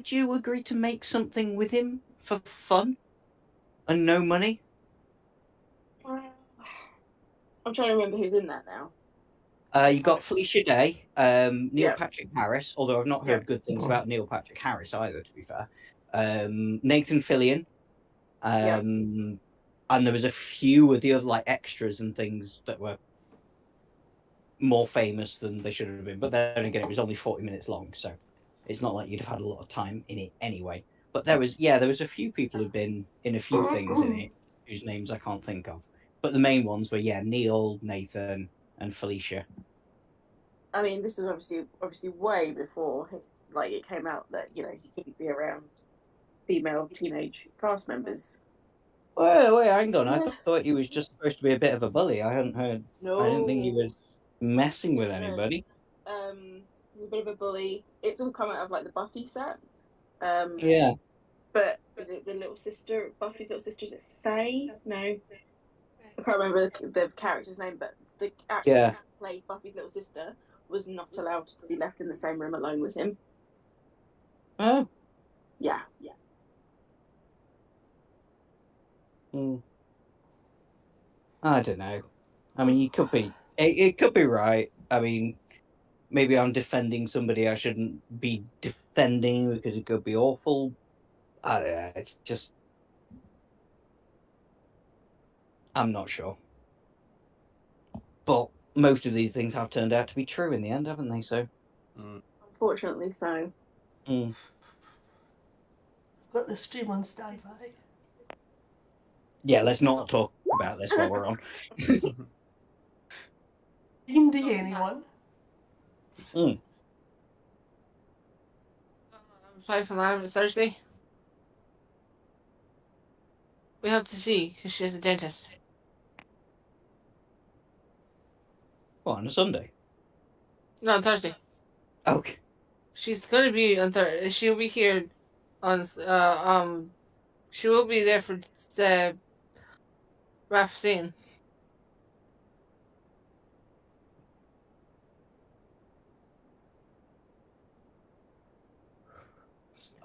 would you agree to make something with him for fun and no money? I'm trying to remember who's in that now. You got Felicia Day, Neil Yeah, Patrick Harris, although I've not yeah. heard good things about Neil Patrick Harris either, to be fair. Nathan Fillion, Yeah. and there was a few of the other like extras and things that were more famous than they should have been. But then again, it was only 40 minutes long, so it's not like you'd have had a lot of time in it anyway. But there was a few people who've been in a few things in it whose names I can't think of. But the main ones were Neil, Nathan, and Felicia. I mean, this was obviously way before it came out that he couldn't be around female teenage cast members. Wait, hang on. I thought he was just supposed to be a bit of a bully. I hadn't heard. I didn't think he No, was messing with no. anybody. He's a bit of a bully. It's all come out of like the Buffy set. Um, Yeah, but is it the little sister, Buffy's little sister? Is it Faye? No, I can't remember the character's name, but the actress yeah. who played Buffy's little sister was not allowed to be left in the same room alone with him. Oh, Yeah, yeah. I don't know. I mean, you could be. It could be right. I mean, maybe I'm defending somebody I shouldn't be defending because it could be awful. I don't know. It's just I'm not sure. But most of these things have turned out to be true in the end, haven't they? So, Unfortunately, so. mm. Got the stream on standby. Yeah, let's not talk about this while we're on. Team D, anyone? Mm. I'm sorry for Lana, it's Thursday. We hope to see, because she's a dentist. What, on a Sunday? No, on Thursday. Okay. She's going to be on Thursday. She'll be here on, she will be there for, Rafsine.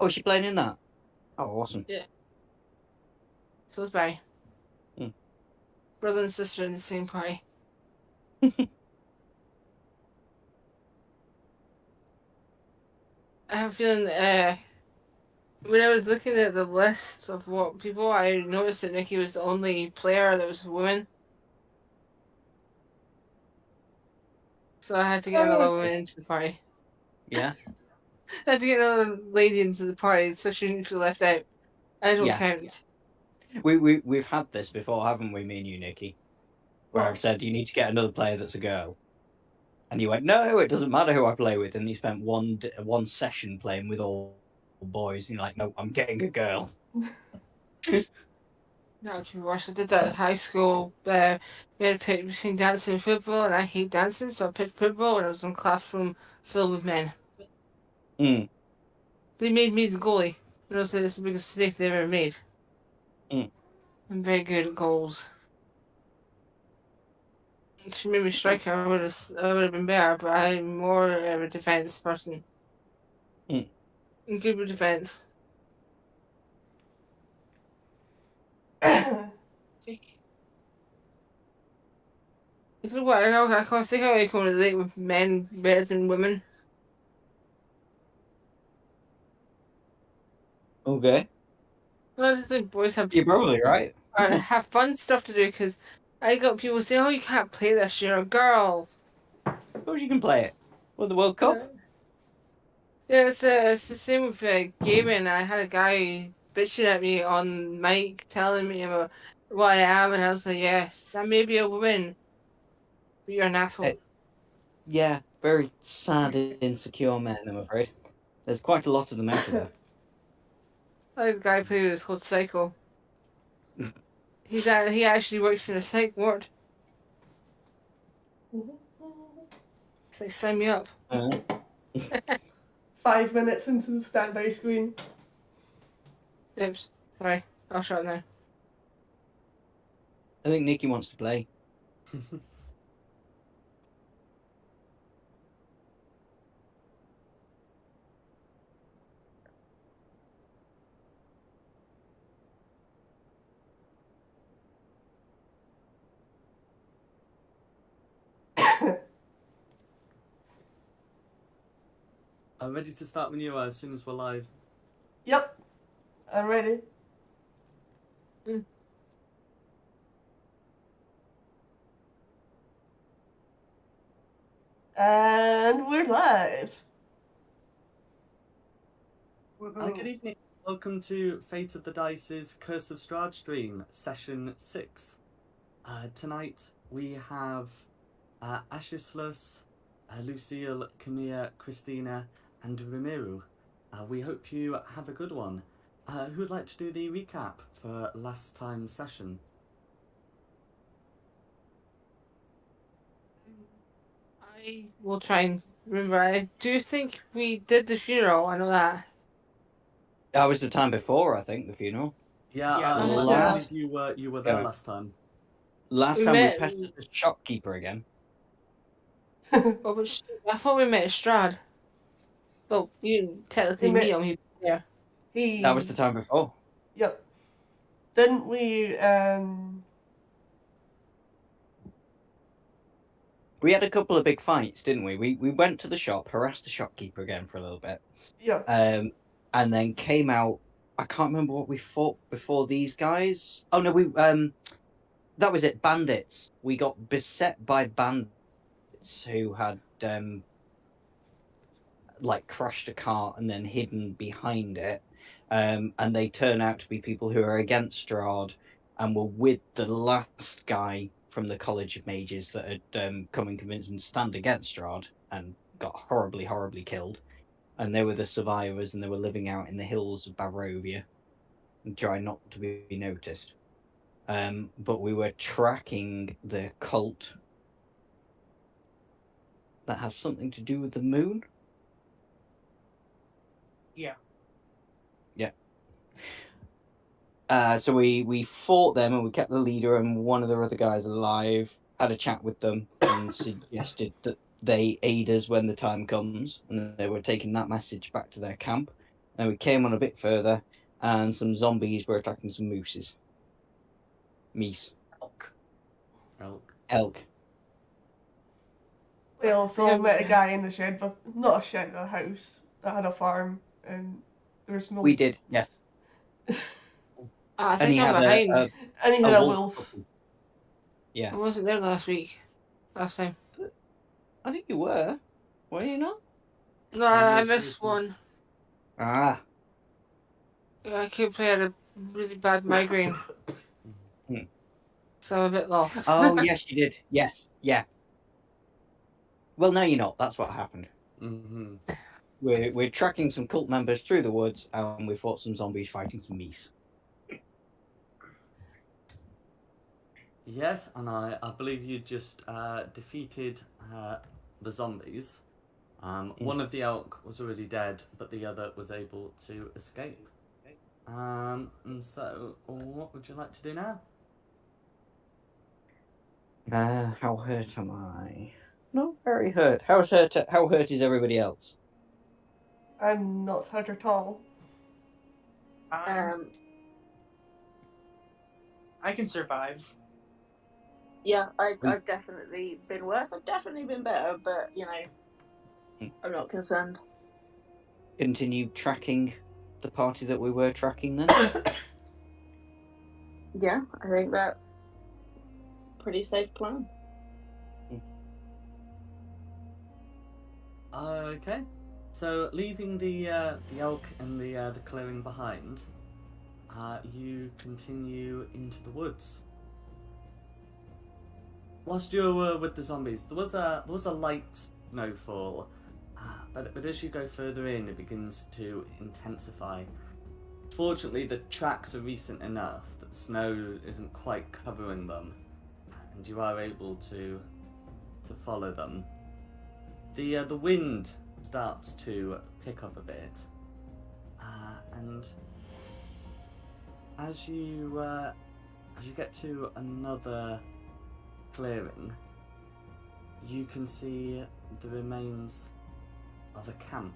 Oh, is she playing in that? Oh, awesome. Yeah. So is Barry. Mm. Brother and sister in the same party. I have a feeling, when I was looking at the list of what people, I noticed that Nikki was the only player that was a woman. So I had to get another woman into the party. Yeah. I had to get another lady into the party so she didn't feel left out. I don't count. We've had this before, haven't we, me and you, Nikki? Where What? I've said you need to get another player that's a girl. And you went, no, it doesn't matter who I play with. And you spent one session playing with all boys. And you're like, no, I'm getting a girl. No, of course, I did that in high school. We had to pick between dancing and football, and I hate dancing, so I picked football, and I was in a classroom filled with men. Mm. They made me the goalie. And I said it's the biggest mistake they've ever made. Mm. I'm very good at goals. If she made me striker, I would have been better, but I'm more of a defense person. Mm. I'm good with defense. This is what I know. I can't see how I can relate with men better than women. Okay. Well, I just think boys You're probably right. have fun stuff to do because I got people say, "Oh, you can't play this. You're a girl." Of course you can play it. Well, the World Cup? Yeah, it's the same with gaming. I had a guy bitching at me on mic telling me about what I am, and I was like, "Yes, I may be a woman, but you're an asshole." Yeah, very sad, insecure men, I'm afraid. There's quite a lot of them out there. Like the guy played with called Psycho. He actually works in a psych ward. It's like, sign me up. 5 minutes into the standby screen. Oops, sorry, I'll shut now. I think Nikki wants to play. I'm ready to start when you are as soon as we're live. Yep. I'm ready. Mm. And we're live. Good evening. Welcome to Fate of the Dice's Curse of Straud stream, session 6. Tonight we have Ashislus, Lucille, Camilla, Christina, and Ramiru. We hope you have a good one. Who would like to do the recap for last time's session? I will try and remember. I do think we did the funeral. I know that. That was the time before, I think, the funeral. Yeah, Yeah. I believe you were there Yeah. last time. Last We time met- we pestered the shopkeeper again. Oh, but I thought we met at Straud. Well, you didn't technically We met- meet him. He was there. That was the time before. Yep. Didn't we, We had a couple of big fights, didn't we? We went to the shop, harassed the shopkeeper again for a little bit, yeah. and then came out. I can't remember what we fought before these guys. Oh no, that was it. Bandits. We got beset by bandits who had like crashed a cart and then hidden behind it, and they turn out to be people who are against Straud and were with the last guy from the College of Mages that had come and convinced them to stand against Straud and got horribly killed. And they were the survivors, and they were living out in the hills of Barovia and trying not to be noticed. But we were tracking the cult that has something to do with the moon. Yeah. So we fought them, and we kept the leader and one of the other guys alive. Had a chat with them and suggested that they aid us when the time comes, and they were taking that message back to their camp. And we came on a bit further, and some zombies were attacking some mooses. Meese. Elk. We also met a guy in the shed, but not a shed, a house that had a farm, and there was no. We did, yes. I And he think I'm had behind. And he had a wolf wolf. puppy. Yeah. I wasn't there last time. I think you were. Were you not? No, I Yes, missed yes. one. Ah. I keep had a really bad migraine. So I'm a bit lost. Oh, yes, you did. Yes. Yeah. Well, no, you're not. That's what happened. Mm-hmm. We're tracking some cult members through the woods, and we fought some zombies fighting some meese. Yes, and I believe you just defeated the zombies. One of the elk was already dead, but the other was able to escape. And so, what would you like to do now? How hurt am I? Not very hurt. How hurt is everybody else? I'm not hurt at all. I can survive. Yeah, I've definitely been worse. I've definitely been better, but I'm not concerned. Continue tracking the party that we were tracking then? Yeah, I think that's a pretty safe plan. Okay, so leaving the elk and the clearing behind, you continue into the woods. Whilst you were with the zombies, there was a light snowfall, but as you go further in, it begins to intensify. Fortunately, the tracks are recent enough that snow isn't quite covering them, and you are able to follow them. The wind starts to pick up a bit, and as you get to another clearing, you can see the remains of a camp,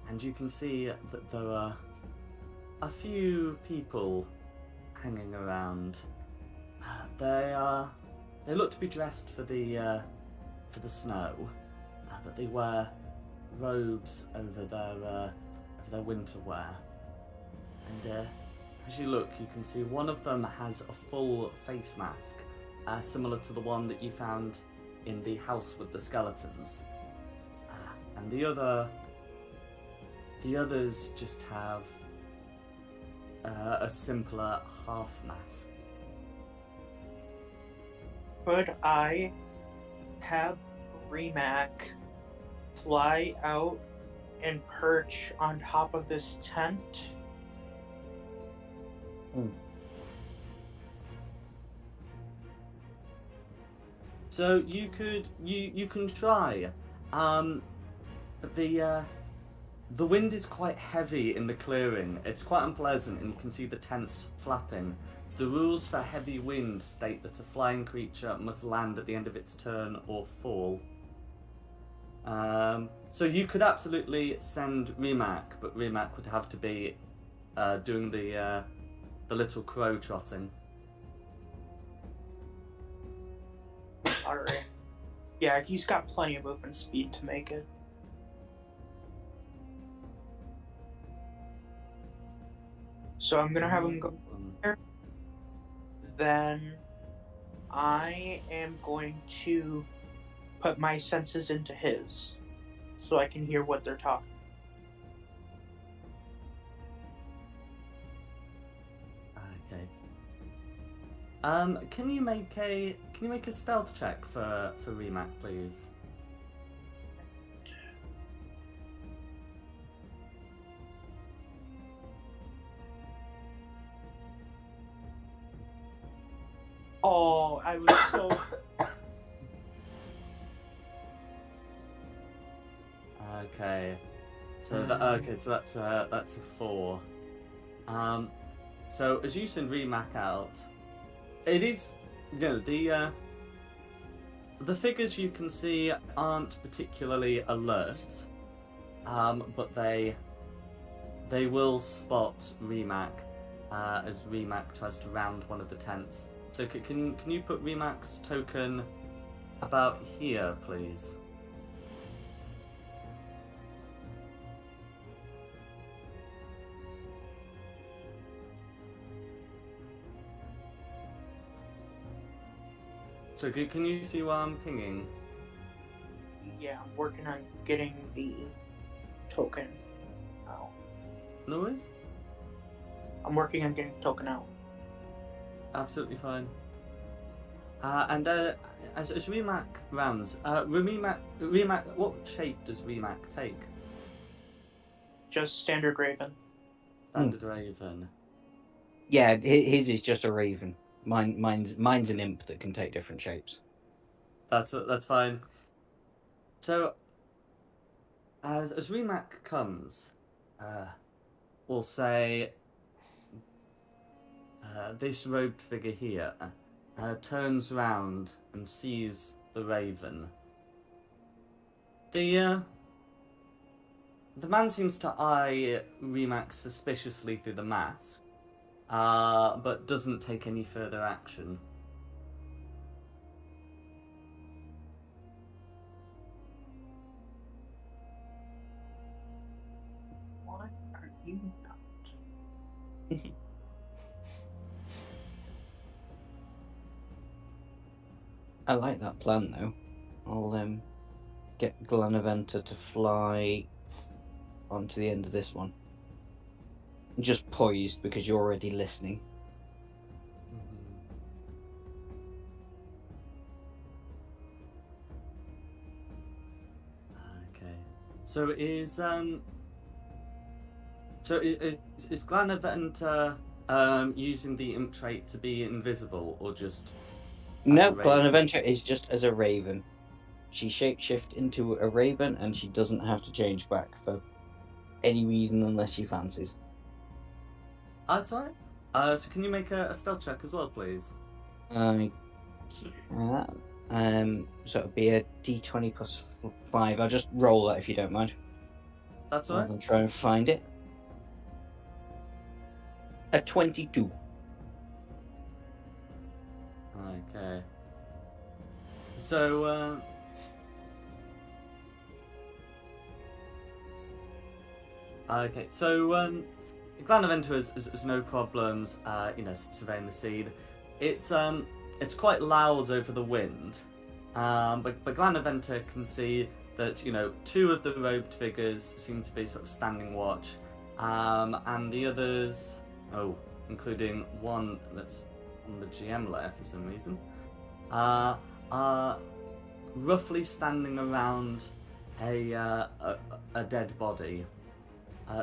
and you can see that there are a few people hanging around. They look to be dressed for the snow, but they wear robes over their winter wear. And as you look, you can see one of them has a full face mask, similar to the one that you found in the house with the skeletons. And the others just have a simpler half mask. Could I have Rimac fly out and perch on top of this tent? So you can try. But the wind is quite heavy in the clearing. It's quite unpleasant, and you can see the tents flapping. The rules for heavy wind state that a flying creature must land at the end of its turn or fall. So you could absolutely send Rimac, but Rimac would have to be doing the little crow trotting. Alright. Yeah, he's got plenty of movement speed to make it. So I'm gonna have him go there. Then I am going to put my senses into his, so I can hear what they're talking. Okay. Can you make a stealth check for Rimac, please? Oh, I was so. Okay. So that's a 4. So as you send Rimac out, it is, you know, the figures you can see aren't particularly alert, but they will spot Rimac as Rimac tries to round one of the tents. So can you put Remac's token about here, please? So can you see why I'm pinging? Yeah, I'm working on getting the token out. No worries? I'm working on getting the token out. Absolutely fine. And as Rimac rounds, Rimac, what shape does Rimac take? Just standard Raven. Standard Raven. Yeah, his is just a raven. Mine's an imp that can take different shapes. That's fine. So, as Rimac comes, we'll say this robed figure here turns round and sees the raven. The man seems to eye Rimac suspiciously through the mask, but doesn't take any further action. Why are you not? I like that plan though. I'll get Glanaventa to fly onto the end of this one. Just poised because you're already listening. Okay. So is Glanaventa using the imp trait to be invisible, or just? No, Glanaventa is just as a raven. She shapeshift into a raven, and she doesn't have to change back for any reason unless she fancies. That's right. So can you make a stealth check as well, please? So it'll be a d20 plus 5. I'll just roll that if you don't mind. That's all right. I'll try and find it. A 22. Okay. So Okay, so Glanaventer has no problems, surveying the scene. It's quite loud over the wind, but Glanaventer can see that, two of the robed figures seem to be sort of standing watch, and the others, including one that's on the GM layer for some reason, are roughly standing around a dead body.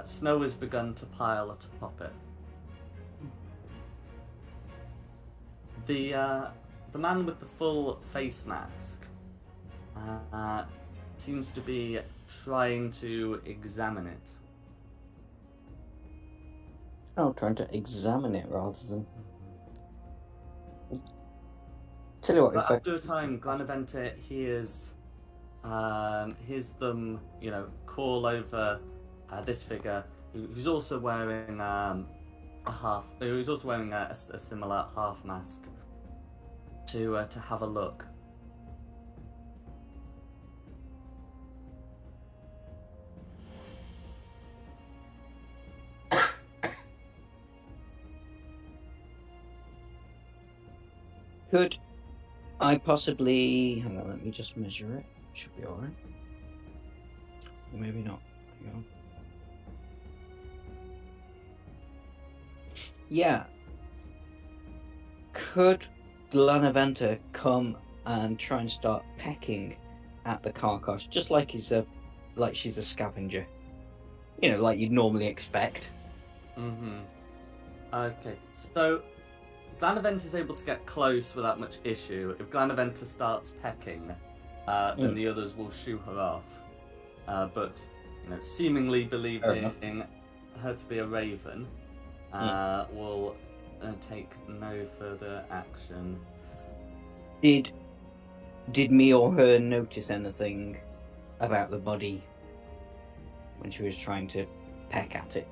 Snow has begun to pile atop it. The man with the full face mask seems to be trying to examine it. Oh, trying to examine it rather than. Tell you what, But after a time, Glanaventer hears them, call over this figure who's also wearing a similar half mask to have a look. Could I possibly... Hang on, let me just measure it. Should be alright. Maybe not. Hang on. Yeah. Could Glanaventer come and try and start pecking at the carcass, just like she's a scavenger? Like you'd normally expect. Mm-hmm. Okay, so Glanaventer is able to get close without much issue. If Glanaventer starts pecking, then the others will shoo her off. But seemingly believing her to be a raven, will take no further action. Did me or her notice anything about the body when she was trying to peck at it?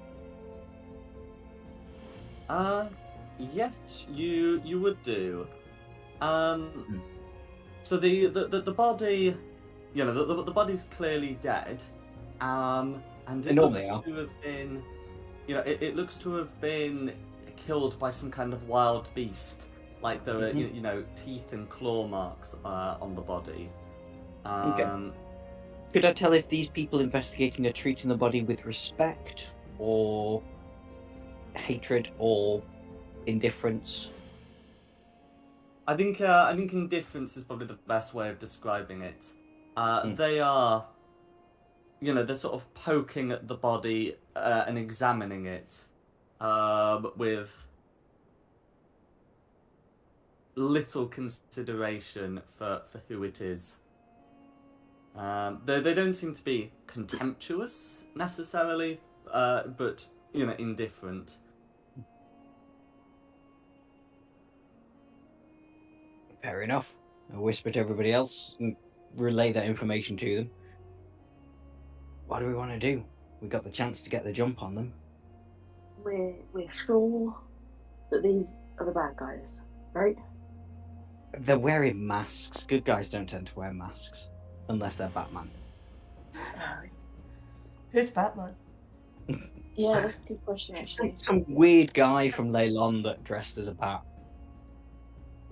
Yes, you would do. So the body, the body's clearly dead, and it looks to have been, it looks to have been killed by some kind of wild beast. Like there are, teeth and claw marks on the body. Okay. Could I tell if these people investigating are treating the body with respect, or hatred, or indifference? I think indifference is probably the best way of describing it. They are, they're sort of poking at the body and examining it with little consideration for who it is. They don't seem to be contemptuous necessarily, but indifferent. Fair enough. I'll whisper to everybody else and relay that information to them. What do we want to do? We got the chance to get the jump on them. We're sure that these are the bad guys, right? They're wearing masks. Good guys don't tend to wear masks. Unless they're Batman. Who's Batman? Yeah, that's a good question, actually. Some weird guy from Leylon that dressed as a bat.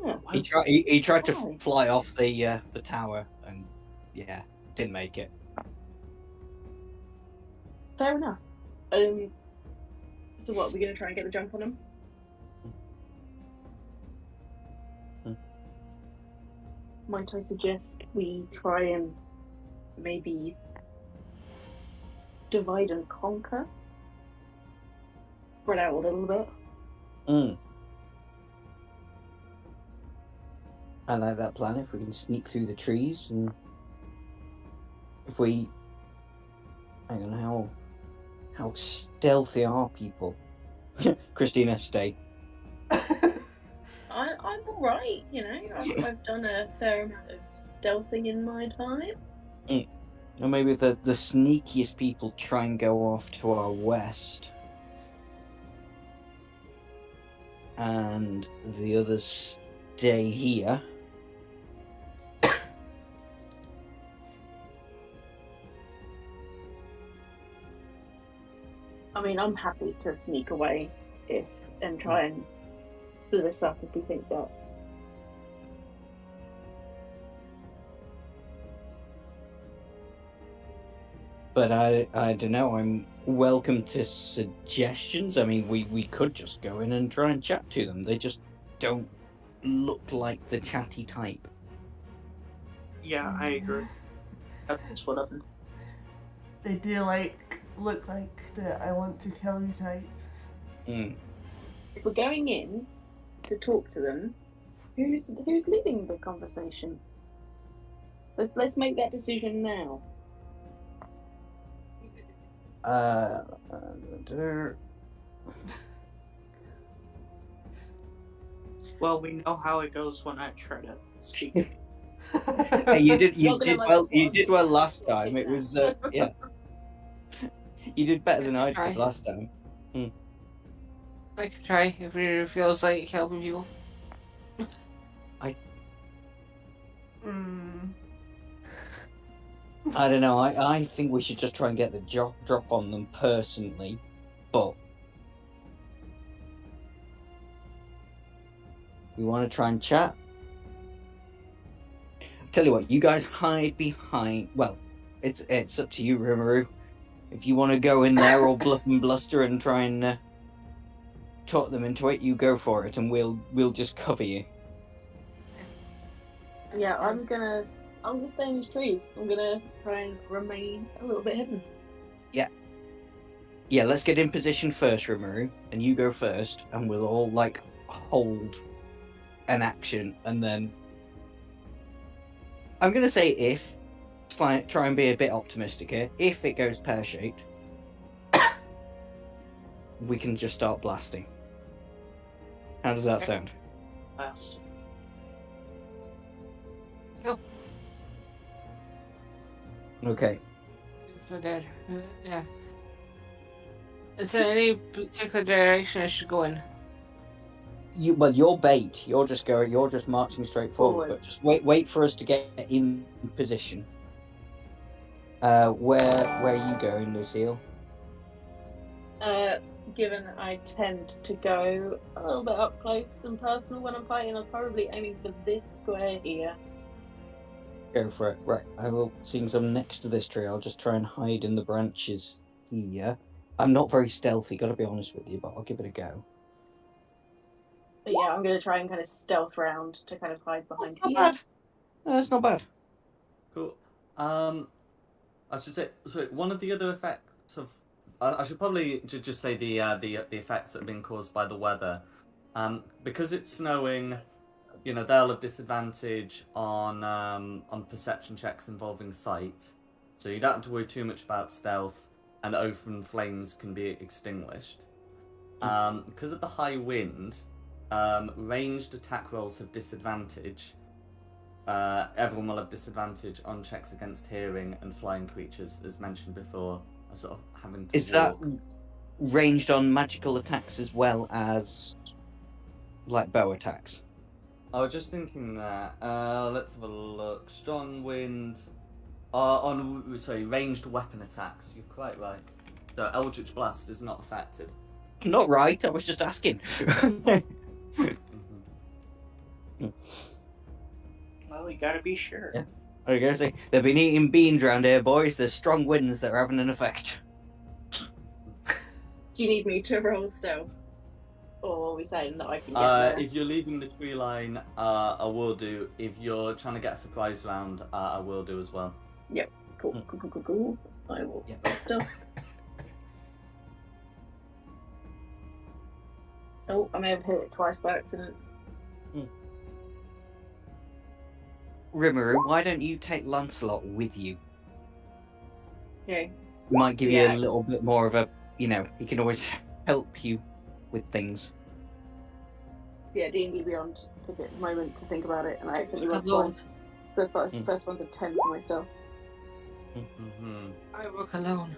Yeah. He tried to fly off the tower and didn't make it. Fair enough. So what, we're gonna try and get the jump on him? Might I suggest we try and maybe divide and conquer? Spread out a little bit. I like that plan. If we can sneak through the trees, and if we... Hang on, how stealthy are people? Christina, stay. I'm alright, I've done a fair amount of stealthing in my time. Or maybe the sneakiest people try and go off to our west. And the others stay here. mean, I'm happy to sneak away and try and do this up if we think that. But I don't know. I'm welcome to suggestions. I mean, we could just go in and try and chat to them. They just don't look like the chatty type. Yeah, I agree. That's whatever. They do look like the I want to kill you type. Mm. If we're going in to talk to them, who's leading the conversation? Let's make that decision now. Well, we know how it goes when I try to speak. Hey, you did Not gonna well. like You did well it. last time. It was yeah. You did better than I Try. did last time. I could try if it feels like helping people. I don't know. I think we should just try and get the drop on them personally, but we want to try and chat. Tell you what, you guys hide behind. Well, it's up to you, Rimuru. If you want to go in there or bluff and bluster and try and talk them into it, you go for it, and we'll just cover you. Yeah, I'm gonna stay in these trees. I'm gonna try and remain a little bit hidden. Yeah, let's get in position first, Rimuru, and you go first, and we'll all hold an action, and then I'm gonna say if try and be a bit optimistic here. If it goes pear-shaped, we can just start blasting. How does that sound? Last. Okay. For that, yeah. Is there any particular direction I should go in? You're bait. You're just marching straight forward. Forward. But just wait for us to get in position. Where are you going, Lucille? Given I tend to go a little bit up close and personal when I'm fighting, I was probably aiming for this square here. Go for it. Right, I will seeing some next to this tree. I'll just try and hide in the branches here. I'm not very stealthy, gotta be honest with you, but I'll give it a go. But yeah, I'm gonna try and kind of stealth round to kind of hide behind That's not here. bad. That's not bad. Cool. I should say, so one of the other effects of, I should probably just say the effects that have been caused by the weather. Because it's snowing, you know, they'll have disadvantage on perception checks involving sight. So you don't have to worry too much about stealth, and open flames can be extinguished. Because of the high wind, ranged attack rolls have disadvantage. Everyone will have disadvantage on checks against hearing and flying creatures, as mentioned before, are sort of having to Is walk. that ranged on magical attacks as well as like bow attacks? I was just thinking that. Let's have a look. Strong wind. Ranged weapon attacks. You're quite right. So Eldritch Blast is not affected. Not right, I was just asking. Well, you gotta be sure. Yeah. I was gonna say, they've been eating beans around here, boys. There's strong winds that are having an effect. Do you need me to roll stealth? Or are we saying that I can get there? If you're leaving the tree line, I will do. If you're trying to get a surprise round, I will do as well. Cool. I will Yeah. roll stealth. Oh, I may have hit it twice by accident. Rimuru, why don't you take Lancelot with you? Okay. Might give you Yeah. a little bit more of a, he can always help you with things. Yeah, D&D Beyond took a moment to think about it, and I accidentally rolled Alone. twice. So the first one's a 10 for my stealth. I work alone.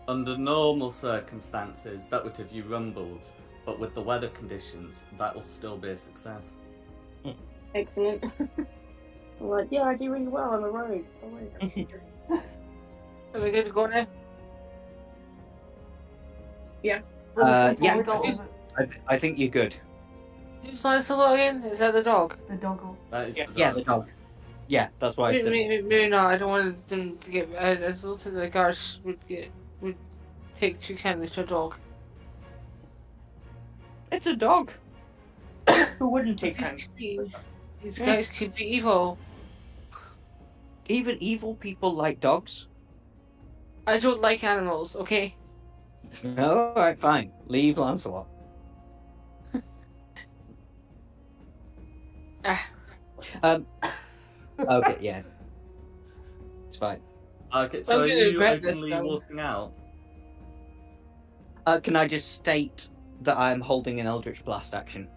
Under normal circumstances, that would have you rumbled, but with the weather conditions, that will still be a success. Excellent. I'm like, yeah, I do really well. I'm a rogue. Oh, wait. Are we good to go now? Yeah. I I think you're good. Who's Lancelot again? Is that the dog? The doggo. That is Yeah. the Yeah, dog. the dog. Yeah, that's why I said. Maybe not. I don't want them to get. I don't think the guards would take too kindly to a dog. It's a dog. Who wouldn't take These time? could be, these guys could be evil. Even evil people like dogs. I don't like animals. Okay. All right, fine. Leave Lancelot. Ah. Okay, yeah. It's fine. Okay, so I'm are gonna you regret this, openly though. walking out? Can I just state that I'm holding an Eldritch Blast action?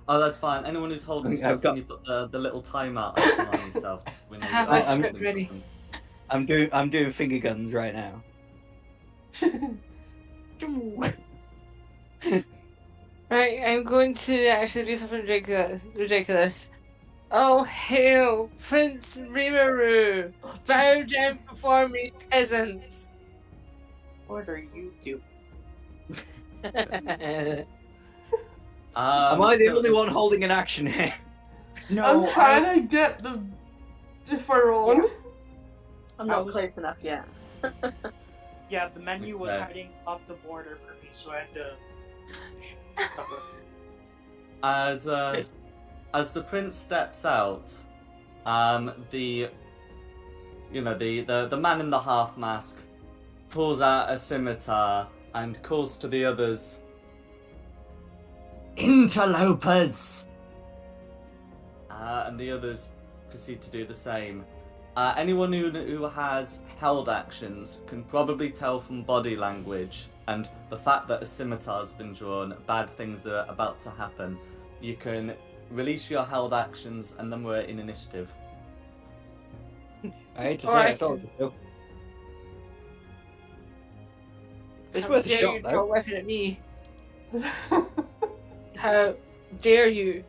Oh, that's fine. Anyone who's holding I've stuff, got- can you put the little timeout icon on yourself? We know I have you're my holding script ready. something. I'm doing finger guns right now. Right, I'm going to actually do something ridiculous. Oh, hail, Prince Rimuru! Bow down before me, peasants! What are you doing? Am I the So only it's- one holding an action here? No, I'm trying to get the differ on. I'm I not was- close enough yet. Yeah, the menu was Okay. heading off the border for me, so I had to. cover. As the prince steps out, the man in the half mask pulls out a scimitar and calls to the others, "Interlopers!" And the others proceed to do the same. Anyone who has held actions can probably tell from body language and the fact that a scimitar's been drawn, bad things are about to happen. You can release your held actions and then we're in initiative. I hate to say Alright. I told you so. It's How worth a dare shot, you draw though. a weapon at me? How dare you?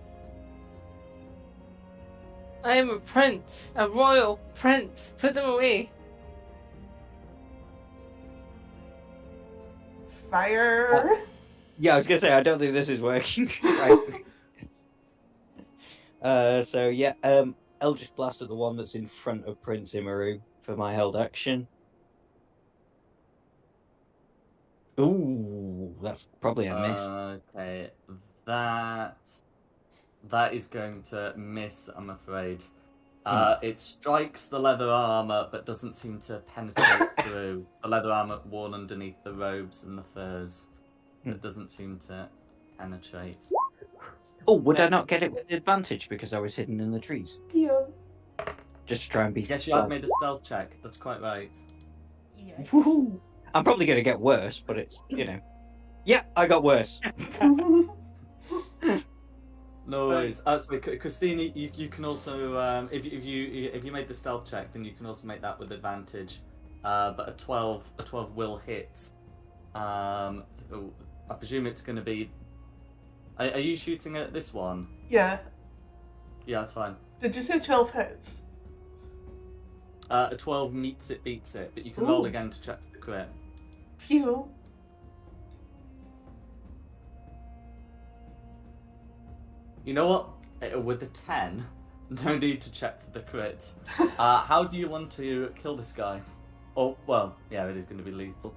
I am a prince, a royal prince. Put them away. Fire. Yeah, I was gonna say I don't think this is working. Right. So yeah, Eldritch Blast at the one that's in front of Prince Imaru for my held action. Ooh, that's probably a miss. Okay, that is going to miss, I'm afraid. It strikes the leather armor, but doesn't seem to penetrate through the leather armor worn underneath the robes and the furs. It doesn't seem to penetrate. Oh, would I not get it with advantage because I was hidden in the trees? Yeah. Just to try and be. Yes, you have made a stealth check. That's quite right. Woohoo! I'm probably gonna get worse, but it's Yeah, I got worse. No worries. So, Christina, you can also if you made the stealth check, then you can also make that with advantage. But a 12 will hit. I presume it's going to be. Are you shooting at this one? Yeah. Yeah, that's fine. Did you say 12 hits? A 12 meets it, beats it, but you can Ooh. roll again to check for the crit. Phew. You know what? With a 10, no need to check for the crit. How do you want to kill this guy? Oh, well, yeah, it is going to be lethal.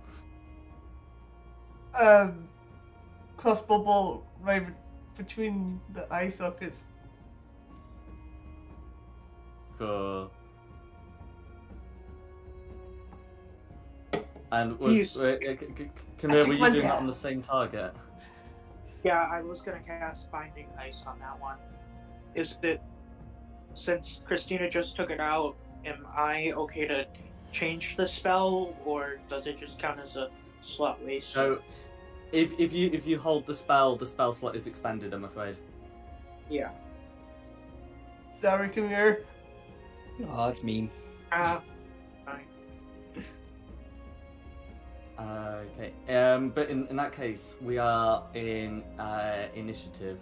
Crossbow bolt right between the eye sockets. Cool. And He's- were you took doing one that down. on the same target? Yeah, I was gonna cast Binding Ice on that one. Is it, since Christina just took it out, am I okay to change the spell, or does it just count as a slot waste? So, if you hold the spell slot is expanded, I'm afraid. Yeah. Sorry, come here. Oh, that's mean. Fine. Okay. But in that case, we are in initiative.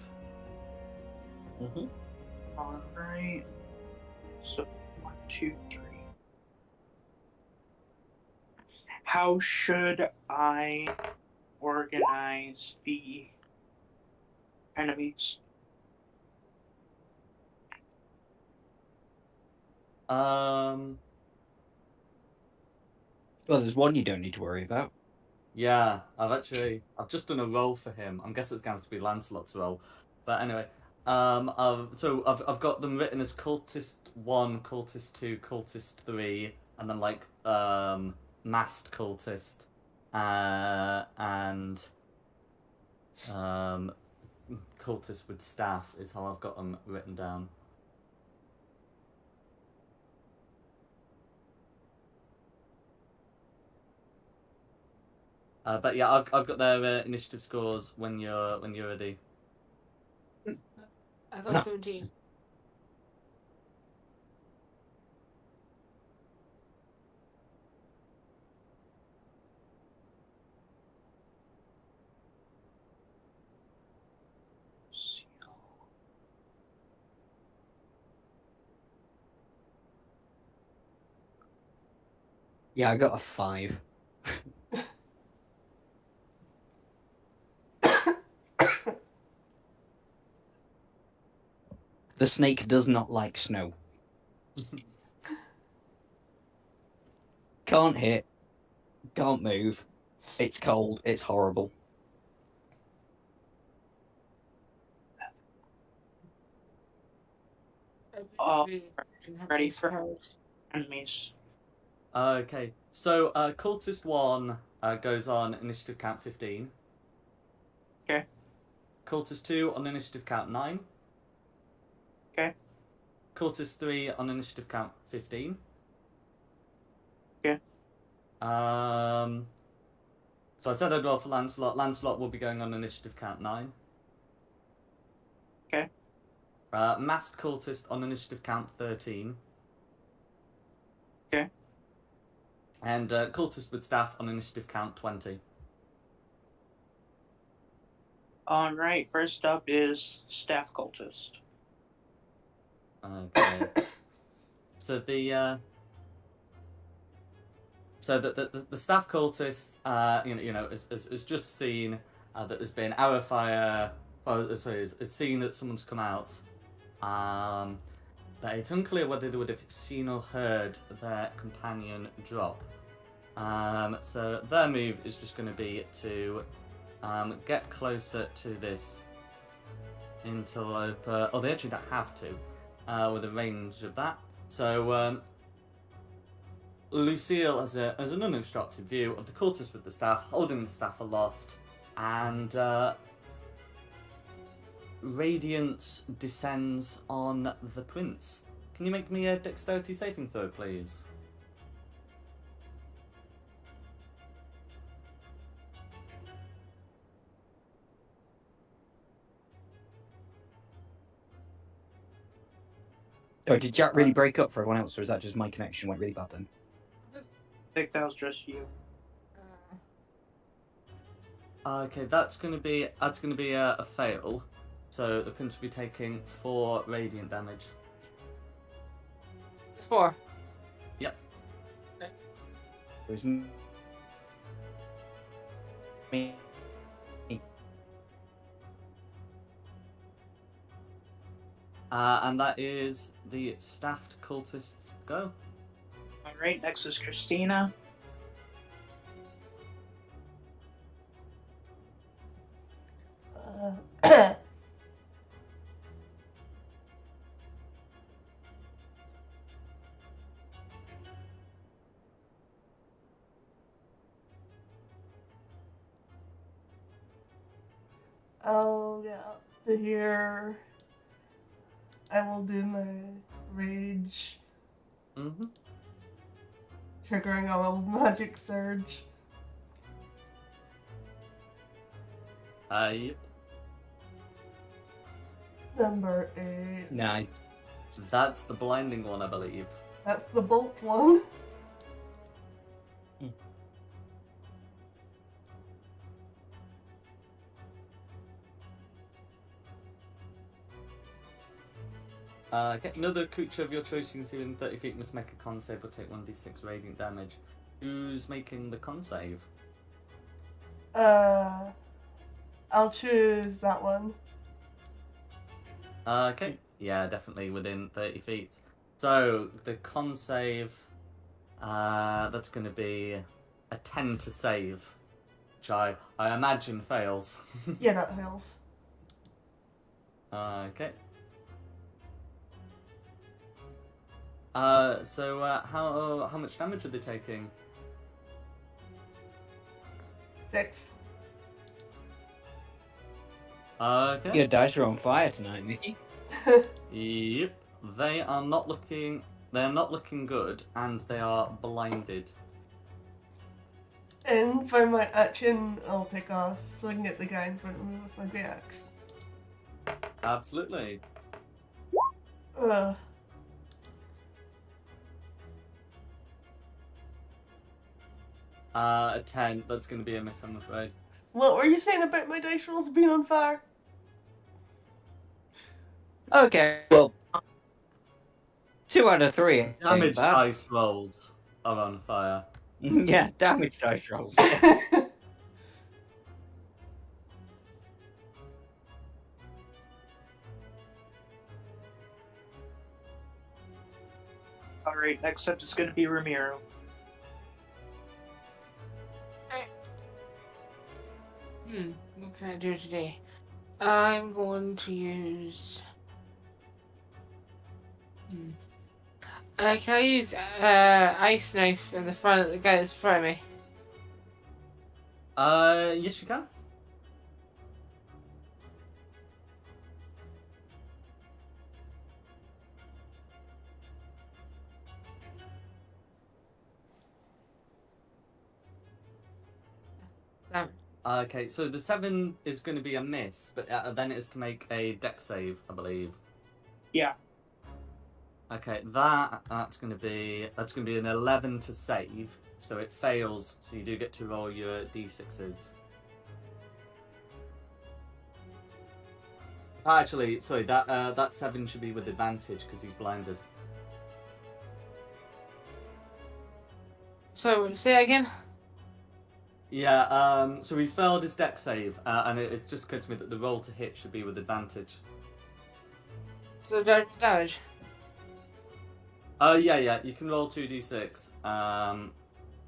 Mm-hmm. Alright. So, 1, 2, 3. How should I organize the enemies? Um, Well, there's one you don't need to worry about. yeah, I've just done a roll for him. I'm guessing it's going to have to be Lancelot's roll. But anyway, I've got them written as Cultist 1, Cultist 2, Cultist 3, and then like Masked Cultist, and Cultist with Staff is how I've got them written down. But yeah, I've got their initiative scores when you're ready. I got No. 17. Yeah, I got a 5. The snake does not like snow. Can't hit. Can't move. It's cold. It's horrible. Oh, Didn't have ready these for- powers. Enemies. Okay, so Cultist 1 goes on initiative count 15. Okay. Cultist 2 on initiative count 9. Okay. Cultist 3 on initiative count 15. Okay. So I said I'd roll for Lancelot. Lancelot will be going on initiative count 9. Okay. Masked Cultist on initiative count 13. Okay. And Cultist with Staff on initiative count 20. Alright, first up is Staff Cultist. Okay. So the staff cultist, has just seen that there's been arrow fire. Well, sorry, has seen that someone's come out. But it's unclear whether they would have seen or heard their companion drop. So their move is just going to be to get closer to this interloper. Oh, they actually don't have to, with a range of that. So Lucille has an unobstructed view of the cultist with the staff, holding the staff aloft, and radiance descends on the prince. Can you make me a dexterity saving throw, please? Oh, did Jack really break up for everyone else, or is that just my connection went really bad then? I think that was just you. Okay, that's gonna be a fail. So the prince will be taking 4 radiant damage. It's 4. There's me. And that is the staffed cultists go. Alright, next is Christina. I'll get up to here. I will do my rage, Mm-hmm. triggering a little magic surge. Yep. Number 8. Nice. That's the blinding one, I believe. That's the bolt one. Okay, another creature of your choice you can see within 30 feet must make a con save or take 1d6 radiant damage. Who's making the con save? I'll choose that one. Okay, yeah, definitely within 30 feet. So the con save, that's going to be a 10 to save, which I imagine fails. Yeah, that fails. Okay. So how much damage are they taking? 6. Okay. Your dice are on fire tonight, Mickey. Yep. They are not looking. They're not looking good, and they are blinded. And for my action, I'll take a swing at the guy in front of me with my great axe. Absolutely. Ugh. A 10. That's going to be a miss, I'm afraid. What were you saying about my dice rolls being on fire? Okay, well, 2 out of 3 ain't Damage bad. dice rolls are on fire. Yeah, damage dice rolls. Alright, next up is going to be Ramiro. What can I do today? I'm going to use. Can I use ice knife in the front of the guy that's in front of me? Yes, you can. Damn. Okay, so the 7 is going to be a miss, but then it is to make a dex save, I believe. Yeah. Okay, that's going to be an 11 to save, so it fails. So you do get to roll your d6s. Actually, sorry, that 7 should be with advantage because he's blinded. So say that again. Yeah, so he's failed his dex save, and it just occurred to me that the roll to hit should be with advantage. So damage. Yeah, you can roll 2d6.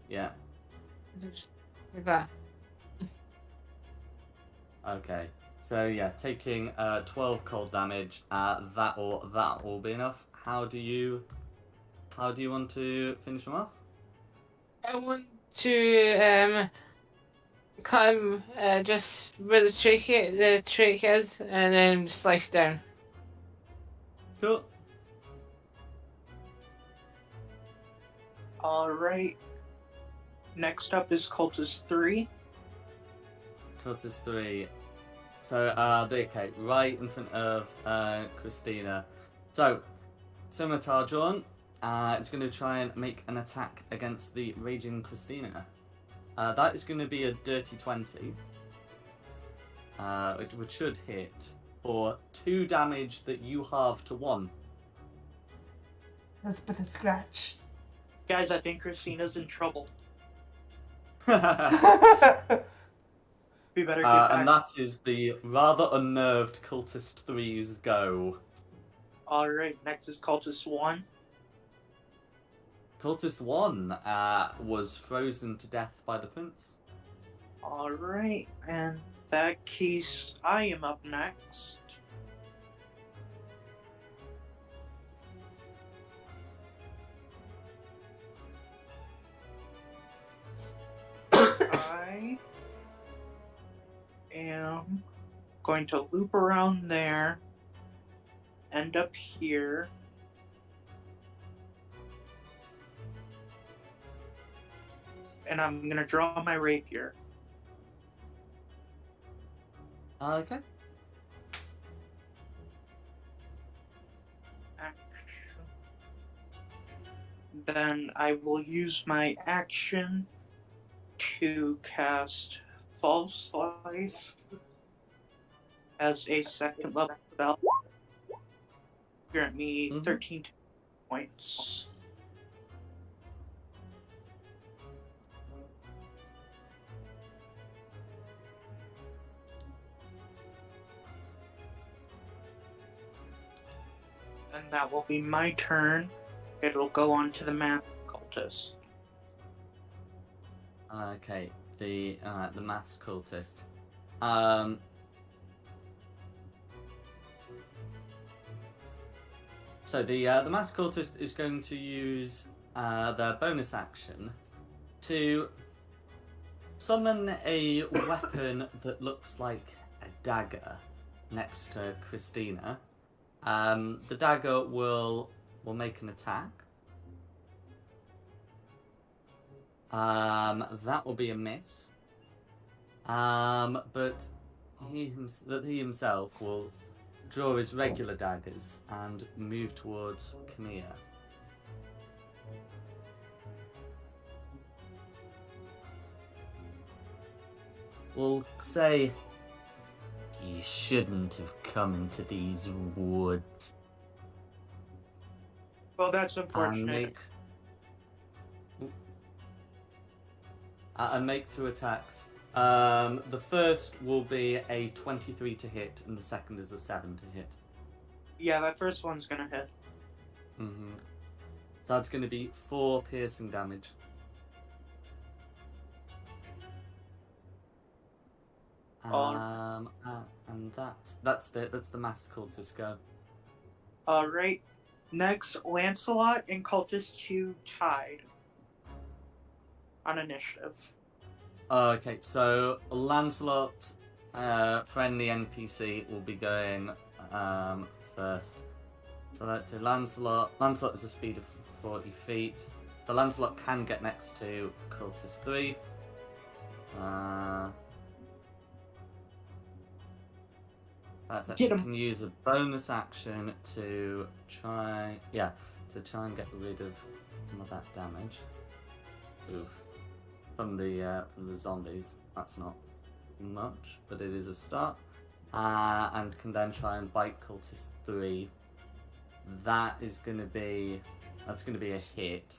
Yeah. Just like that. Okay. So yeah, taking 12 cold damage. That will be enough. How do you want to finish him off? I want to cut him just where the trach is, and then slice down. Cool. Alright. Next up is Cultist 3. Cultist 3. So, okay, right in front of Christina. So, scimitar drawn. It's going to try and make an attack against the raging Christina. That is going to be a dirty 20. Which should hit for 2 damage that you halve to 1. That's but a scratch. Guys, I think Christina's in trouble. We better get back. And that is the rather unnerved Cultist 3's go. Alright, next is Cultist 1. Cultist 1 was frozen to death by the prince. Alright, in that case, I am up next. I am going to loop around there, end up here. And I'm going to draw my rapier. Okay. Action. Then I will use my action to cast False Life as a second level spell. Grant me 13 points. then that will be my turn. It'll go on to the masked cultist. Okay, the masked cultist. So the masked cultist is going to use their bonus action to summon a weapon that looks like a dagger next to Christina. The dagger will make an attack. That will be a miss. But he himself will draw his regular daggers and move towards Camilla. We'll say, you shouldn't have come into these woods. Well, that's unfortunate. And make 2 attacks. The first will be a 23 to hit, and the second is a 7 to hit. Yeah, that first one's gonna hit. Mm-hmm. So that's going to be 4 piercing damage. And that's the masked cultist go. Alright. Next, Lancelot and Cultist 2 tied on initiative. Okay, so Lancelot, friendly NPC, will be going first. So let's say Lancelot has a speed of 40 feet. So Lancelot can get next to Cultist 3. Can use a bonus action to try and get rid of some of that damage. Oof. From the zombies. That's not much, but it is a start. And can then try and bite Cultist 3. That's gonna be a hit.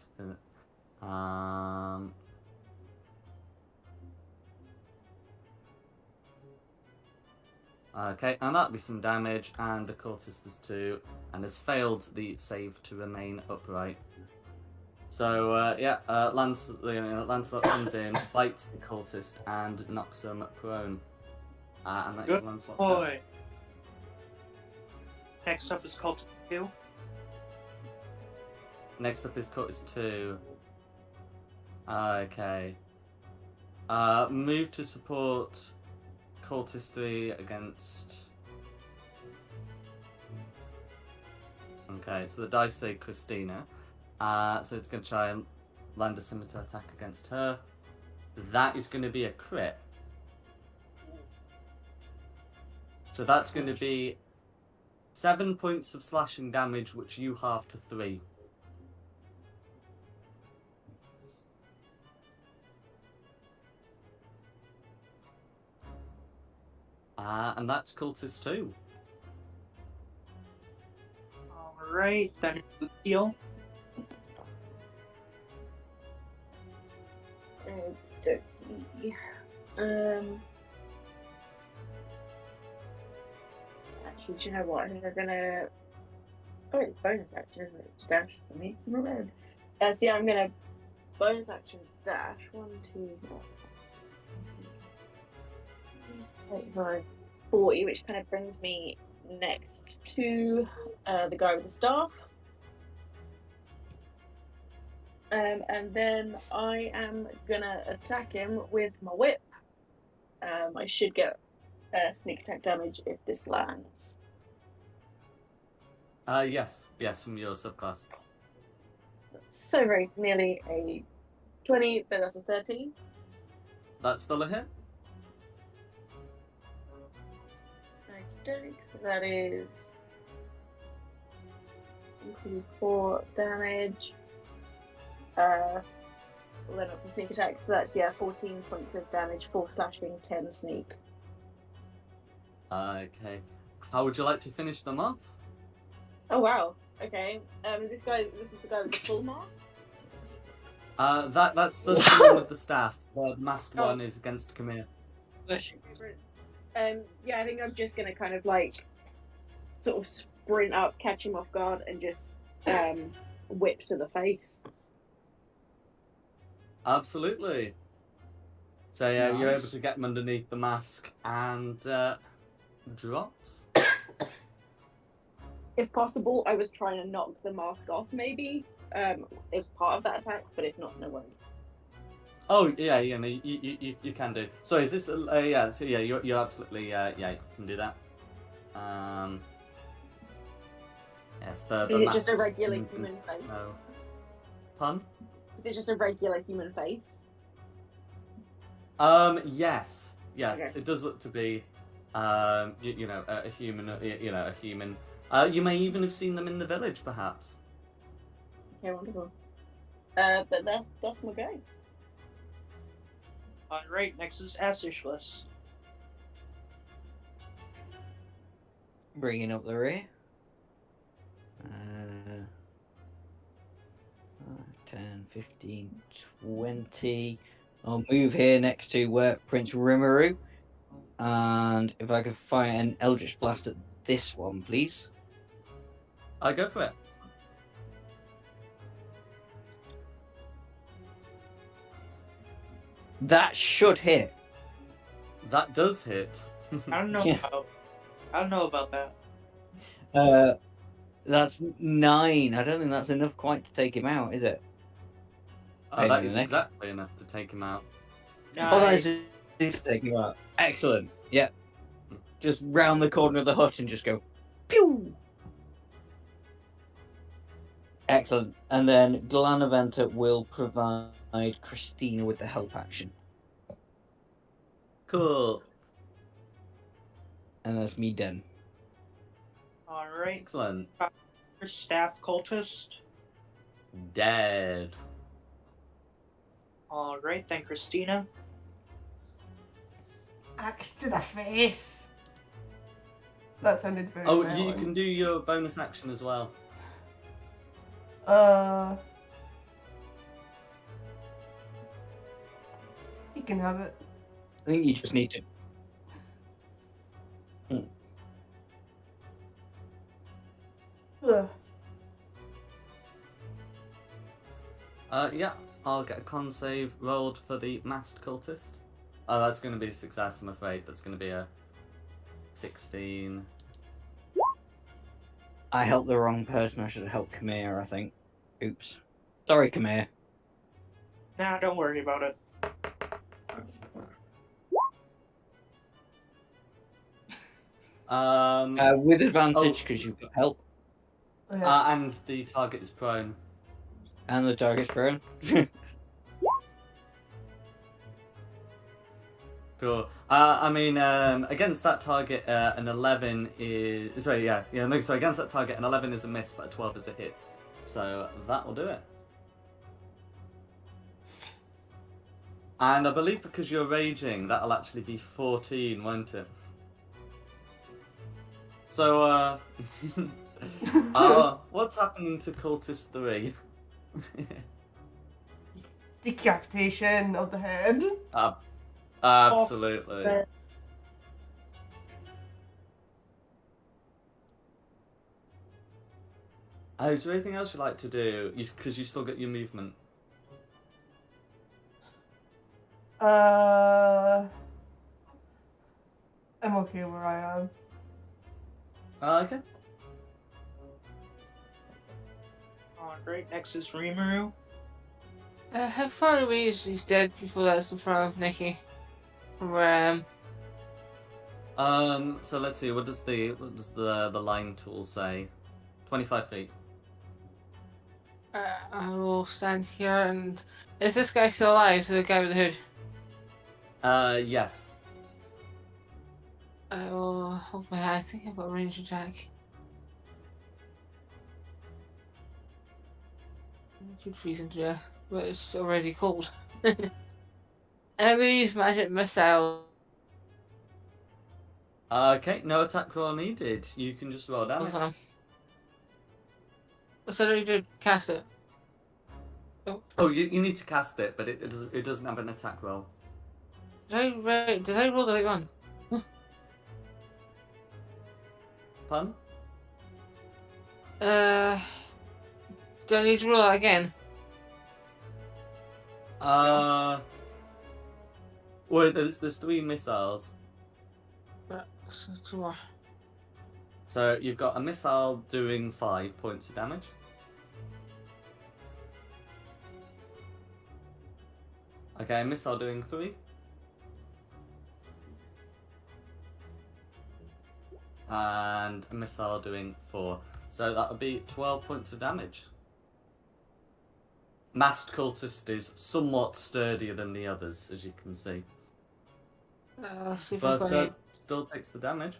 Okay, and that'll be some damage, and the cultist is 2, and has failed the save to remain upright. So, Lancelot comes in, bites the cultist, and knocks him prone. And that is Lancelot's turn. Next up is Cultist 2. Next up is Cultist 2. Okay. Move to support Cultist 3 against... Okay, so the dice say Christina. So it's going to try and land a scimitar attack against her. That is going to be a crit. So that's going to be 7 points of slashing damage, which you halve to 3. And that's Cultist 2. Alright, then heal. Actually, do you know what? I think I'm gonna. Oh, it's bonus action, isn't it? It's dash for me. It's my red. So yeah, I'm gonna bonus action dash. 1, 2, 35, 40, which kind of brings me next to the guy with the staff. And then I am gonna attack him with my whip. I should get sneak attack damage if this lands. Yes, from your subclass. So very nearly a 20, but that's a 13. That's still a hit. Okay, so that is 4 damage. 11 from sneak attack, so that's 14 points of damage, 4 slashing, 10 sneak. Okay. How would you like to finish them off? Oh wow. Okay. This is the guy with the full mask. That's the one with the staff. The masked one is against Camille. Yeah, I think I'm just gonna kind of sort of sprint up, catch him off guard, and just whip to the face. Absolutely. So yeah, you're Nice. able to get him underneath the mask and drops. If possible, I was trying to knock the mask off, maybe. It was part of that attack, but if not, no worries. Oh yeah, no, you can do. So is this? Yeah, so yeah, you're absolutely yeah, you can do that. Yes, the Is it just a mask- regular human face? No. Pun? Is it just a regular human face? Yes, Okay. it does look to be, you know, a human, you know, a human. You may even have seen them in the village, perhaps. Okay, wonderful. But that's my go. Alright, next is Asishless. Bringing up the rear. 10, 15, 20. I'll move here next to Prince Rimuru. And if I could fire an Eldritch Blast at this one, please. I go for it. That should hit. That does hit. I don't know Yeah. I don't know about that. That's 9. I don't think that's enough quite to take him out, is it? Pain That in is the neck. exactly enough to take him out. Oh, that Nice. is to take him out. Excellent. Yep. Just round the corner of the hut and just go, pew! Excellent. And then Glanaventa will provide Christina with the help action. Cool. And that's me done. Alright, Excellent. Staff Cultist. Dead. Alright, then Christina. Axe to the face. That sounded very Oh, violent. you can do your bonus action as well. You can have it. I think you just need to. Ugh. Yeah, I'll get a con save rolled for the masked cultist. Oh, that's going to be a success, I'm afraid. That's going to be a 16. I helped the wrong person. I should have helped Khmer, I think. Oops. Sorry, Khmer. Nah, don't worry about it. With advantage, because you've got help. Oh, yeah. And the target is prone. And the target's prone. Cool. I mean, against that target, an 11 is... Sorry, no, sorry, against that target, an 11 is a miss, but a 12 is a hit. So that will do it. And I believe because you're raging, that'll actually be 14, won't it? So, what's happening to Cultist 3? Decapitation of the head. Absolutely. Is there anything else you'd like to do? Because you still get your movement. I'm okay where I am. Okay. Alright, next is Rimuru. How far away is these dead people that's in front of Nikki? From where I am? So let's see. What does the line tool say? 25 feet. I will stand here and... Is this guy still alive? The guy with the hood? Yes. I will... Hopefully, I think I've got a range attack. I could freeze him to death, but it's already cold. I'm gonna use magic missile. Okay, no attack roll needed. You can just roll damage. Awesome. So I don't need to cast it. Oh, you need to cast it, but it doesn't have an attack roll. Did I roll the right one? Pun? Do I need to roll that again? Well, there's 3 missiles. So you've got a missile doing 5 points of damage. Okay, a missile doing 3. And a missile doing 4. So that would be 12 points of damage. Masked cultist is somewhat sturdier than the others, as you can see. See if I got But it. still takes the damage.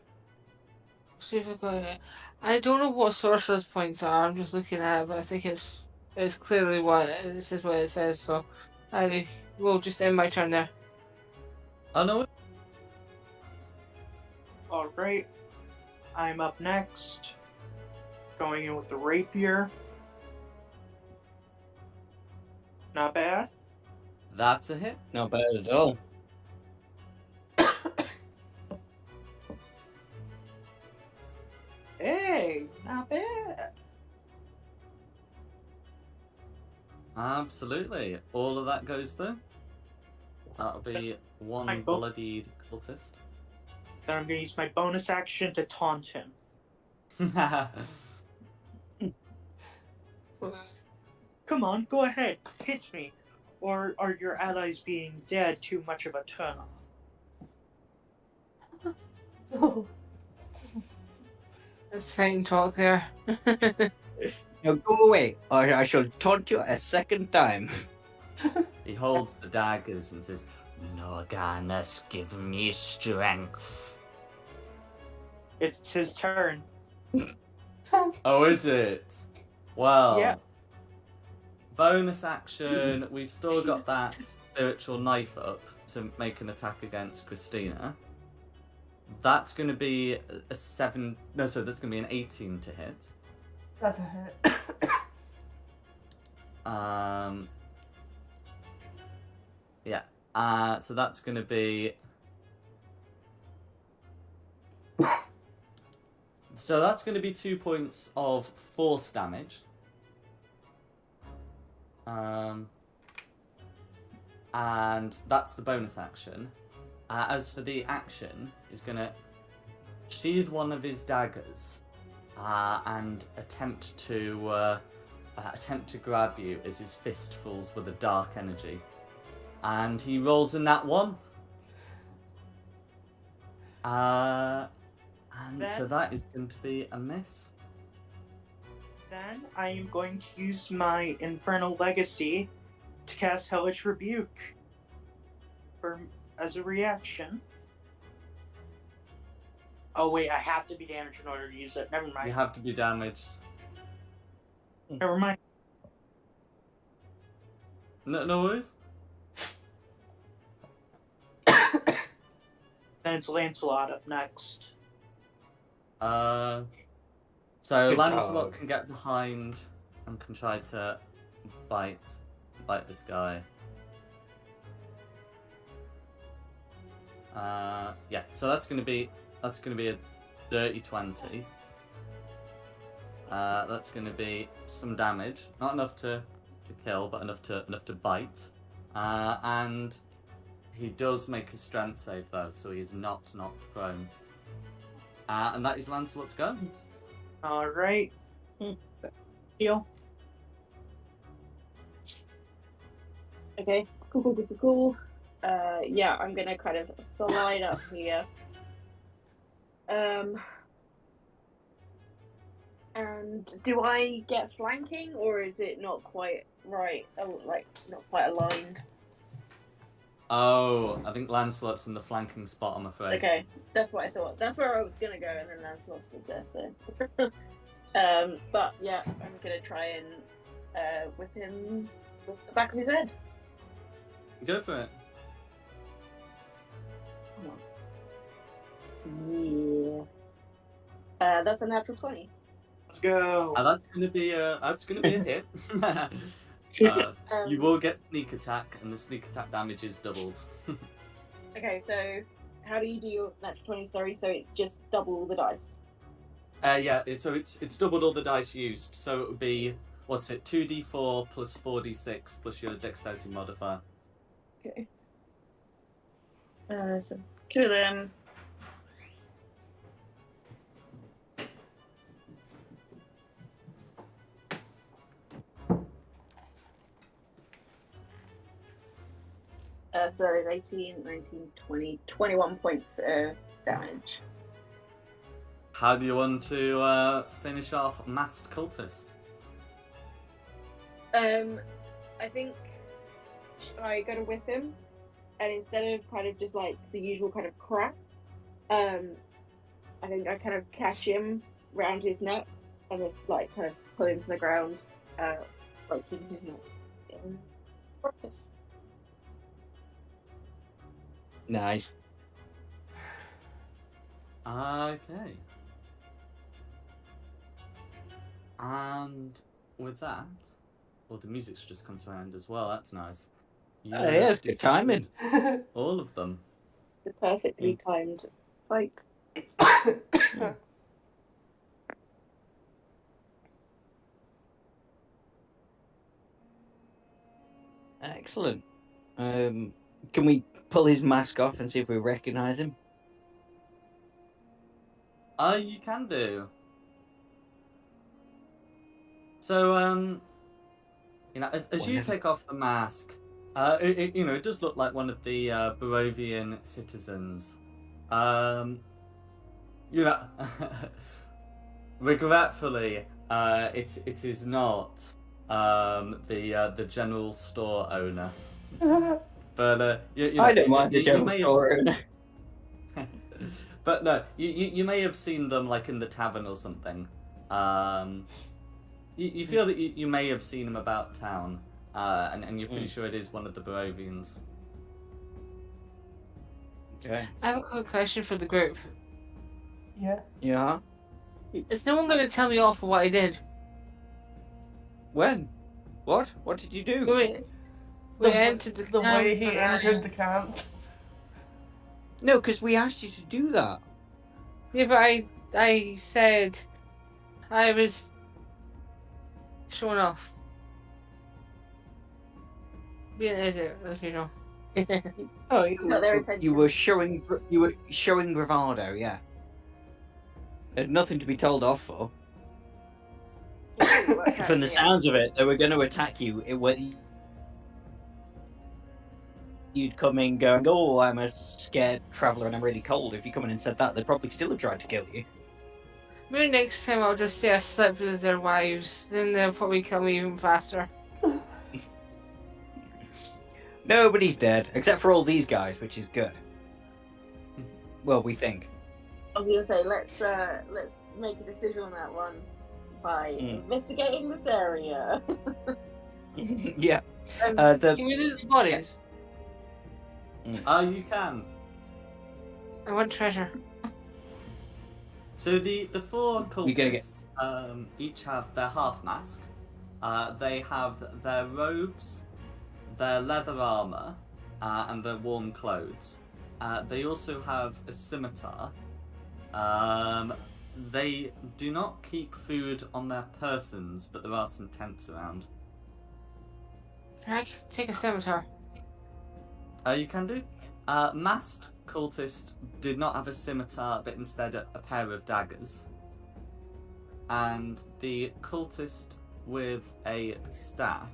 See if I got it. I don't know what sorcerer's points are. I'm just looking at it, but I think it's clearly what this is what it says. So I will just end my turn there. Oh no. Alright. I'm up next. Going in with the rapier. Not bad. That's a hit. Not bad at all. Hey, not bad. Absolutely. All of that goes through. That'll be one My bo- bloodied cultist. Then I'm gonna use my bonus action to taunt him. Come on, go ahead, hit me. Or are your allies being dead too much of a turnoff? Let's fight talk there. Now go away, or I shall taunt you a second time. He holds the daggers and says, Norgana's give me strength. It's his turn. Oh, is it? Well, Yeah. bonus action, we've still got that spiritual knife up to make an attack against Christina. That's going to be a 7... No, sorry, that's going to be an 18 to hit. That's a hit. Yeah. So that's going to be... So that's going to be 2 points of force damage. And that's the bonus action. As for the action, he's going to sheathe one of his daggers and attempt to grab you as his fist fills with a dark energy. And he rolls in that one. So that is going to be a miss. Then I am going to use my Infernal Legacy to cast Hellish Rebuke as a reaction. Oh wait, I have to be damaged in order to use it. Never mind. You have to be damaged. Never mind. No worries. Then it's Lancelot up next. So Good Lancelot dog. can get behind and can try to bite this guy. Yeah, so that's gonna be a dirty 20. That's gonna be some damage, not enough to kill, but enough to bite. And he does make a strength save though, so he's not knocked prone. And that is Lancelot's go. Alright. Heal. Okay, cool. Yeah, I'm gonna kind of slide up here. And do I get flanking, or is it not quite right? Oh, like, not quite aligned. Oh, I think Lancelot's in the flanking spot, I'm afraid. Okay, that's what I thought. That's where I was gonna go, and then Lancelot stood there, so. But yeah, I'm gonna try and whip him with the back of his head. Go for it. Come on. Yeah. That's a natural 20. Let's go. That's gonna be a hit. You will get sneak attack, and the sneak attack damage is doubled. Okay, so how do you do your natural 20? Sorry, so it's just double the dice. Yeah. So it's doubled all the dice used. So it would be, what's it? 2d4 plus 4d6 plus your dexterity modifier. Okay. So 2 of them. So that is 18, 19, 20, 21 points of damage. How do you want to finish off Masked Cultist? I think I go to whip him, and instead of kind of just like the usual kind of crack, I think I kind of catch him round his neck and just like kind of pull him to the ground, like keeping his neck in practice. Nice. Okay. And with that, well, the music's just come to an end as well. That's nice. Oh, yeah, it's good timing. All of them. The perfectly timed fight. Excellent. Can we pull his mask off and see if we recognise him? You can do. So, you know, as you take off the mask, it does look like one of the Barovian citizens. Regretfully, it is not the general store owner. But I don't mind the general store owner. But no, you may have seen them like in the tavern or something. You feel that you may have seen him about town, and you're pretty sure it is one of the Barovians. Okay. I have a quick question for the group. Yeah. Yeah. Is no one going to tell me off for what I did? When? What? What did you do? We entered the The camp. way he and entered the camp. No, because we asked you to do that. Yeah, but I said I was showing off. Being an idiot, as you know. Oh, Got their attention. you were showing bravado, yeah. There's nothing to be told off for. From the sounds of it, they were going to attack you. You'd come in going, "Oh, I'm a scared traveller and I'm really cold." If you come in and said that, they'd probably still have tried to kill you. Maybe next time I'll just say I slept with their wives, then they'll probably kill me even faster. Nobody's dead, except for all these guys, which is good. Well, we think. I was gonna say let's make a decision on that one by investigating this area. Yeah. Can we do the bodies? You can. I want treasure. So the four You gotta cultists each have their half mask. They have their robes, their leather armor, and their warm clothes. They also have a scimitar. They do not keep food on their persons, but there are some tents around. Can I take a scimitar? You can do. Masked cultist did not have a scimitar, but instead a pair of daggers. And the cultist with a staff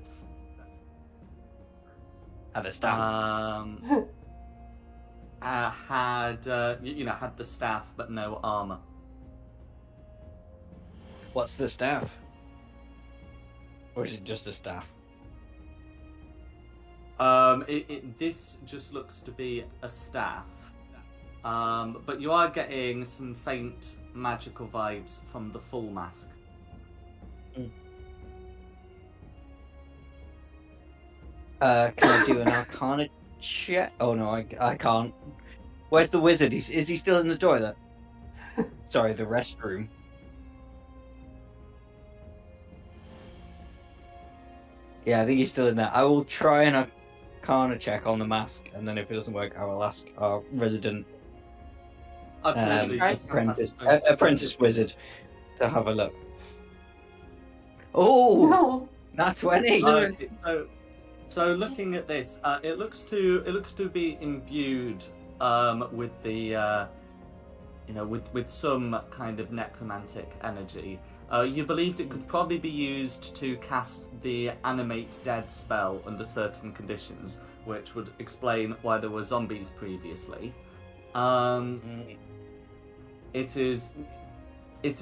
Had a staff. had the staff but no armor. What's the staff? Or is it just a staff? This just looks to be a staff. But you are getting some faint magical vibes from the full mask. Can I do an Arcana check? Oh no, I can't. Where's the wizard? Is he still in the toilet? Sorry, the restroom. Yeah, I think he's still in there. I will try an Arcana check on the mask, and then if it doesn't work, I will ask our resident Absolutely. apprentice wizard to have a look. Oh, No. not 20. Okay, so looking at this, it looks to be imbued with the with some kind of necromantic energy. You believed it could probably be used to cast the Animate Dead spell under certain conditions, which would explain why there were zombies previously. It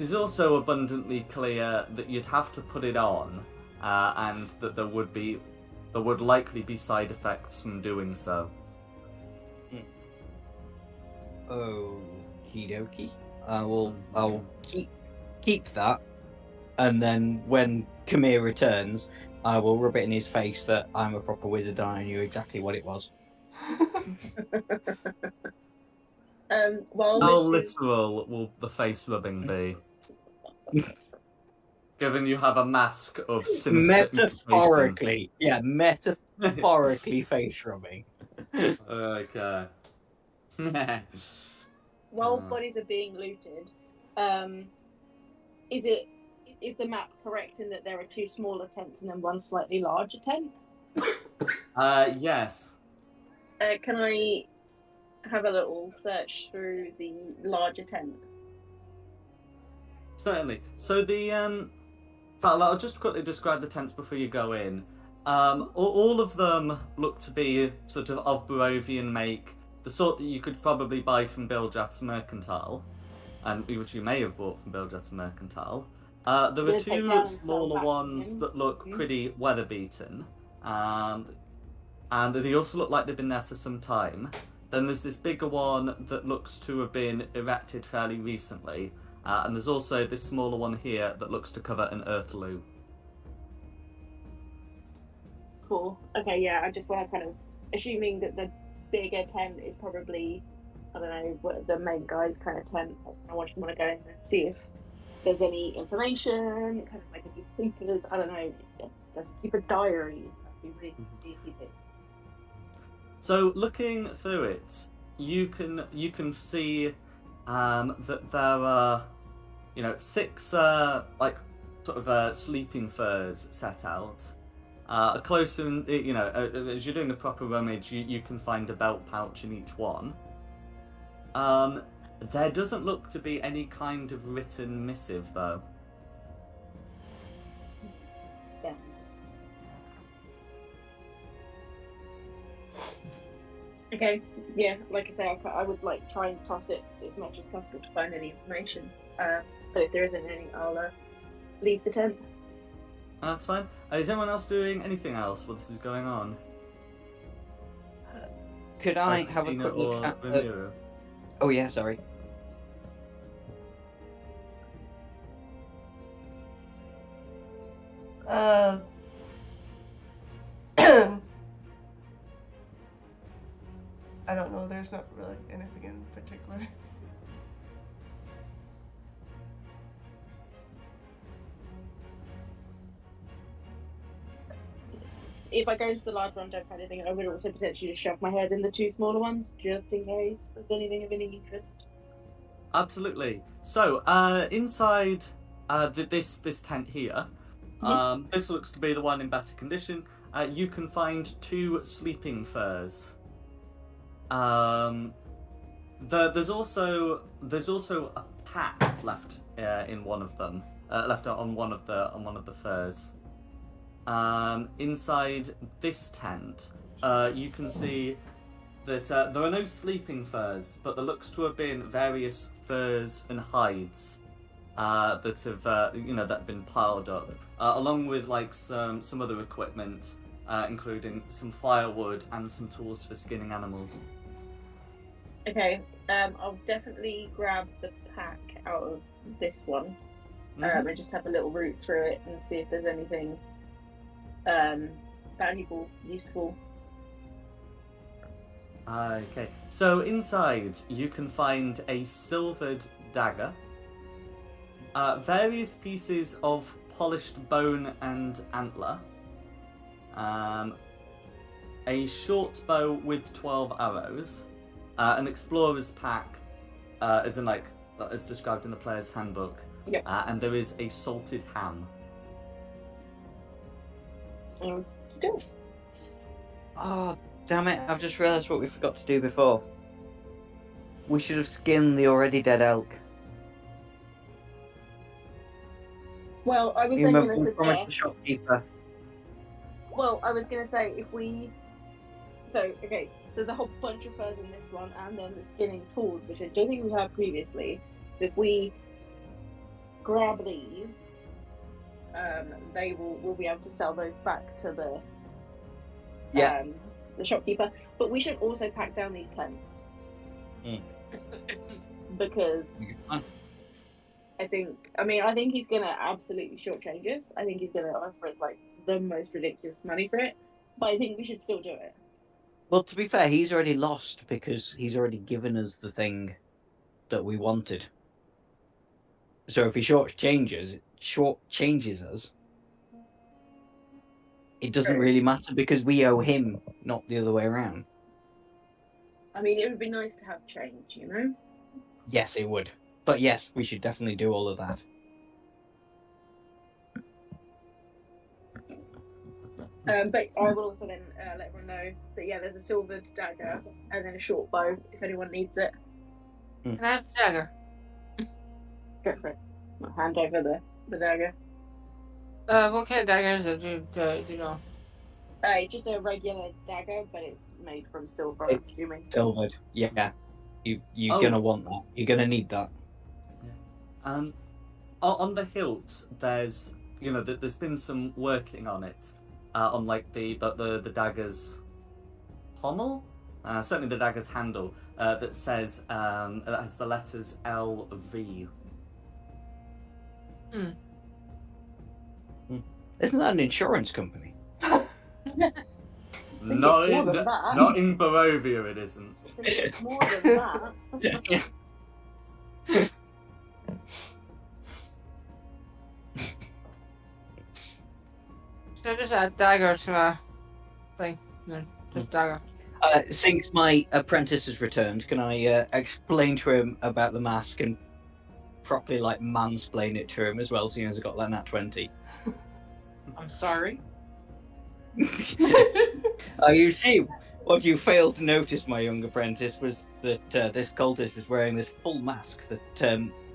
is also abundantly clear that you'd have to put it on, and that there would likely be side effects from doing so. Okie dokie. I'll keep that, and then when Kamir returns, I will rub it in his face that I'm a proper wizard and I knew exactly what it was. While How this is literal will the face rubbing be? Given you have a mask of sinister Metaphorically, metaphorically face rubbing. Okay. while bodies are being looted, is the map correct in that there are 2 smaller tents and then 1 slightly larger tent? Yes. Can I have a little search through the larger tent? Certainly. So I'll just quickly describe the tents before you go in. All of them look to be sort of Barovian make, the sort that you could probably buy from Biljat's Mercantile, and which you may have bought from Biljat's Mercantile. There are 2 smaller ones that look pretty weather-beaten, and they also look like they've been there for some time. Then there's this bigger one that looks to have been erected fairly recently, and there's also this smaller one here that looks to cover an earthloo. Cool. Okay, yeah, I just want to kind of, assuming that the bigger tent is probably, I don't know, what the main guy's kind of tent. I want to go in and see if there's any information, kind of like if you papers, I don't know, does he keep a diary? That'd be really easy thing. So looking through it, you can see that there are 6 like sort of sleeping furs set out. Closer, as you're doing the proper rummage, you can find a belt pouch in each one. There doesn't look to be any kind of written missive, though. Yeah. Okay, yeah, like I say, I would like try and toss it as much as possible to find any information. But if there isn't any, I'll leave the tent. That's fine. Is anyone else doing anything else while this is going on? Could I have a quick look at the... Oh yeah, sorry. I don't know, there's not really anything in particular. If I go into the large one, don't find anything, I would also potentially just shove my head in the 2 smaller ones, just in case there's anything of any interest. Absolutely. So, inside this tent here, this looks to be the one in better condition. You can find 2 sleeping furs. There's also a pack left in one of them, left on one of the furs. Inside this tent, you can see that there are no sleeping furs, but there looks to have been various furs and hides that have been piled up, along with like some other equipment, including some firewood and some tools for skinning animals. Okay, I'll definitely grab the pack out of this one, and just have a little root through it and see if there's anything valuable, useful. Okay, so inside you can find a silvered dagger, various pieces of polished bone and antler, a short bow with 12 arrows, an explorer's pack, as described in the player's handbook, Yep. And there is a salted ham. Oh, damn it, I've just realised what we forgot to do before. We should have skinned the already dead elk. Well, I was You then remember going we to promised the suggest. shopkeeper. Well, I was going to say if we. So okay, there's a whole bunch of furs in this one, and then the skinning tools, which I don't think we had previously. So if we grab these, we'll be able to sell those back to the shopkeeper. But we should also pack down these tents. Because I think he's gonna absolutely shortchange us. I think he's gonna offer us like the most ridiculous money for it. But I think we should still do it. Well, to be fair, he's already lost because he's already given us the thing that we wanted. So if he shortchanges us, it doesn't really matter because we owe him, not the other way around. I mean, it would be nice to have change, you know? Yes, it would. But yes, we should definitely do all of that. But I will also then let everyone know that there's a silvered dagger and then a short bow if anyone needs it. Can I have the dagger? Go for it. I'll hand over the dagger. What kind of dagger is it? Do you know? It's just a regular dagger, but it's made from silver, I'm assuming. Silvered, yeah. You're gonna want that. You're gonna need that. Yeah. On the hilt, there's been some working on it, on like the dagger's pommel, certainly the dagger's handle, that says that has the letters LV. Isn't that an insurance company? Not in Barovia, it isn't. It's more than that. So just a dagger to a thing. No, just dagger. Since my apprentice has returned, can I explain to him about the mask and properly mansplain it to him as well, seeing as I got that nat 20? I'm sorry. You see, what you failed to notice, my young apprentice, was that this cultist was wearing this full mask that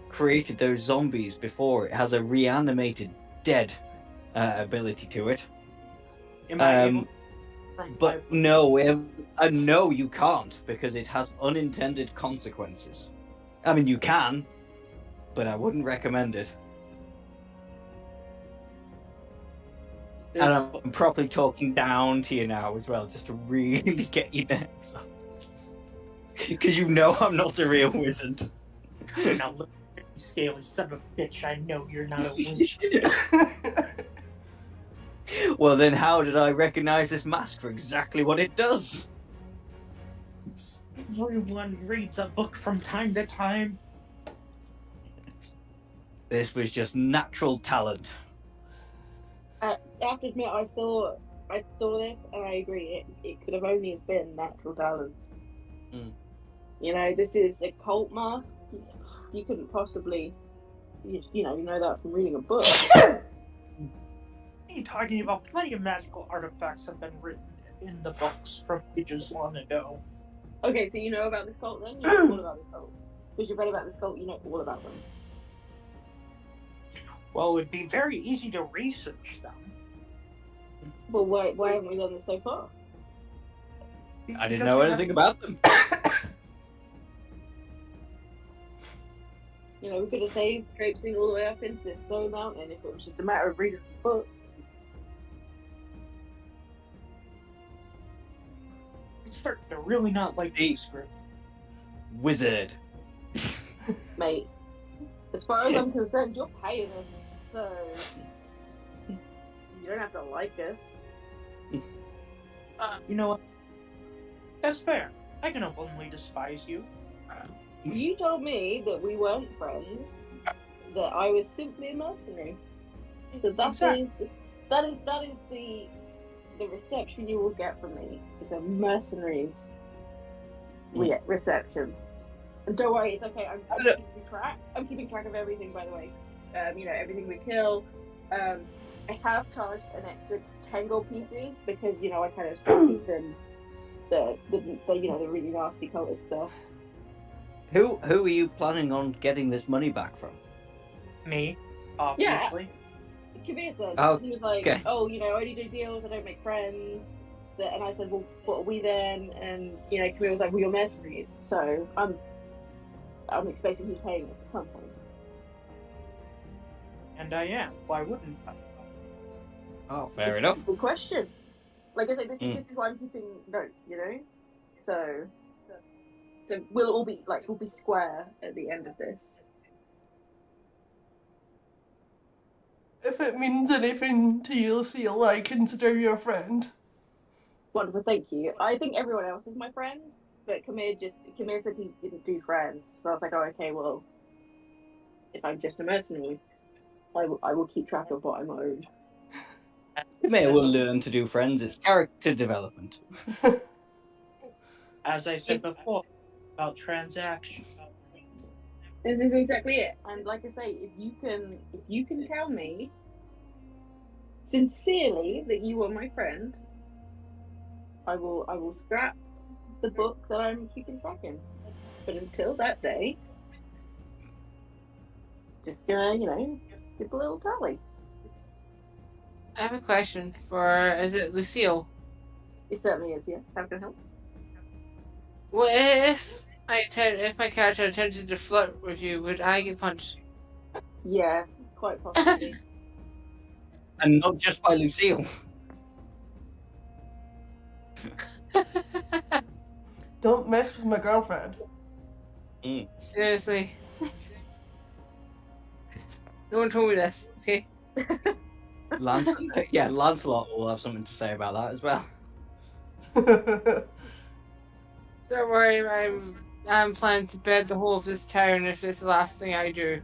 created those zombies before. It has a reanimated dead ability to it. Am I able But no, no, you can't, because it has unintended consequences. I mean, you can, but I wouldn't recommend it. And I'm properly talking down to you now as well, just to really get your nerves up. Because you know I'm not a real wizard. Now look at the scaly son of a bitch, I know you're not a wizard. Well then, how did I recognize this mask for exactly what it does? Everyone reads a book from time to time. This was just natural talent. I have to admit, I saw this and I agree. It could have only been natural talent. You know, this is a cult mask. You couldn't possibly, you know that from reading a book. What are you talking about? Plenty of magical artifacts have been written in the books from ages long ago. Okay, so you know about this cult then? You know all about this cult. Because you've read about this cult, you know all about them. Well, it would be very easy to research them. Well, why haven't we done this so far? I didn't know anything about them. You know, we could have saved traipsing all the way up into this snow mountain if it was just a matter of reading the book. I'm starting to really not like the script. Wizard. Mate, as far as I'm concerned, you're paying us, so you don't have to like us. You know what? That's fair. I can openly despise you. You told me that we weren't friends, that I was simply a mercenary. So that is the reception you will get from me. It's a mercenary's reception. And don't worry, it's okay. I'm keeping track. I'm keeping track of everything, by the way. everything we kill. I have charged an extra 10 gold pieces because, I kind of saved them the really nasty cultist stuff. Who are you planning on getting this money back from? Me, obviously. Kabir said, Oh, he was like, okay. I only do deals, I don't make friends. And I said, well, what are we then? And, Kabir was like, well, you're mercenaries. So I'm expecting he's paying us at some point. And I am. Why wouldn't I? Oh, fair enough. Good question. Like I said, this is why I'm keeping note, So we'll be square at the end of this. If it means anything to you, Lucille, I consider you a friend. Wonderful, thank you. I think everyone else is my friend, but Kamir said he didn't do friends, so I was like, oh, okay, well, if I'm just a mercenary, I will keep track of what I'm owed. Kamir will learn to do friends. It's character development. As I said before, about transaction. This is exactly it. And like I say, if you can tell me sincerely that you are my friend, I will scrap the book that I'm keeping track in. But until that day, just gonna, give a little tally. I have a question for, is it Lucille? It certainly is, yes. How can I help? What if my character attempted to flirt with you, would I get punched? Yeah, quite possibly. And not just by Lucille. Don't mess with my girlfriend. Seriously. No one told me this, okay? Lancelot will have something to say about that as well. Don't worry, I'm planning to bed the whole of this town if it's the last thing I do.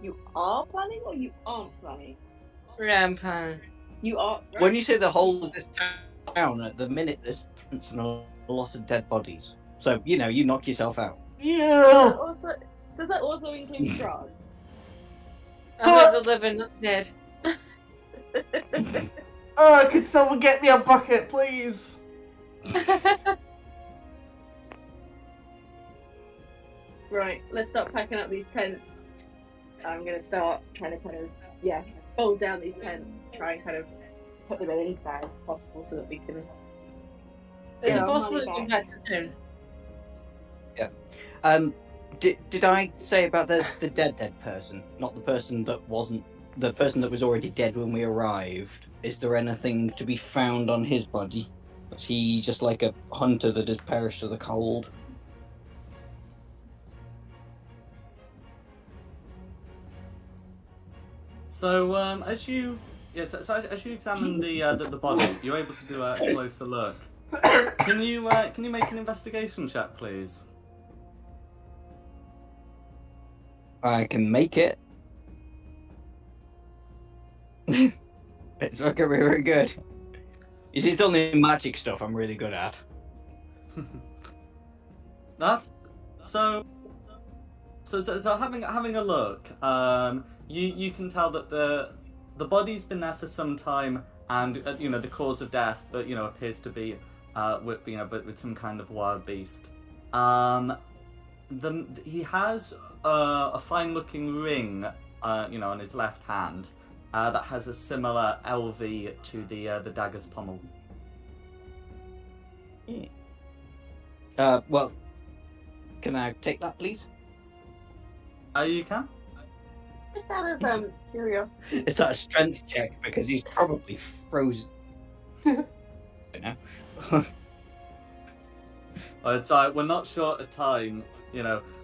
You are planning or you aren't planning? Yeah, I'm planning. You are. Right? When you say the whole of this town, at the minute there's tents and a lot of dead bodies. So, you knock yourself out. Yeah. Does that also include Straud? I'm at the living, not dead. Oh, could someone get me a bucket, please? Right, let's start packing up these tents. I'm gonna start trying to fold down these tents, try and kind of put them in any bags possible so that we can. Is it our possible money to go back. back to town? Yeah. Did I say about the dead person? Not the person that wasn't the person that was already dead when we arrived. Is there anything to be found on his body? Was he just like a hunter that had perished to the cold? So as you examine the body, you're able to do a closer look. Can you make an investigation check, please? I can make it. It's not gonna be very good. You see, it's only magic stuff I'm really good at. That's so having a look. You can tell that the body's been there for some time, and the cause of death that appears to be with some kind of wild beast. He has a fine-looking ring, on his left hand, that has a similar LV to the dagger's pommel. Well, can I take that, please? You can. Just out of curiosity. Is that a strength check? Because he's probably frozen. It's like we're not short of time.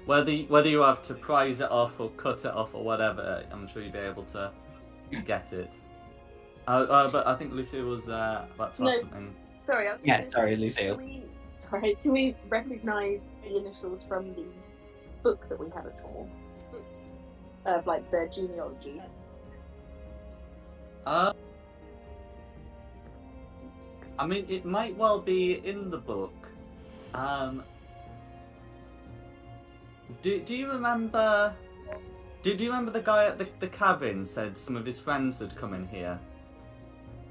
Whether you have to prise it off or cut it off or whatever, I'm sure you'd be able to get it. But I think Lucia was about to ask something. Sorry, Sorry, Lucille. Do we recognise the initials from the book that we had at all? Of like the genealogy. I mean, it might well be in the book. Do you remember Do you remember the guy at the cabin said some of his friends had come in here?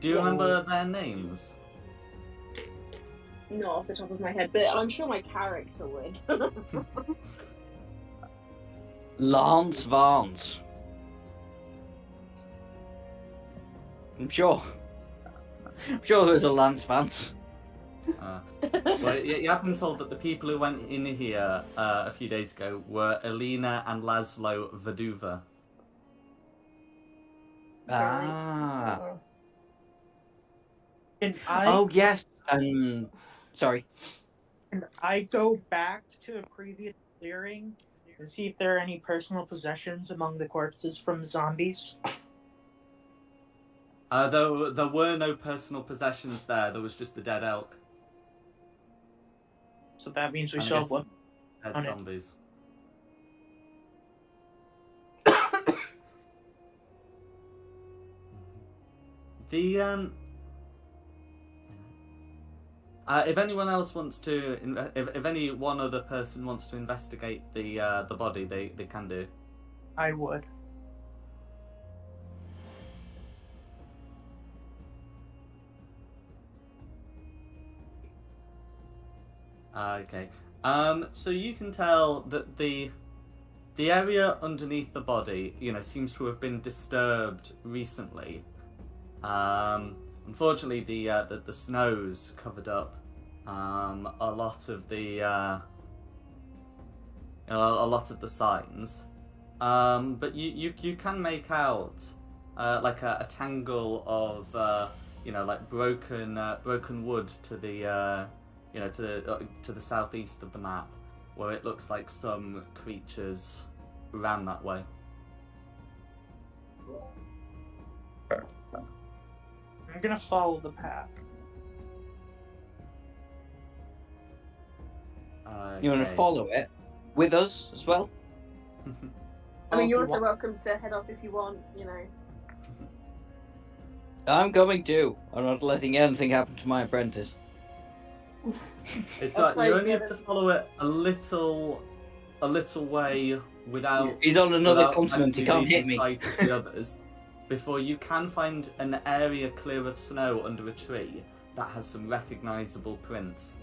Do you remember their names? Not off the top of my head, but I'm sure my character would. Lance Vance. I'm sure there's a Lance Vance. Well, you have been told that the people who went in here a few days ago were Elena and Laszlo Vaduva. Ah. Can I? Oh yes. Sorry. Can I go back to a previous clearing and see if there are any personal possessions among the corpses from the zombies? There were no personal possessions there. There was just the dead elk. So that means we And I still guess have one. Dead on it. zombies. The if anyone else wants to, if any one other person wants to investigate the body, they can do. I would. Okay. So you can tell that the area underneath the body, seems to have been disturbed recently. Unfortunately, the snow's covered up a lot of the signs. But you can make out like a tangle of like broken wood to the to the southeast of the map, where it looks like some creatures ran that way. I'm gonna follow the path. You want to follow it with us as well? I mean, you're If you also welcome to head off if you want, I'm going to. I'm not letting anything happen to my apprentice. It's That's like you why only the have to follow it a little way without. He's on another without continent. He can't losing hit me. sight of the others, before you can find an area clear of snow under a tree that has some recognisable prints.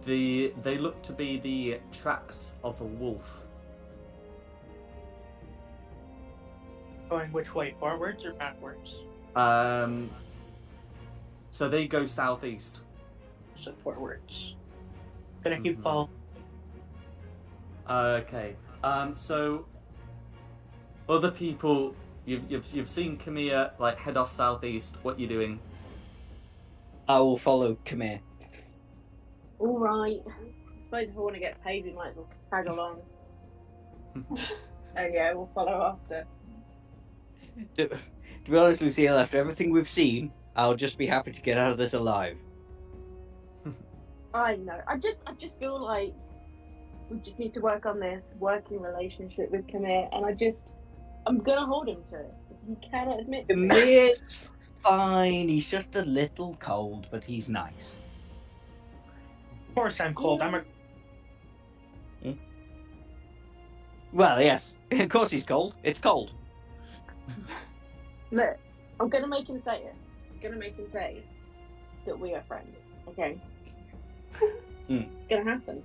They look to be the tracks of a wolf. Going which way, forwards or backwards? So they go southeast. So forwards. Gonna keep Mhm. following. Okay. So other people, you've seen Camilla like head off southeast. What you doing? I will follow Khmer. All right. I suppose if I want to get paid, we might as well tag along. And yeah, we'll follow after. To be honest, Lucille, after everything we've seen, I'll just be happy to get out of this alive. I know. I just feel like we just need to work on this working relationship with Khmer, and I'm gonna hold him to it. If he cannot admit to it. Khamer's fine. He's just a little cold, but he's nice. Of course I'm cold. I'm a Well, yes. Of course he's cold. It's cold. Look, I'm gonna make him say it. I'm gonna make him say that we are friends. Okay. Mm. It's gonna happen.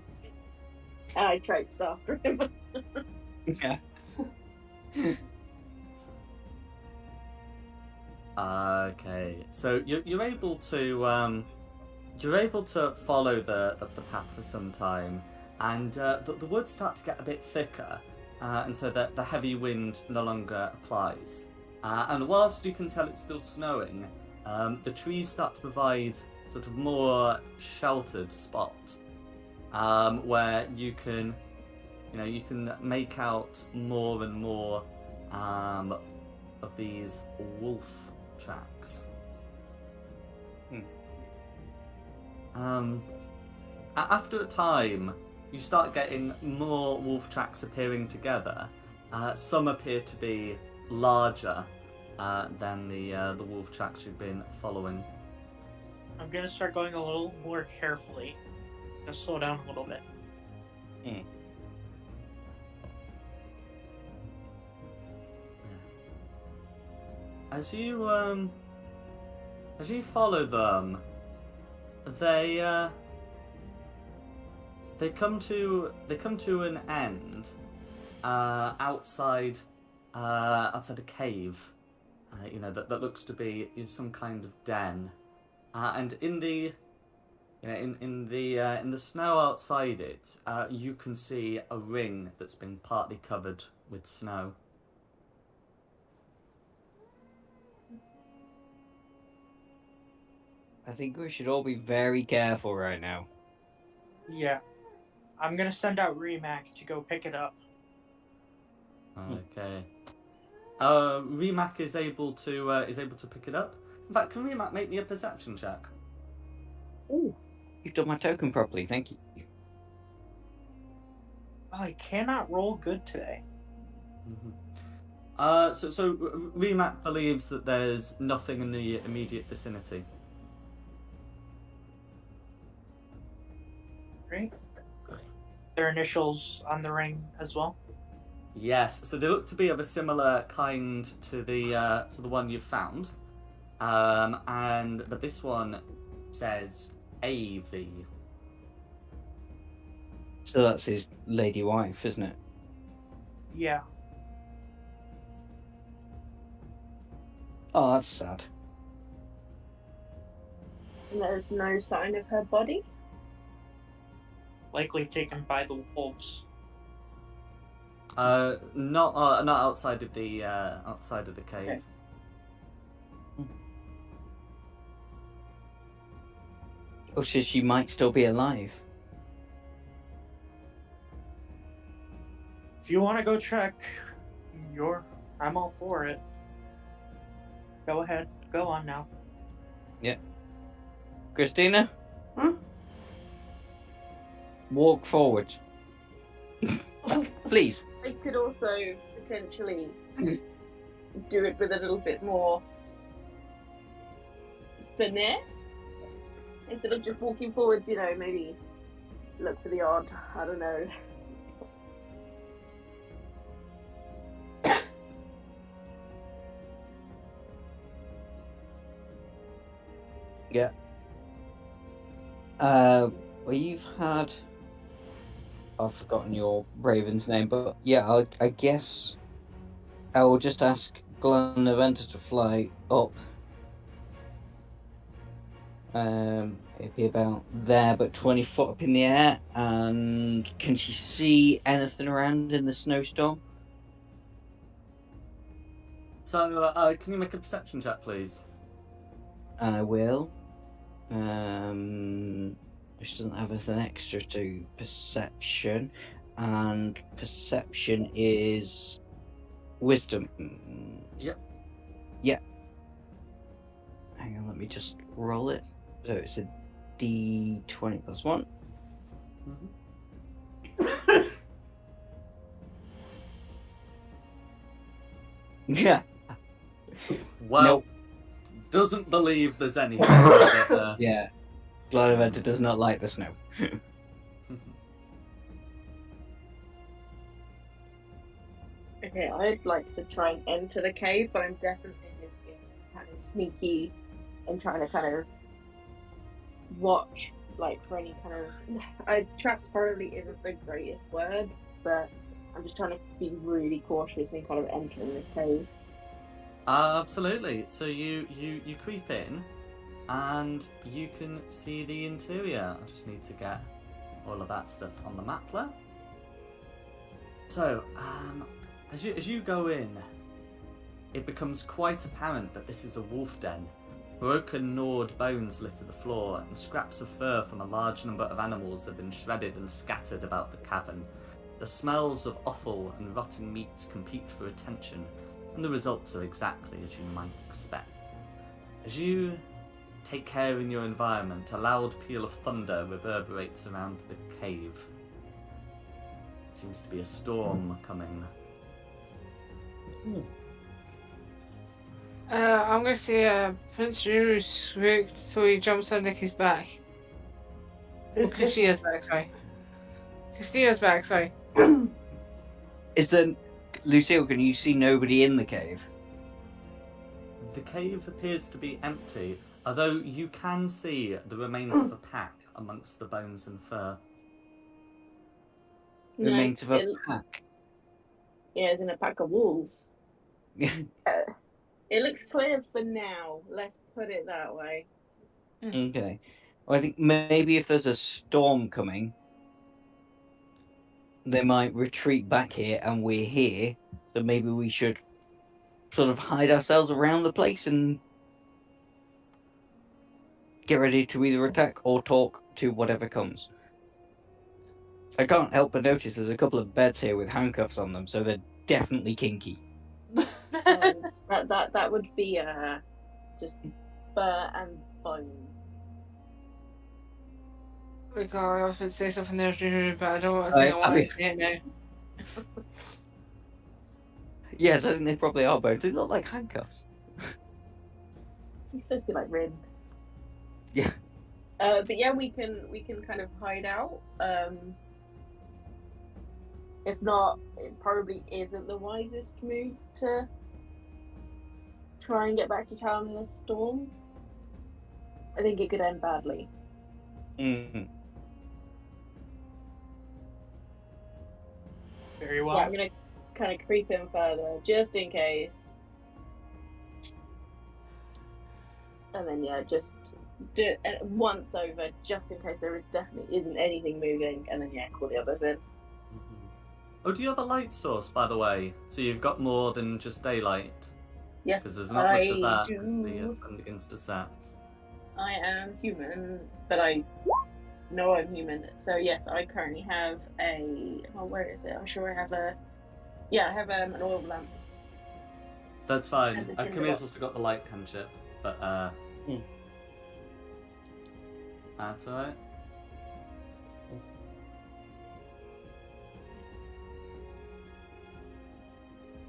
And I traipse after him. Yeah. Okay. So you're able to follow the path for some time, and the woods start to get a bit thicker, and so the heavy wind no longer applies. And whilst you can tell it's still snowing, the trees start to provide sort of more sheltered spots, where you can make out more and more of these wolf tracks. After a time, you start getting more wolf tracks appearing together. Some appear to be larger than the wolf tracks you've been following. I'm gonna start going a little more carefully. Gonna slow down a little bit. Hmm. As you follow them, they come to an end outside a cave. That looks to be some kind of den, and in the in the snow outside it, you can see a ring that's been partly covered with snow. I think we should all be very careful right now. Yeah. I'm gonna send out Remac to go pick it up. Okay. Rimac is able to pick it up. In fact, can Rimac make me a perception check? Ooh, you've done my token properly. Thank you. Oh, I cannot roll good today. Mm-hmm. So Rimac believes that there's nothing in the immediate vicinity. Right? Their initials on the ring as well. Yes, so they look to be of a similar kind to the one you've found, but this one says AV. So that's his lady wife, isn't it? Yeah. Oh, that's sad. And there's no sign of her body. Likely taken by the wolves. Not outside of the cave. Okay. Oh, so she might still be alive. If you want to go check, I'm all for it. Go ahead. Go on now. Yeah. Christina? Hmm? Walk forward. Please. I could also potentially do it with a little bit more finesse. Instead of just walking forwards, maybe look for the odd, I don't know. Yeah. Well, you've had... I've forgotten your Raven's name, but yeah, I guess I will just ask Glenn Aventer to fly up. It'd be about there, but 20 foot up in the air. And can she see anything around in the snowstorm? So, can you make a perception check, please? I will. Which doesn't have anything extra to perception, and perception is wisdom. Yep. Yeah. Hang on, let me just roll it. So it's a D20 plus 1. Mm-hmm. Yeah. Well, Nope. Doesn't believe there's anything. Yeah. Glenn Aventer does not like the snow. Okay, I'd like to try and enter the cave, but I'm definitely just being kind of sneaky and trying to kind of watch, for any kind of... traps probably isn't the greatest word, but I'm just trying to be really cautious in kind of entering this cave. Absolutely. So you creep in, and you can see the interior. I just need to get all of that stuff on the map there. So, as you go in, it becomes quite apparent that this is a wolf den. Broken, gnawed bones litter the floor, and scraps of fur from a large number of animals have been shredded and scattered about the cavern. The smells of offal and rotten meat compete for attention, and the results are exactly as you might expect. As you take care in your environment, a loud peal of thunder reverberates around the cave. Seems to be a storm coming. I'm gonna say Prince Ruru's spooked, so he jumps on Nicky's back. Is Because she is back, sorry. Christina's back, sorry. Is there, Lucille, can you see nobody in the cave? The cave appears to be empty, although you can see the remains of a pack amongst the bones and fur. Remains of a it- pack. Yeah, it's in a pack of wolves. Yeah. It looks clear for now. Let's put it that way. Okay. Well, I think maybe if there's a storm coming, they might retreat back here and we're here. So maybe we should sort of hide ourselves around the place and get ready to either attack or talk to whatever comes. I can't help but notice there's a couple of beds here with handcuffs on them, so they're definitely kinky. That would be just fur and bone. Oh my god, I was going to say something there, but I don't want to think I want to say it now. Yes, I think they probably are bones. They look like handcuffs. It's supposed to be like ribs. Yeah. But yeah, we can kind of hide out. If not, it probably isn't the wisest move to try and get back to town in a storm. I think it could end badly. Mm. Very well. Yeah, I'm gonna kind of creep in further, just in case. And then yeah, just do it once over, just in case there definitely isn't anything moving, and then yeah, call the others in. Oh, do you have a light source, by the way? So you've got more than just daylight? Yes, Because there's not much of that do. as the sun begins to set. I am human, but I know I'm human. So yes, I currently have a. Oh, where is it? I'm sure I have a. Yeah, I have an oil lamp. That's fine. And the tinder Camille's box. also got the light cantrip, but that's alright.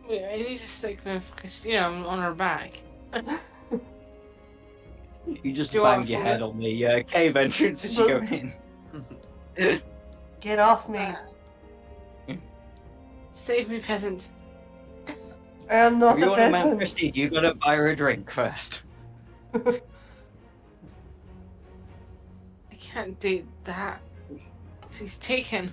Wait, I need to stick with Christina on her back. You just Do you banged want your to head on the cave entrance as you go in. Get off me. Save me, peasant. I am not If you a want to mount peasant. Christine, you gotta buy her a drink first. I can't do that. She's taken.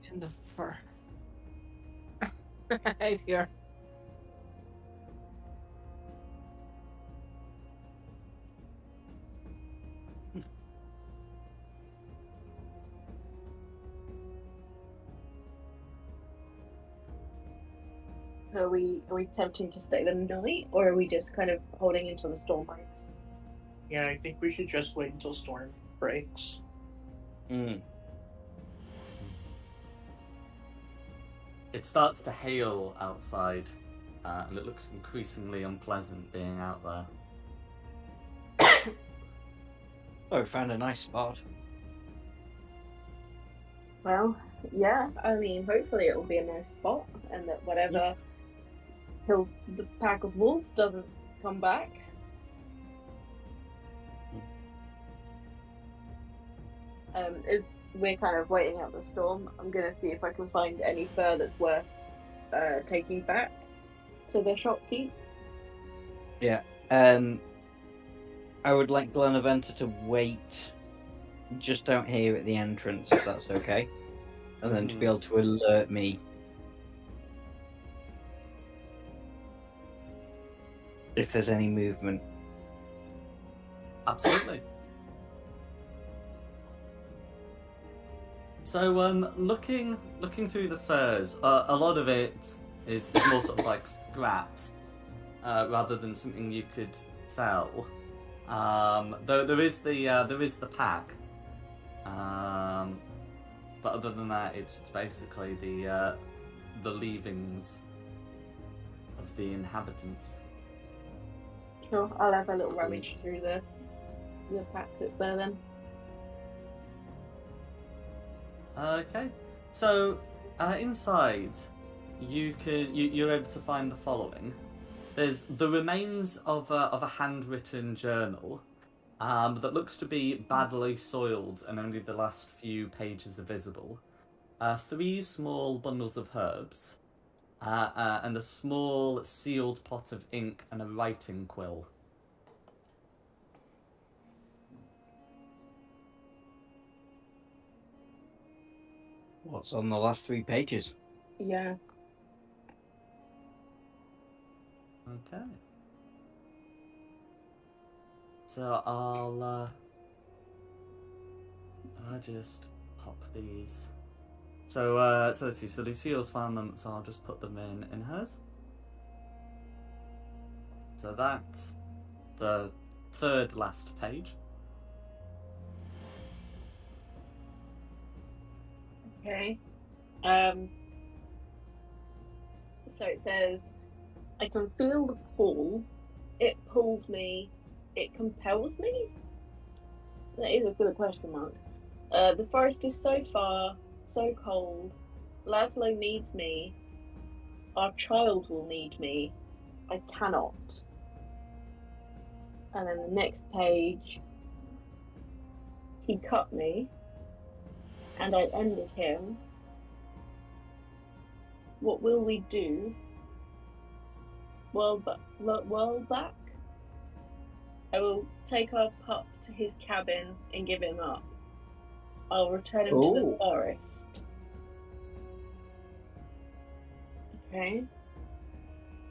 In the fur. Right here. Are we attempting to stay the night, or are we just kind of holding until the storm breaks? Yeah, I think we should just wait until storm breaks. Mm. It starts to hail outside, and it looks increasingly unpleasant being out there. Oh, found a nice spot. Well, yeah. I mean, hopefully it will be a nice spot, and that whatever the pack of wolves doesn't come back. As we're kind of waiting out the storm, I'm gonna see if I can find any fur that's worth taking back to the shopkeep. Yeah. I would like Glenaventa to wait just out here at the entrance, if that's okay. And then to be able to alert me if there's any movement. Absolutely. So, looking through the furs, a lot of it is more sort of like scraps, rather than something you could sell. Though there is the pack, but other than that, it's basically the leavings of the inhabitants. Sure, I'll have a little rummage through the pack that's there then. Okay, so inside you're able to find the following. There's the remains of a handwritten journal that looks to be badly soiled and only the last few pages are visible. 3 small bundles of herbs, and a small sealed pot of ink and a writing quill. What's on the last 3 pages? Yeah. Okay. So I'll just pop these. So let's see. So Lucille's found them, so I'll just put them in hers. So that's the 3rd last page. Okay. So it says, I can feel the pull. It pulls me. It compels me? That is a good question mark. The forest is so far, so cold. Laszlo needs me. Our child will need me. I cannot. And then the next page, he cut me, and I ended him. What will we do? Well back? I will take our pup to his cabin and give him up. I'll return him to the forest. Okay.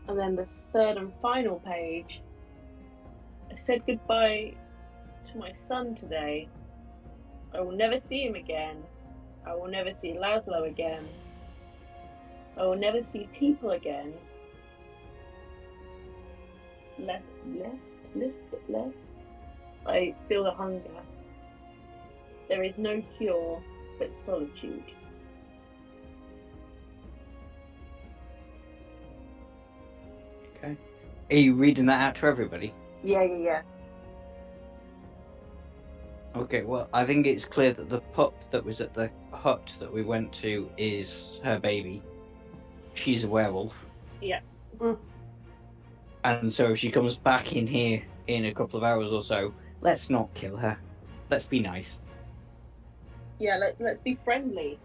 And then the 3rd and final page. I said goodbye to my son today. I will never see him again. I will never see Laszlo again. I will never see people again. Less. I feel the hunger. There is no cure but solitude. Okay. Are you reading that out to everybody? Yeah. Okay, well, I think it's clear that the pup that was at the hut that we went to is her baby. She's a werewolf. Yeah. And so if she comes back in here in a couple of hours or so, let's not kill her. Let's be nice. Yeah, let's be friendly.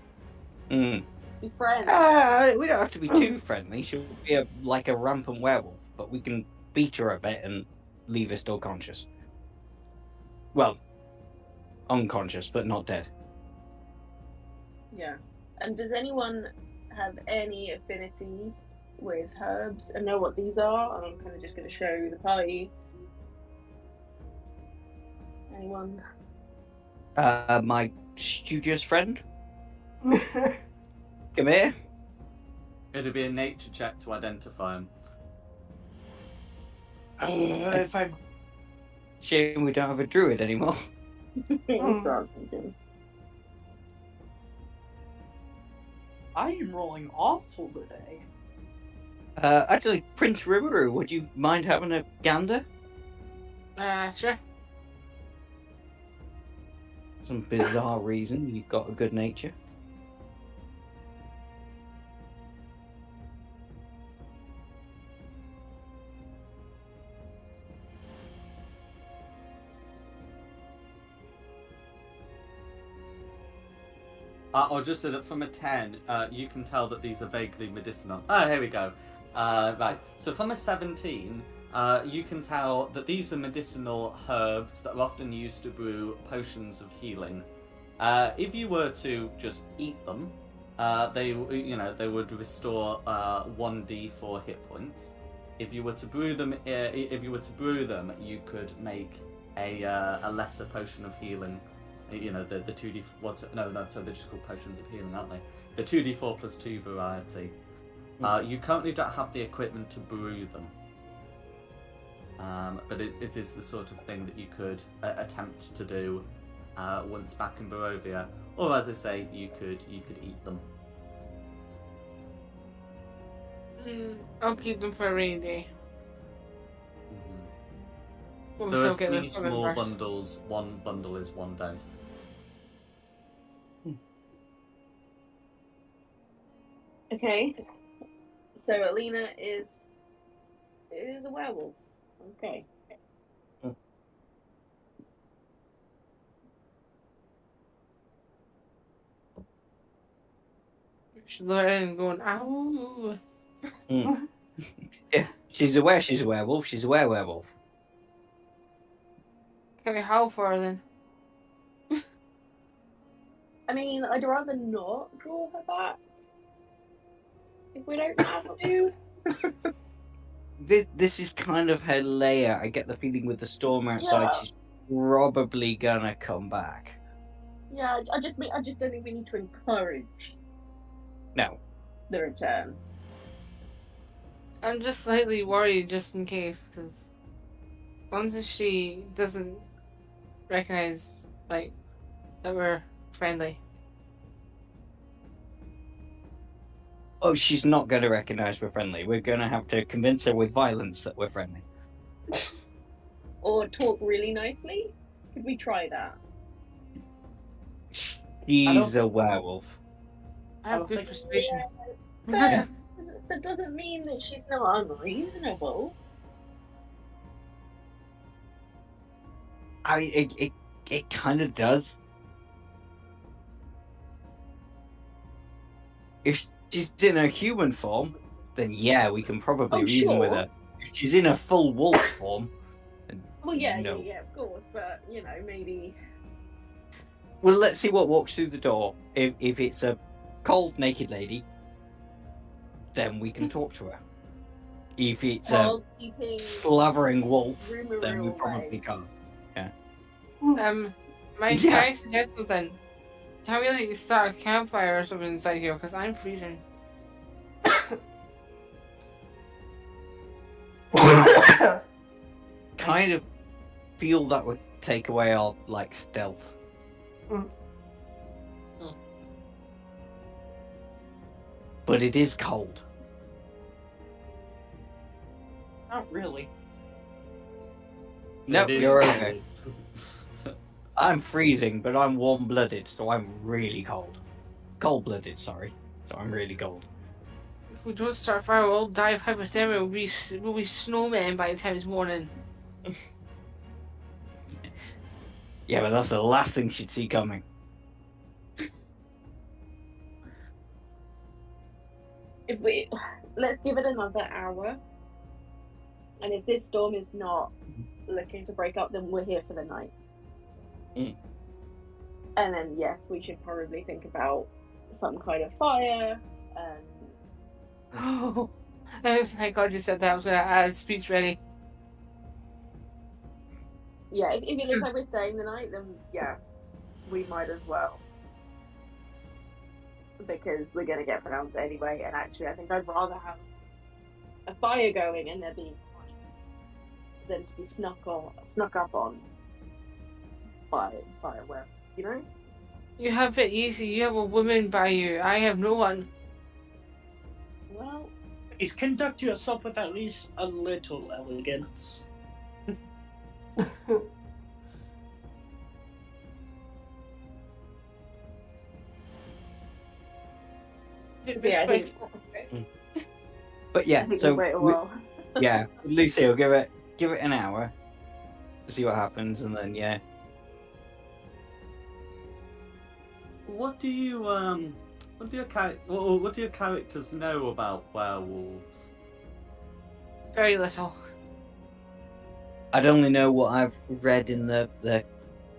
Mm. Be friends. We don't have to be too friendly. She'll be like a rampant werewolf, but we can beat her a bit and leave her still conscious. Well, unconscious, but not dead. Yeah. And does anyone have any affinity with herbs and know what these are? And I'm kind of just going to show the party. Anyone? My studious friend. Come here. It'd be a nature check to identify him. If I'm Shame we don't have a druid anymore. I am rolling awful today. Actually, Prince Rimuru, would you mind having a gander? Sure. Some bizarre reason you've got a good nature. Or just so that from a 10, you can tell that these are vaguely medicinal. Oh, here we go. Right. So from a 17, you can tell that these are medicinal herbs that are often used to brew potions of healing. If you were to just eat them, they would restore 1d4 hit points. If you were to brew them, you could make a lesser potion of healing. You know, the 2d... so they're just called potions of healing, aren't they? The 2d4 plus 2 variety. You currently don't have the equipment to brew them. But it is the sort of thing that you could attempt to do once back in Barovia. Or, as I say, you could eat them. I'll keep them for a rainy day. We'll There still are get 3 them from small first. bundles. 1 bundle is 1 dose. Okay. So Alina is It is a werewolf. Okay. She's learning and going, ow. Yeah, she's aware she's a werewolf. She's a werewolf. Can we howl for her then? I mean, I'd rather not draw her back. If we don't have to. This is kind of her lair. I get the feeling with the storm outside, Yeah. she's probably gonna come back. Yeah, I just don't think we need to encourage No. the return. I'm just slightly worried just in case, because once if she doesn't recognize, like, that we're friendly. Oh, she's not going to recognise we're friendly. We're going to have to convince her with violence that we're friendly. Or talk really nicely? Could we try that? She's a werewolf. I have don't good think- persuasion. But that doesn't mean that she's not unreasonable. It kind of does. If she's in her human form, then yeah, we can probably reason with her. If she's in a full wolf form, then Well, yeah, no. yeah, of course, but, you know, maybe... Well, let's see what walks through the door. If it's a cold, naked lady, then we can talk to her. If it's While keeping a slavering wolf, rumor then we away. probably can't. Mike, Yeah. can I suggest something? Can we like start a campfire or something inside here? Because I'm freezing. Kind of feel that would take away our like stealth. But it is cold. Not really. No, It is you're cold. okay. I'm freezing, but I'm warm-blooded, so I'm really cold. Cold-blooded, sorry. So I'm really cold. If we don't start a fire, we'll all die of hypothermia. We'll be snowmen by the time it's morning. Yeah, but that's the last thing she'd see coming. Let's give it another hour. And if this storm is not looking to break up, then we're here for the night. Mm. And then, yes, we should probably think about some kind of fire. Oh, thank God you said that. I was going to add a speech ready. Yeah, if it looks like we're staying the night, then yeah, we might as well. Because we're going to get pronounced anyway. And actually, I think I'd rather have a fire going and there being quiet than to be snuck up on by where, you know? You have it easy. You have a woman by you. I have no one. Well, Please conduct yourself with at least a little elegance. yeah, I think, But yeah, I think so we'll wait a while. yeah, Lucille, give it an hour to see what happens, and then yeah. What do your characters know about werewolves? Very little. I'd only know what I've read in the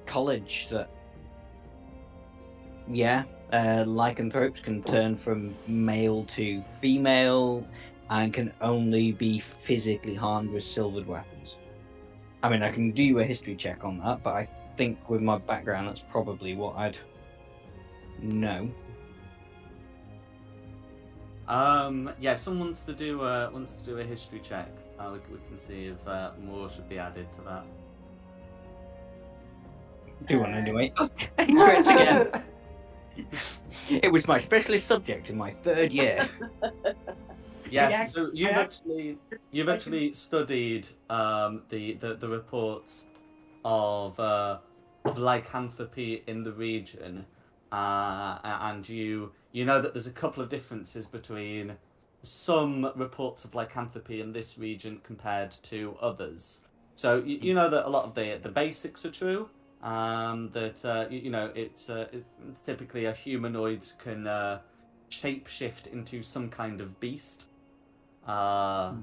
college that lycanthropes can turn from male to female and can only be physically harmed with silvered weapons. I mean, I can do you a history check on that, but I think with my background, that's probably what I'd know. Yeah, if someone wants to do a history check, we can see if more should be added to that. Do one anyway. Okay, great again. It was my specialist subject in my third year. Yes, so you've actually studied the reports of lycanthropy in the region, and you know that there's a couple of differences between some reports of lycanthropy in this region compared to others. So you know that a lot of the basics are true. That you know it's typically a humanoid can shapeshift into some kind of beast, of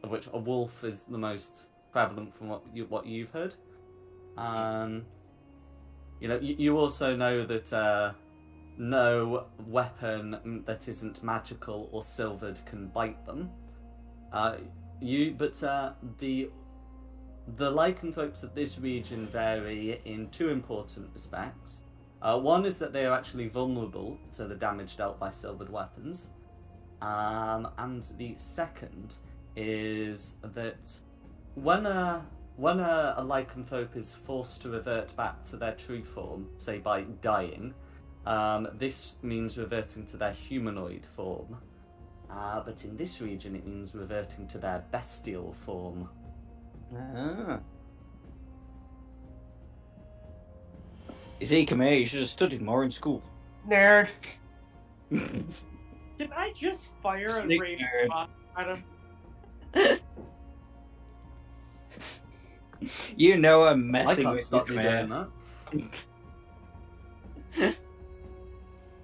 which a wolf is the most prevalent from what you've heard. You know, you also know that no weapon that isn't magical or silvered can bite them. The lycanthropes of this region vary in two important respects. One is that they are actually vulnerable to the damage dealt by silvered weapons. And the second is that when a lycanthrope is forced to revert back to their true form, say by dying, this means reverting to their humanoid form. But in this region, it means reverting to their bestial form. Ah. You see, come here, you should have studied more in school. Nerd. Can I just fire a Sneak ray nerd. at him? You know I'm I messing can't with you, stop you come doing here. that.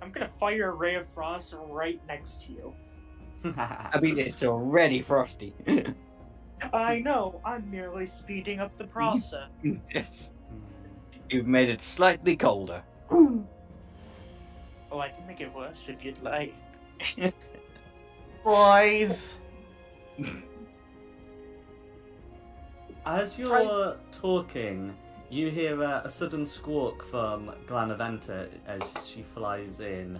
I'm gonna fire a ray of frost right next to you. I mean, it's already frosty. I know, I'm merely speeding up the process. Yes. You've made it slightly colder. Oh, I can make it worse if you'd like. Boys. As you're talking, you hear a sudden squawk from Glanaventa as she flies in.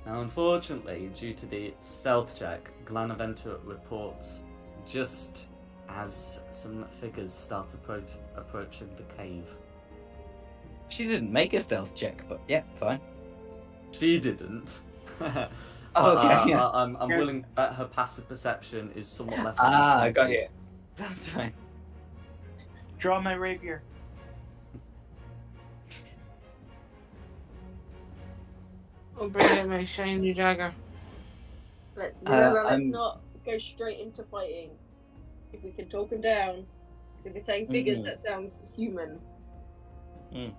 Now, unfortunately, due to the stealth check, Glanaventa reports just as some figures start approaching the cave. She didn't make a stealth check, but yeah, fine. She didn't. Oh, okay, yeah. I'm willing to bet her passive perception is somewhat less than I got 20. you. That's fine. Draw my rapier. I'll bring out my shiny dagger. Remember, let's I'm- not go straight into fighting. If we can talk him down. Because if we're saying figures, that sounds human. And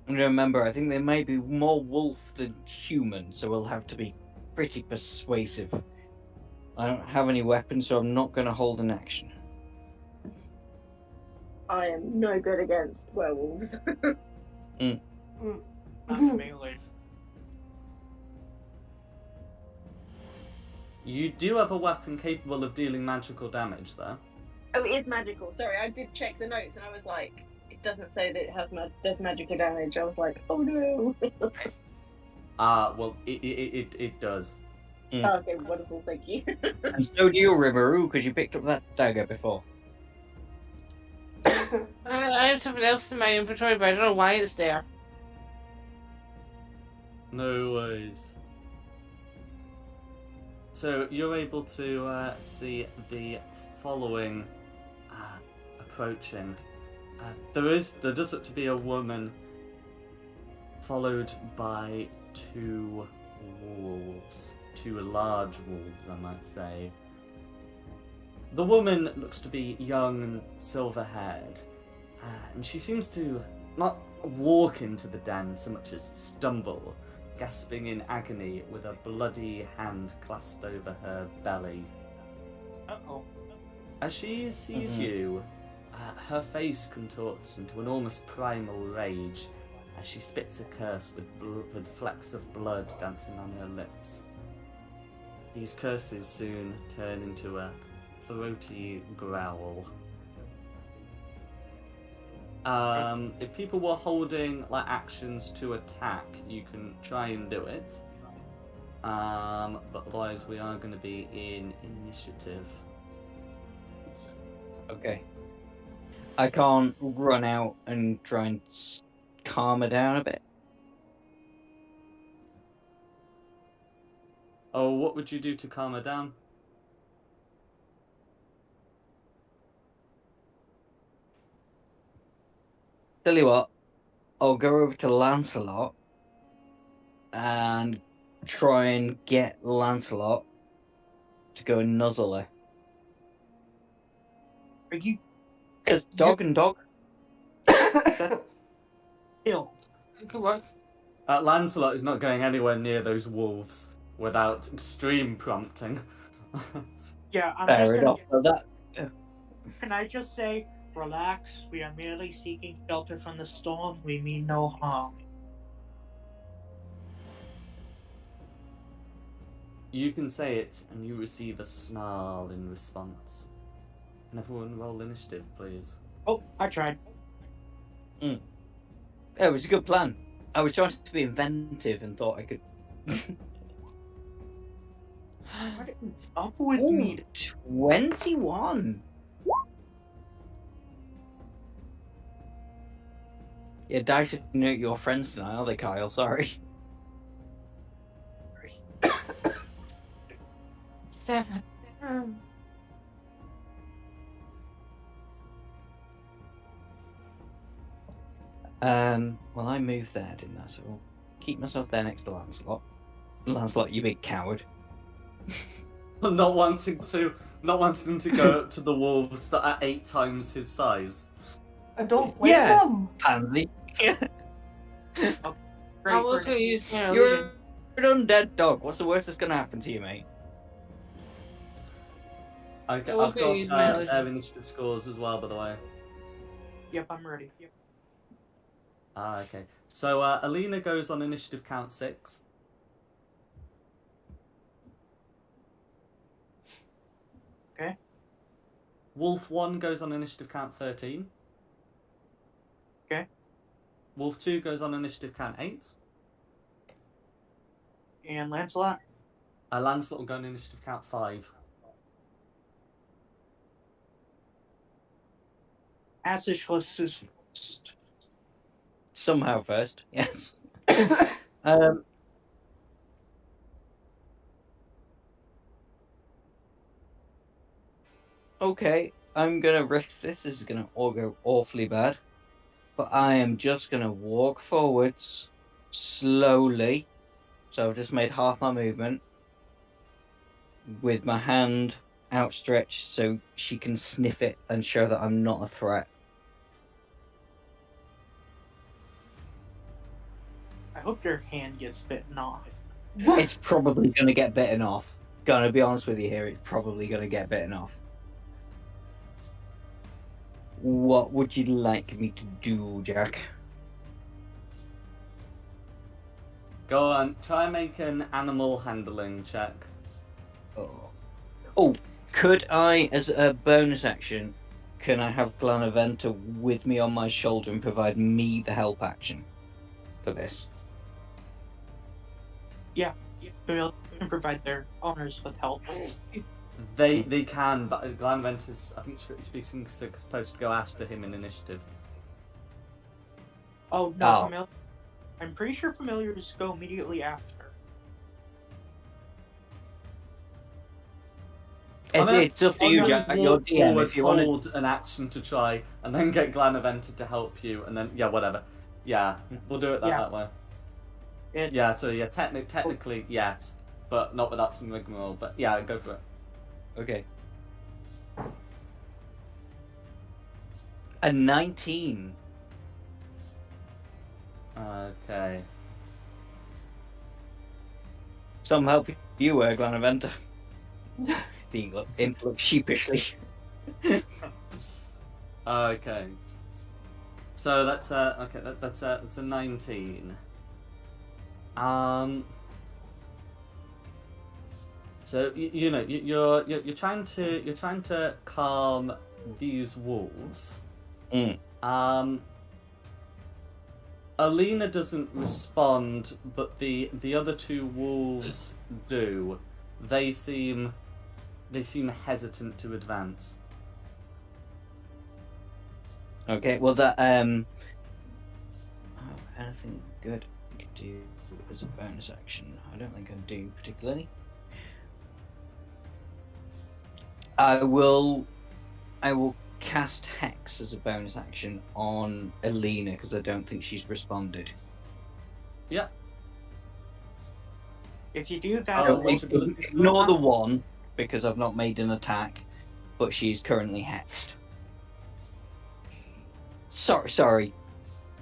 remember, I think they may be more wolf than human, so we'll have to be pretty persuasive. I don't have any weapons, so I'm not going to hold an action. I am no good against werewolves. I'm melee. You do have a weapon capable of dealing magical damage, though. Oh, it is magical. Sorry, I did check the notes and I was like, it doesn't say that it has does magical damage. I was like, oh no. Well, it does. Oh, okay, wonderful, thank you. And so do you, Rimuru, because you picked up that dagger before. I have something else in my inventory, but I don't know why it's there. No worries. So you're able to see the following approaching. There does look to be a woman, followed by two wolves, two large wolves, I might say. The woman looks to be young and silver-haired, and she seems to not walk into the den so much as stumble, gasping in agony with a bloody hand clasped over her belly. Uh-oh. As she sees you, her face contorts into an almost primal rage as she spits a curse with flecks of blood dancing on her lips. These curses soon turn into a throaty growl. If people were holding like actions to attack, you can try and do it. But otherwise, we are going to be in initiative. Okay. I can't run out and try and calm her down a bit. Oh, what would you do to calm her down? Tell you what, I'll go over to Lancelot and try and get Lancelot to go and nuzzle her. Are you Because dog and dog. killed? It could work. Lancelot is not going anywhere near those wolves without extreme prompting. Yeah, I'm Fair just gonna. enough. So that Can I just say, relax? We are merely seeking shelter from the storm. We mean no harm. You can say it, and you receive a snarl in response. Can everyone roll initiative, please? Oh, I tried. it was a good plan. I was trying to be inventive and thought I could. What is up with Ooh, me? 21. Yeah, dice are not your friends tonight, are they, Kyle? Sorry. 7. Well, I moved there, didn't I? So I'll keep myself there next to Lancelot. Lancelot, you big coward. Not wanting to go up to the wolves that are 8 times his size. I don't blame Yeah. them. Pansy. Great I'll for also an- use my You're illusion. an undead dog. What's the worst that's going to happen to you, mate? I've Yeah, we'll got use my illusion. their initiative scores as well, by the way. Yep, I'm ready. Yep. Okay. So Alina goes on initiative count 6. Okay. Wolf 1 goes on initiative count 13. Okay. Wolf 2 goes on initiative count 8. And Lancelot? Lancelot will go on initiative count 5. Asishlis is first. Somehow first, yes. Okay, I'm gonna risk this. This is gonna all go awfully bad. But I am just gonna walk forwards slowly. So I've just made half my movement with my hand outstretched so she can sniff it and show that I'm not a threat. I hope your hand gets bitten off. It's probably gonna get bitten off. Gonna be honest with you here, it's probably gonna get bitten off. What would you like me to do, Jack? Go on, try and make an animal handling check. Oh, could I, as a bonus action, can I have Glanaventa with me on my shoulder and provide me the help action for this? Yeah, Familiar can provide their owners with help. They can, but Glanvent I think strictly speaking, supposed to go after him in initiative. Oh, no, Oh. Familiar. I'm pretty sure Familiars go immediately after. It's up to you, Jack. You're DM Forward, if you want to. hold an action to try, and then get Glanaventa to help you, and then whatever. Yeah, we'll do it that way. So technically yes, but not without some rigmarole. But yeah, go for it. Okay. A 19. Okay. Some help you, Glanaventa. The imp looks sheepishly. Okay. So that's that's a 19. So you're trying to calm these wolves. Alina doesn't respond, but the other 2 wolves do. They seem hesitant to advance. Okay, well that anything good I could do as a bonus action? I don't think I do particularly. I will cast Hex as a bonus action on Alina because I don't think she's responded. Yeah. If you do that, Oh, So what's ability score? ignore the one because I've not made an attack, but she's currently hexed. Sorry,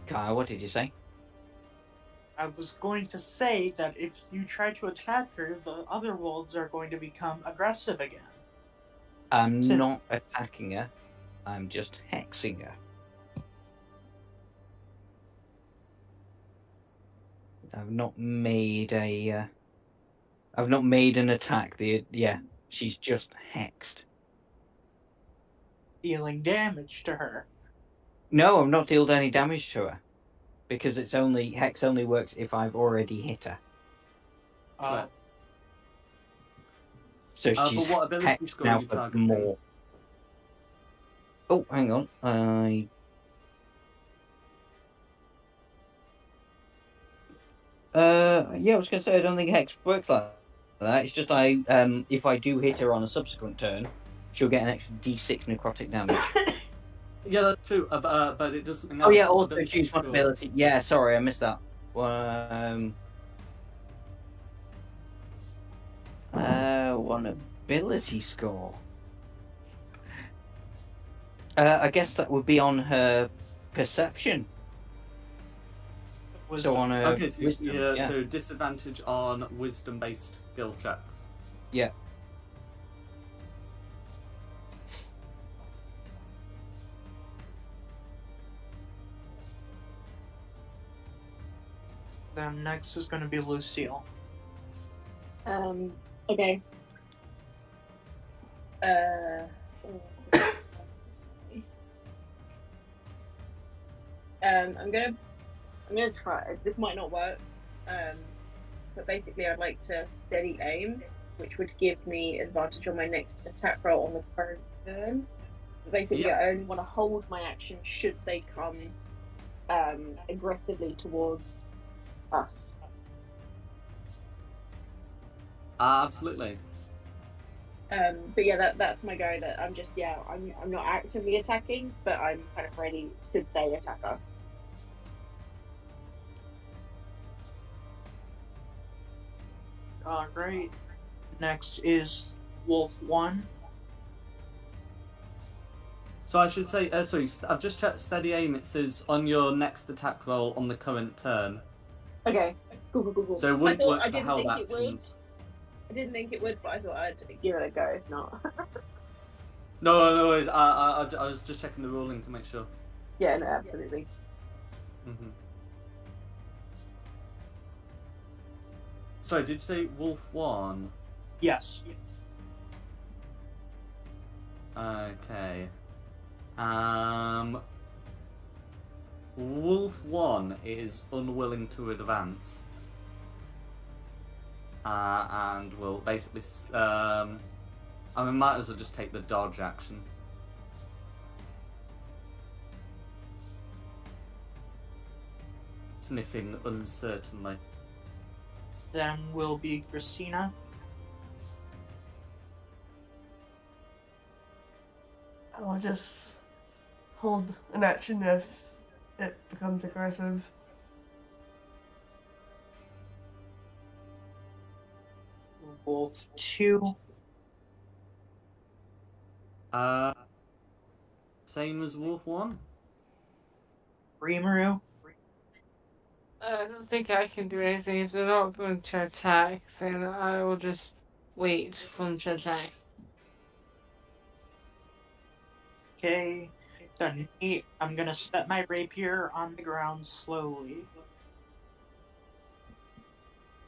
Kyle. What did you say? I was going to say that if you try to attack her, the other wolves are going to become aggressive again. I'm So- not attacking her. I'm just hexing her. I've not made a. I've not made an attack. She's just hexed. Dealing damage to her. No, I've not dealt any damage to her because hex only works if I've already hit her. Correct. So But she's what ability hexed score are now you for targeting? more. Oh, hang on. Yeah, I was going to say I don't think hex works like that. It's just if I do hit her on a subsequent turn, she'll get an extra D6 necrotic damage. Yeah, that's true. But it does something else. Oh yeah, What also ability choose one score? ability. Yeah, sorry, I missed that. One ability score. I guess that would be on her perception. So on her Okay, so wisdom. Yeah. so disadvantage on wisdom-based skill checks. Yeah. Then next is going to be Lucille. Okay. I'm gonna try. This might not work. But basically, I'd like to steady aim, which would give me advantage on my next attack roll on the current turn. But basically, Yep. I only want to hold my action should they come aggressively towards us. Absolutely. But yeah, that's my go. That I'm just I'm not actively attacking, but I'm kind of ready should they attack us. Alright. Next is Wolf 1. So I should say, sorry, I've just checked steady aim. It says on your next attack roll on the current turn. Okay. Cool. So it I wouldn't thought work I for didn't held think it would. actions. I didn't think it would, but I thought I'd give it a go if not. No, I was just checking the ruling to make sure. Yeah, no, absolutely. Mm-hmm. Sorry, did you say Wolf 1? Yes. Okay. Wolf 1 is unwilling to advance. And will basically, might as well just take the dodge action. Sniffing uncertainly. Then will be Christina. I'll just hold an action if it becomes aggressive. Wolf 2. Same as Wolf 1? Rimuru. I don't think I can do anything. If they're not going to attack, then I will just wait for them to attack. Okay. Then me, I'm gonna set my rapier on the ground slowly.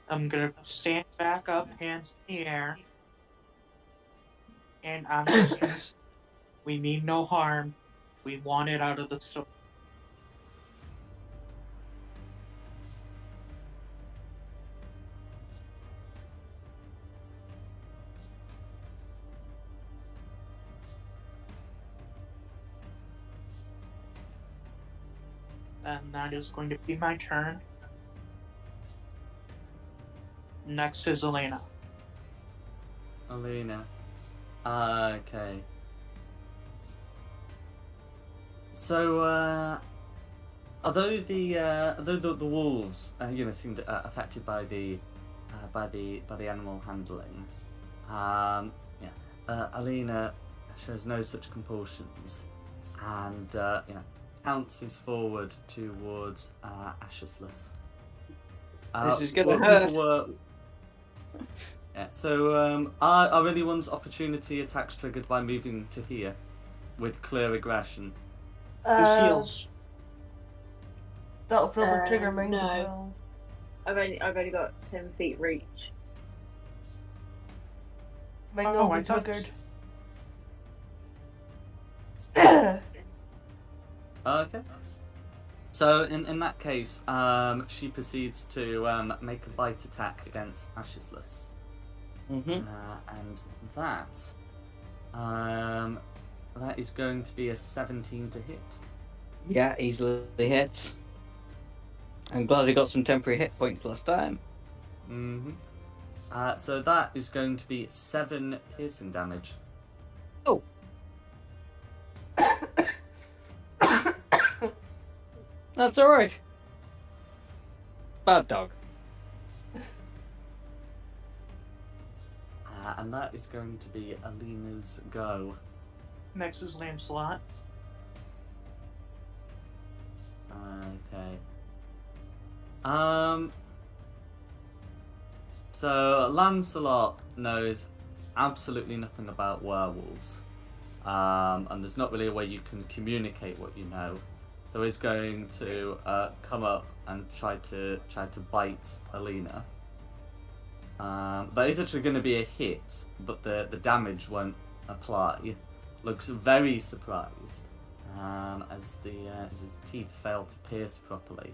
I'm gonna stand back up, hands in the air. And I'm just gonna say, we mean no harm. We want it out of the store. And that is going to be my turn. Next is Elena. Alina. Okay. So, although the wolves, seemed affected by the by the animal handling. Alina shows no such compulsions, and pounces forward towards Ashesless. This is gonna hurt. Yeah, so are anyone's opportunity attacks triggered by moving to here with clear aggression? Lucille's. That'll probably trigger mine as no. well. I've only got 10 feet reach. Might Oh, not I be thought- triggered. Okay. So in that case, she proceeds to make a bite attack against Ashesless. Mm-hmm. And that is going to be a 17 to hit. Yeah, easily hits. I'm glad I got some temporary hit points last time. Mm-hmm. So that is going to be 7 piercing damage. Oh. That's alright. Bad dog. And that is going to be Alina's go. Next is Lancelot. Okay. So Lancelot knows absolutely nothing about werewolves. And there's not really a way you can communicate what you know. So he's going to come up and try to bite Alina. That is actually going to be a hit, but the damage won't apply. Looks very surprised as his teeth fail to pierce properly.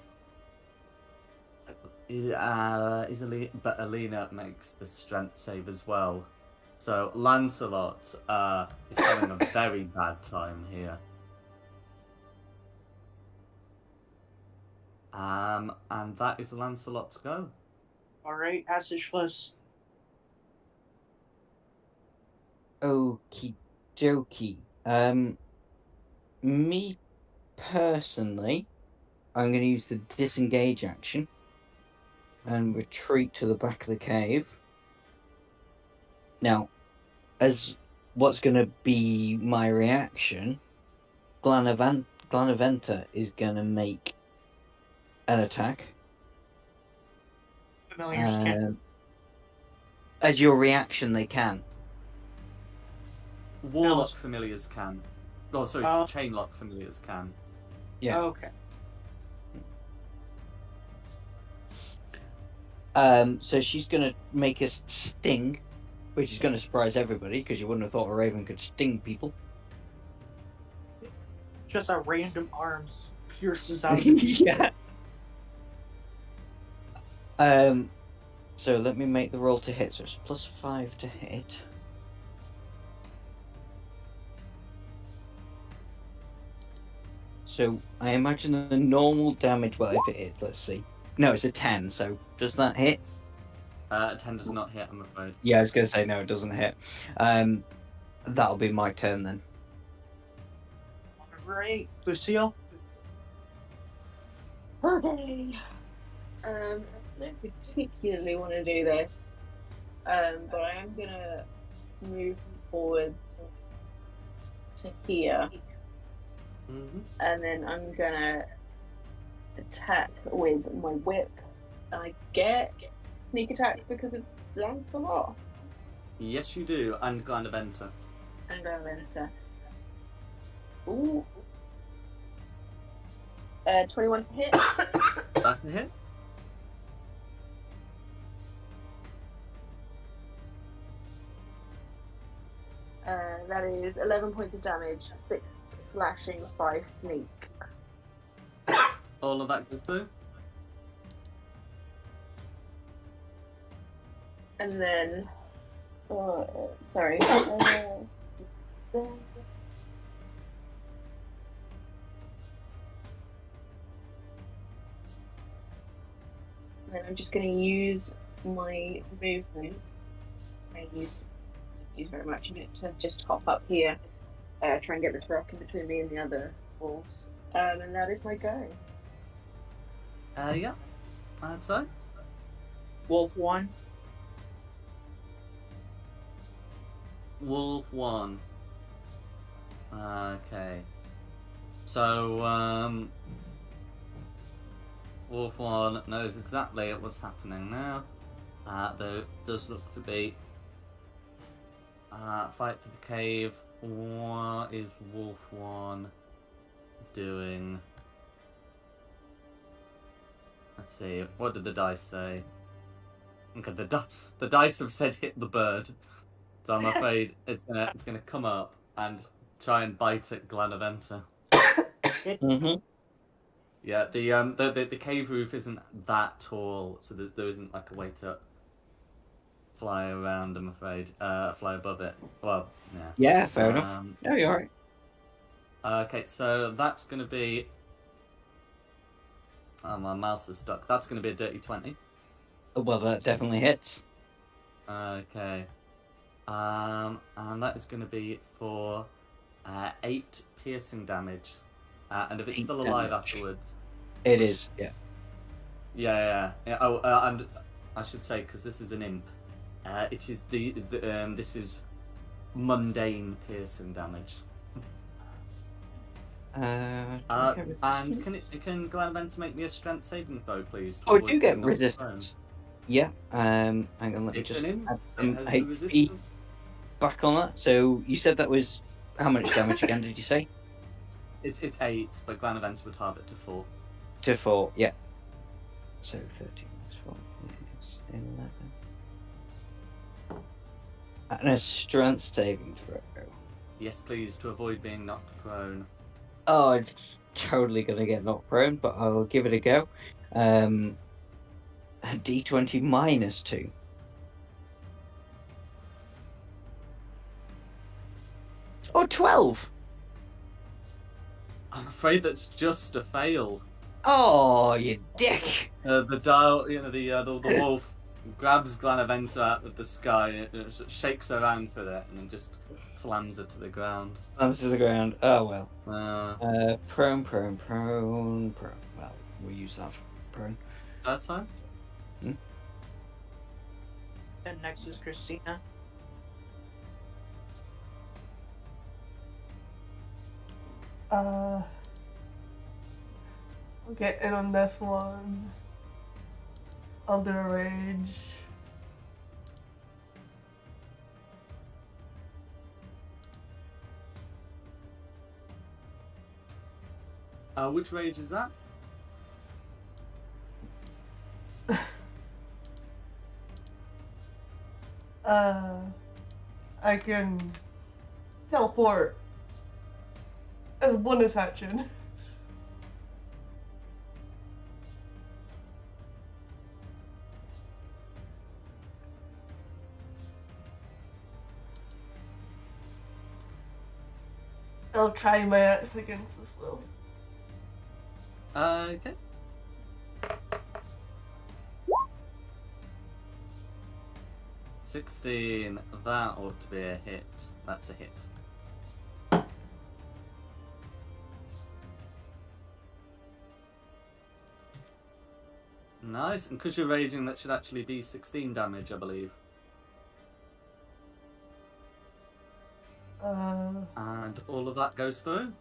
But Alina makes the strength save as well. So Lancelot is having a very bad time here. And that is Lancelot's go. Alright, Ashesless. Okie dokie. Me personally, I'm going to use the disengage action and retreat to the back of the cave. Now, as what's going to be my reaction, Glanaventa is going to make an attack. Familiar skin. As your reaction, they can. Warlock familiars can. Oh, sorry, Oh. Chainlock familiars can. Yeah. Oh, okay. So she's going to make a sting, which is going to surprise everybody because you wouldn't have thought a raven could sting people. Just a random arms pierces out. Yeah. So let me make the roll to hit. So it's +5 to hit. So I imagine the normal damage. Well, if it hits, let's see. No, it's a 10. So does that hit? 10 does not hit, I'm afraid. Yeah, I was going to say no, it doesn't hit. That'll be my turn then. Alright, Lucille. Okay. I don't particularly want to do this, but I am gonna move forwards to here, Mm-hmm. and then I'm gonna attack with my whip. And I get sneak attack because of Lancelot Yes, you do, and Glanaventa. and Glanaventa. Ooh. 21 to hit. That can hit. That is 11 points of damage, 6 slashing, 5 sneak. All of that goes through. And then, sorry. Then I'm just going to use my movement. I use very much in it to just hop up here, try and get this rock in between me and the other wolves. And that is my go. Yeah. That's right. Wolf 1. Wolf 1. Okay. So, Wolf 1 knows exactly what's happening now. There does look to be fight to the cave. What is Wolf 1 doing? Let's see, what did the dice say? Okay, the dice have said hit the bird. So I'm afraid it's gonna come up and try and bite at Glenaventa. Mm-hmm. Yeah, the cave roof isn't that tall, so there isn't like a way to fly around. I'm afraid, fly above it. Well, yeah. Yeah, fair enough. No, you're alright. Okay, so that's gonna be. Oh, my mouse is stuck. That's gonna be a dirty 20. Well, that definitely hits. Okay. And that is gonna be for 8 piercing damage. And if it's 8 still alive damage. afterwards. It is, yeah. Yeah. Oh, and I should say, because this is an imp, it is this is mundane piercing damage. Okay, And can Glenaventa make me a strength saving throw, please? to Oh, avoid do get being knocked resistance. Yeah. Hang on, let me It's just an imp. add It some has the HP resistance. back on that. So you said that was how much damage again? Did you say? It's 8, but Glenaventa would have it to 4. To 4, yeah. So 13 plus 4 is 11. And a strength saving throw. Yes, please, to avoid being knocked prone. Oh, it's totally gonna get knocked prone, but I'll give it a go. D20 minus 2. Oh, 12! I'm afraid that's just a fail. Oh, you dick! The dial, the wolf grabs Glenaventa out of the sky, shakes her around for it, and then just slams her to the ground. Slams to the ground. Oh, well. Prone. Prone. Well, we'll use that for prone. That's fine. And next is Christina. I'll get in on this one. I'll do a rage. Which rage is that? I can teleport as a bonus action. I'll try my axe against this wolf. Okay. $16. That ought to be a hit. That's a hit. Nice, and because you're raging, that should actually be 16 damage, I believe. And all of that goes through.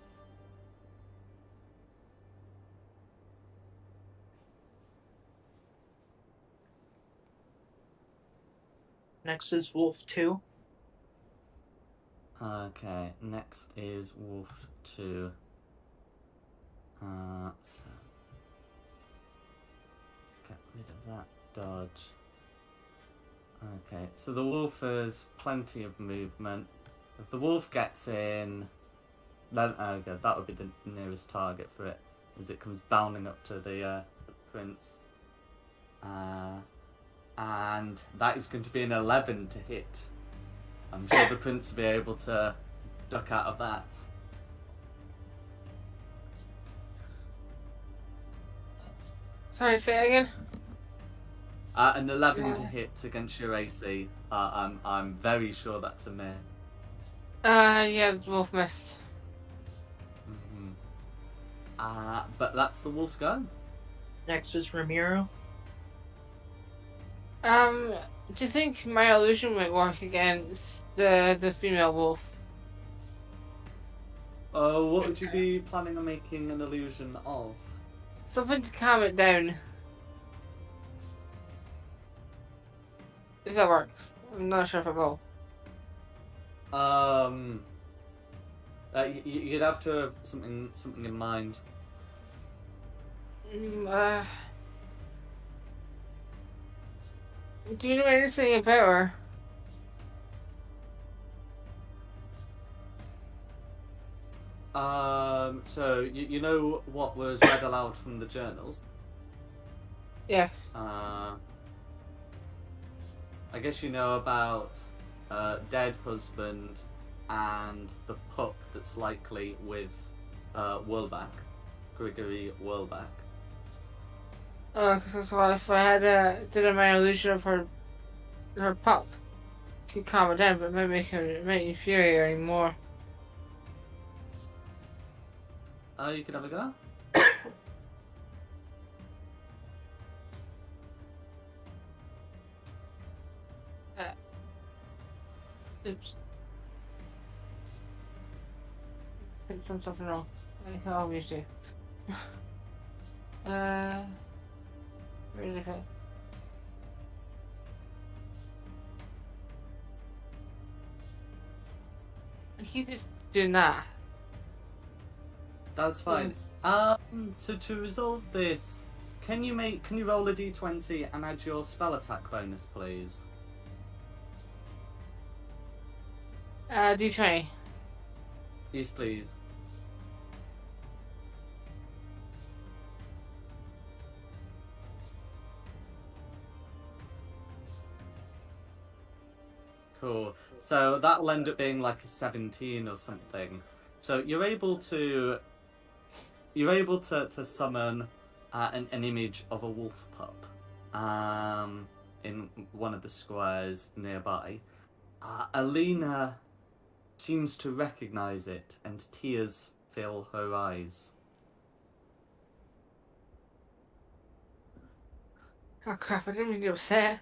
Next is Wolf 2. Okay, next is Wolf 2. So get rid of that dodge. Okay, so the wolf has plenty of movement. If the wolf gets in, then okay, that would be the nearest target for it, as it comes bounding up to the prince. And that is going to be an 11 to hit. I'm sure the prince will be able to duck out of that. Sorry, say it again. An 11 to hit against your AC. I'm very sure that's a miss. Yeah, the wolf missed. But that's the wolf's go. Next is Ramiro. Do you think my illusion might work against the female wolf? What would you be planning on making an illusion of? Something to calm it down. If that works. I'm not sure if it will. You'd have to have something in mind. Do you know anything about her? So you know what was read aloud from the journals? Yes. I guess you know about dead husband and the pup that's likely with Gregory Whirlback. So if I had did a minor illusion of her pup, she'd calm it down, but it might infuriate her more. You can have a go. Oops. Picked on something wrong. I can always do. Where is it? I keep just doing that. That's fine. To resolve this, can you roll a d20 and add your spell attack bonus, please? D20. Yes, please. Cool. So that'll end up being like a 17 or something. So you're able to summon an image of a wolf pup in one of the squares nearby. Alina seems to recognize it, and tears fill her eyes. Oh crap, I didn't mean to upset.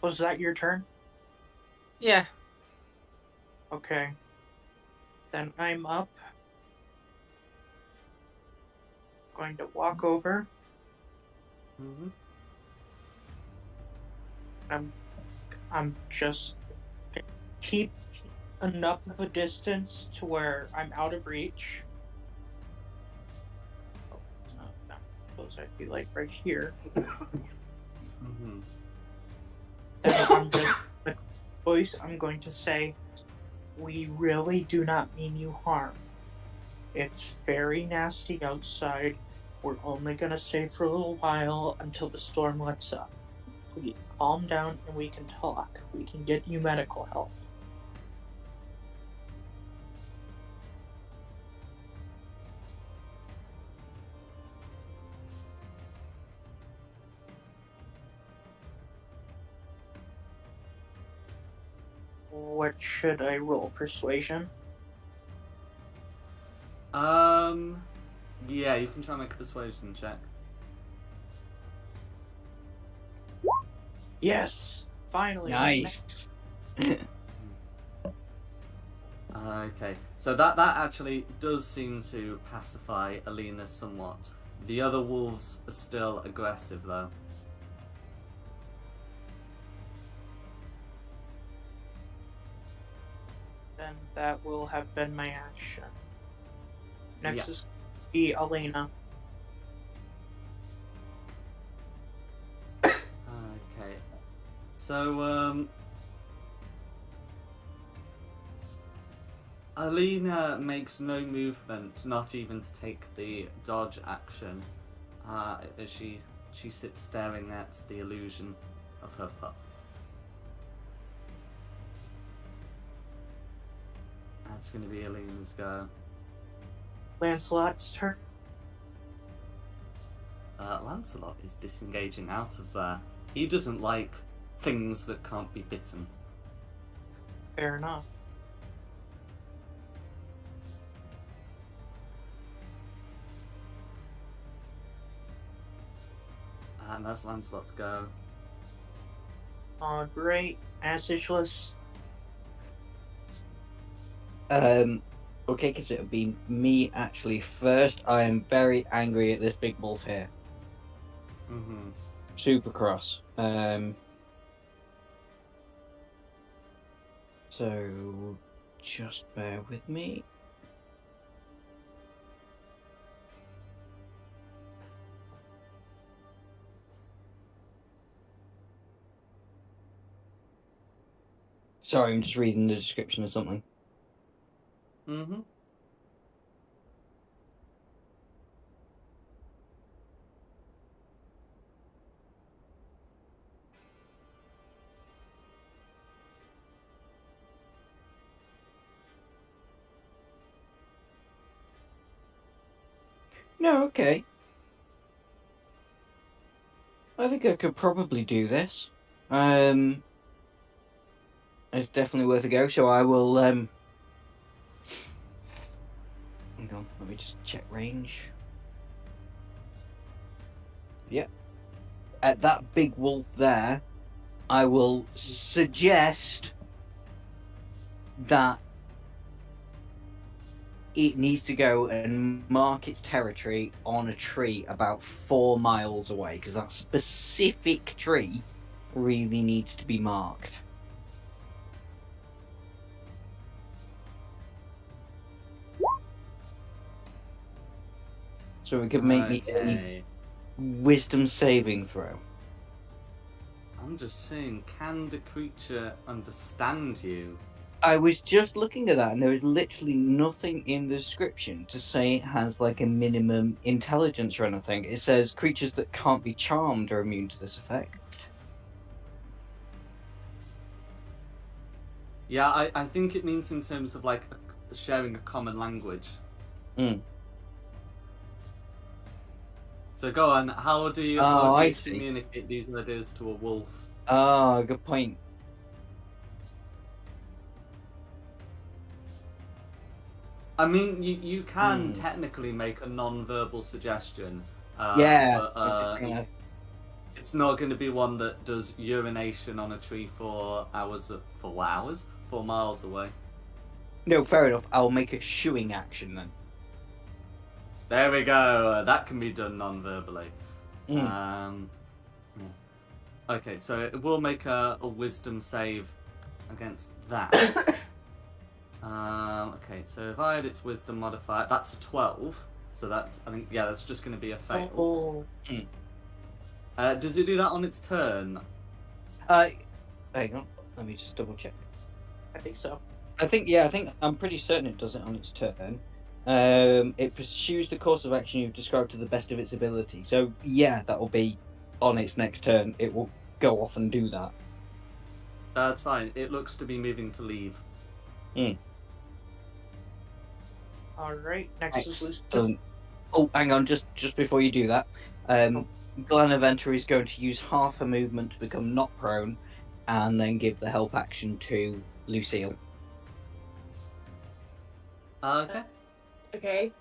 Was that your turn? Yeah. Okay. Then I'm up. Going to walk over. Mm-hmm. I'm just keep enough of a distance to where I'm out of reach. Oh, no, I suppose I'd be like right here. Mm-hmm. Then I'm just the voice. I'm going to say, "We really do not mean you harm. It's very nasty outside. We're only gonna stay for a little while until the storm lets up. Please calm down and we can talk. We can get you medical help." What should I roll? Persuasion? Yeah, you can try and make a persuasion check. Yes! Finally! Nice. Okay, so that actually does seem to pacify Alina somewhat. The other wolves are still aggressive, though. Then that will have been my action. Next Yeah. is be Alina. Okay, so Alina makes no movement, not even to take the dodge action, as she sits staring at the illusion of her pup. That's going to be Alina's go. Lancelot's turn. Lancelot is disengaging out of there. He doesn't like things that can't be bitten. Fair enough. And that's Lancelot's go. Great. Acidulous. Okay, because it'll be me actually first. I am very angry at this big wolf here. Mm-hmm. Super cross. So just bear with me. Sorry, I'm just reading the description of something. Mm-hmm. No, okay. I think I could probably do this. It's definitely worth a go. So I will. Hang on, let me just check range. Yep. At that big wolf there, I will suggest that it needs to go and mark its territory on a tree about 4 miles away, because that specific tree really needs to be marked. So we could make me a wisdom saving throw. I'm just saying, can the creature understand you? I was just looking at that, and there is literally nothing in the description to say it has like a minimum intelligence or anything. It says creatures that can't be charmed are immune to this effect. Yeah, I think it means in terms of like sharing a common language. Mm. So go on, how do you I communicate these ideas to a wolf? Ah, good point. I mean, you can technically make a non-verbal suggestion. Yeah. But, it's not going to be one that does urination on a tree for 4 miles away. No, fair enough. I'll make a shooing action then. There we go. That can be done non-verbally. Mm. Okay, so it will make a wisdom save against that. Okay, so if I had its wisdom modifier, that's a 12. So that's, I think, yeah, that's just going to be a fail. Oh. Does it do that on its turn? Hang on. Let me just double check. I think so. I'm pretty certain it does it on its turn. It pursues the course of action you've described to the best of its ability. So yeah, that will be on its next turn. It will go off and do that. That's fine. It looks to be moving to leave. Alright, next is Lucy. Excellent. Oh, hang on, just before you do that, Glenaventer is going to use half a movement to become not prone, and then give the help action to Lucille. Okay. Okay.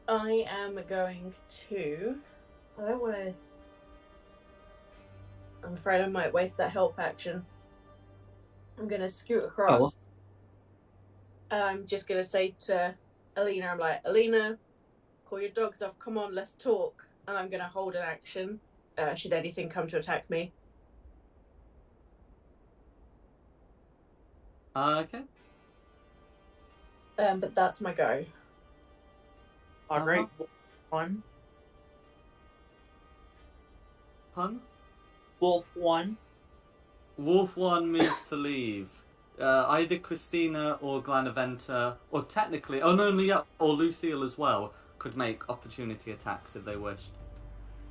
I am going to. I don't want to. I'm afraid I might waste that help action. I'm going to scoot across. And I'm just going to say to Alina, I'm like, Alina, call your dogs off. Come on, let's talk. And I'm going to hold an action should anything come to attack me. Okay. But that's my go. Alright, one. Pun? Wolf 1. Wolf 1 moves to leave. Either Christina or Glenaventer, or technically, or Lucille as well, could make opportunity attacks if they wished.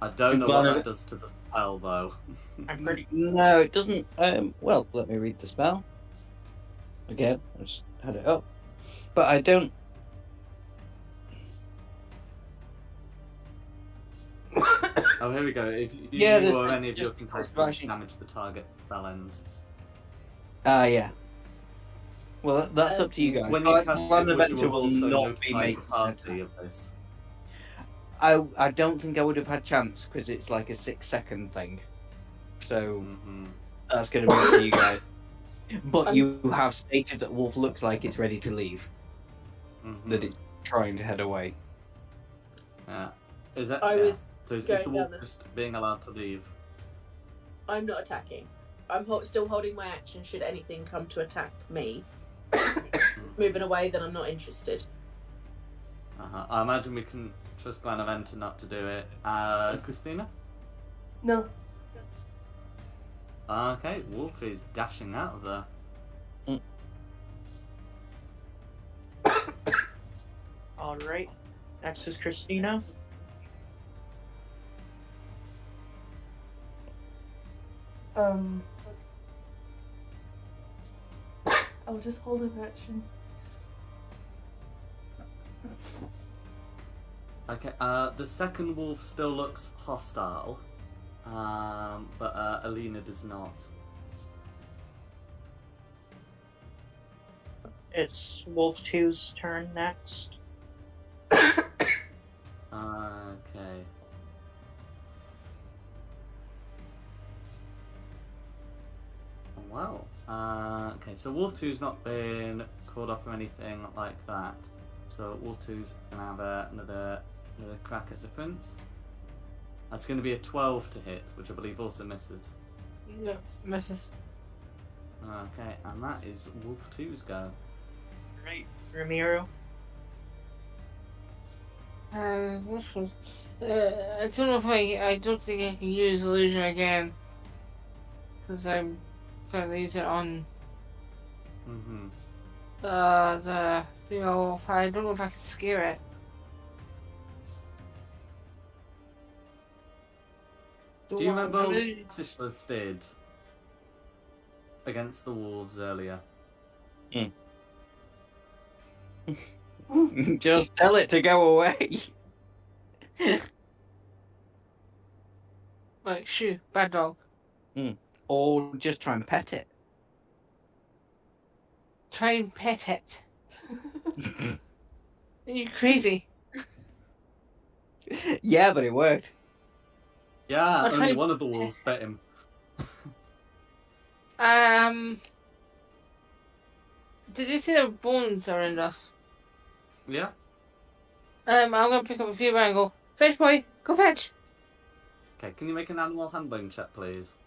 I don't know what that does to the spell, though. No, it doesn't. Well, let me read the spell. Again, I just had it up. But I don't... Oh, here we go. If you or any of your companions damage the target, spell ends. Yeah. Well, that's up to you guys. When you cast it, would you will also not be notify the making party of this? I don't think I would have had chance because it's like a 6-second thing. So that's going to be up to you guys. But you have stated that Wolf looks like it's ready to leave. That it's trying to head away. Yeah. Is that? I was So is going the wolf down the- just being allowed to leave? I'm not attacking. I'm still holding my action should anything come to attack me. Moving away, then I'm not interested. I imagine we can trust Glenaventa not to do it. Christina? No. Okay, Wolf is dashing out of there. Alright. Next is Christina. I'll just hold an action. Okay, the second wolf still looks hostile, but Alina does not. It's Wolf 2's turn next. Okay. Wow. Okay, so Wolf 2's not been called off or anything like that. So Wolf 2's gonna have another crack at the prince. That's gonna be a 12 to hit, which I believe also misses. Yeah, misses. Okay, and that is Wolf 2's go. Right, Ramiro. This was, I don't know if I don't think I can use illusion again. Because I'm trying to use it on the female wolf. I don't know if I can scare it. Do you remember what Really- Sishlas did against the wolves earlier? Just tell it to go away. Like, shoo, bad dog. Or just try and pet it. Try and pet it. Are you crazy? Yeah, but it worked. Yeah, I'll try only and one of the wolves bit him. Did you see the bones around us? Yeah. I'm gonna pick up a few and go, fetch boy, go fetch. Okay, can you make an animal handling check, please?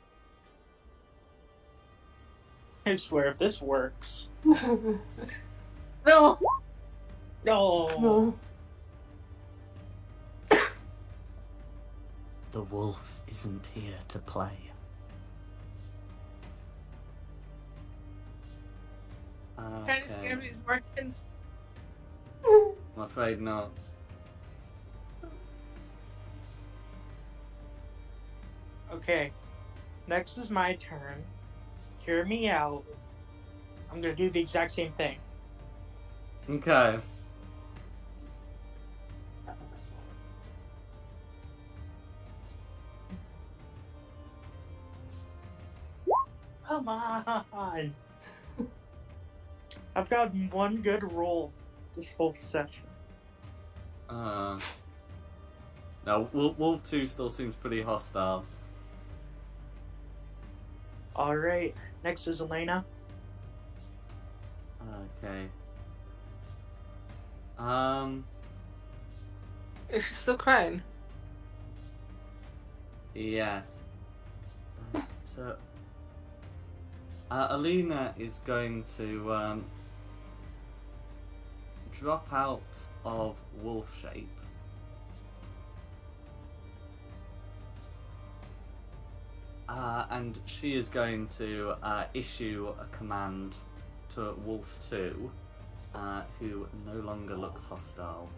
I swear if this works. No. No. No. The wolf isn't here to play. Trying to scare me is working. I'm afraid not. Okay. Next is my turn. Hear me out. I'm gonna do the exact same thing. Okay. Come on! I've got one good roll this whole session. No, Wolf 2 still seems pretty hostile. Alright, next is Elena. Okay. Is she still crying? Yes. So, Alina is going to drop out of wolf shape. And she is going to issue a command to Wolf 2, who no longer looks hostile.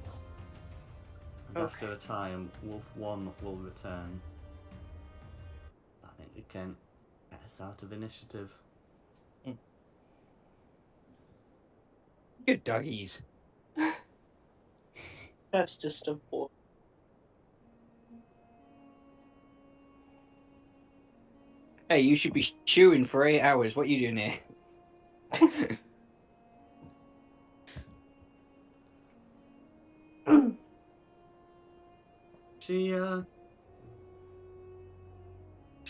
And after a time, Wolf 1 will return. I think we can get us out of initiative. Good doggies. That's just a boy. Hey, you should be chewing for 8 hours. What are you doing here? She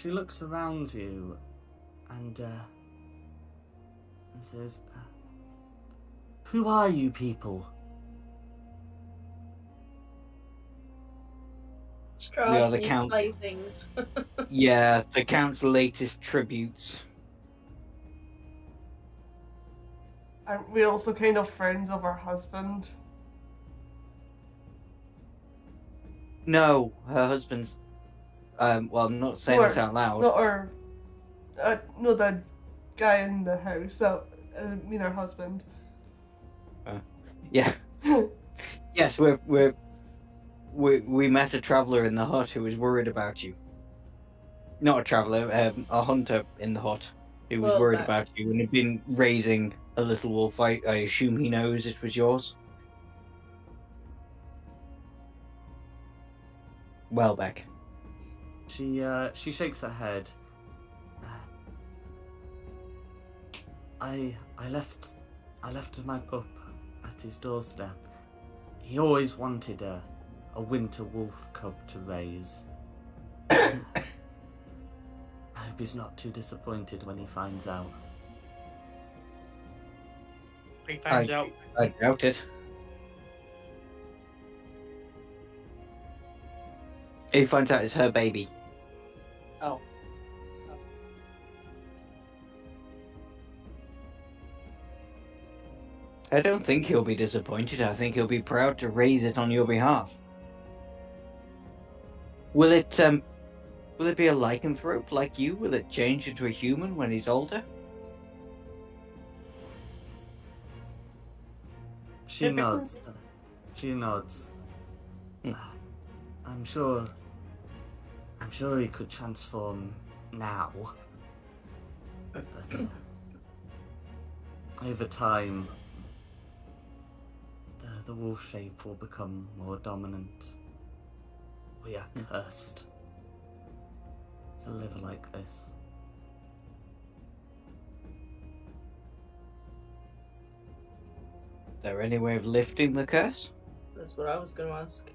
looks around you and says, "Who are you people?" We are Straud's the new Count. playthings. Yeah, the Count's latest tributes. Aren't we also kind of friends of her husband? No, her husband's. Well, I'm not saying this out loud. Not her. No, the guy in the house. That I mean, her husband. Yeah. Yes, we met a traveler in the hut who was worried about you. Not a traveler, a hunter in the hut who was Well, worried that- about you and had been raising a little wolf. I assume he knows it was yours. Welbeck. She shakes her head. I left my pup at his doorstep. He always wanted a winter wolf cub to raise. I hope he's not too disappointed when he finds out. He finds out. I doubt it. He finds out it's her baby. Oh. I don't think he'll be disappointed. I think he'll be proud to raise it on your behalf. Will it be a lycanthrope like you? Will it change into a human when he's older? She nods. She nods. Hmm. I'm sure he could transform now. But over time, the wolf shape will become more dominant. We are cursed to live like this. Is there any way of lifting the curse? That's what I was going to ask.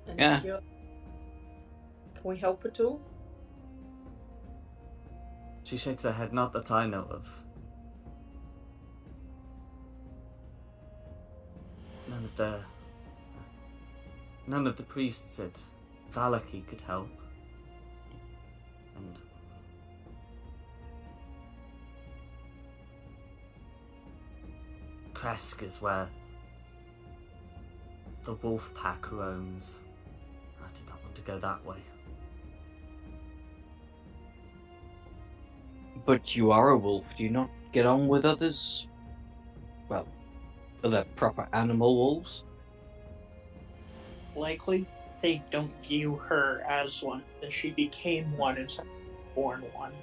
Any Yeah. cure? Can we help at all? She shakes her head, not that I know of. None of the priests at Valaki could help. And Kresk is where the wolf pack roams. I did not want to go that way. But you are a wolf. Do you not get on with others? Well, other proper animal wolves? Likely, they don't view her as one, that she became one instead of born one.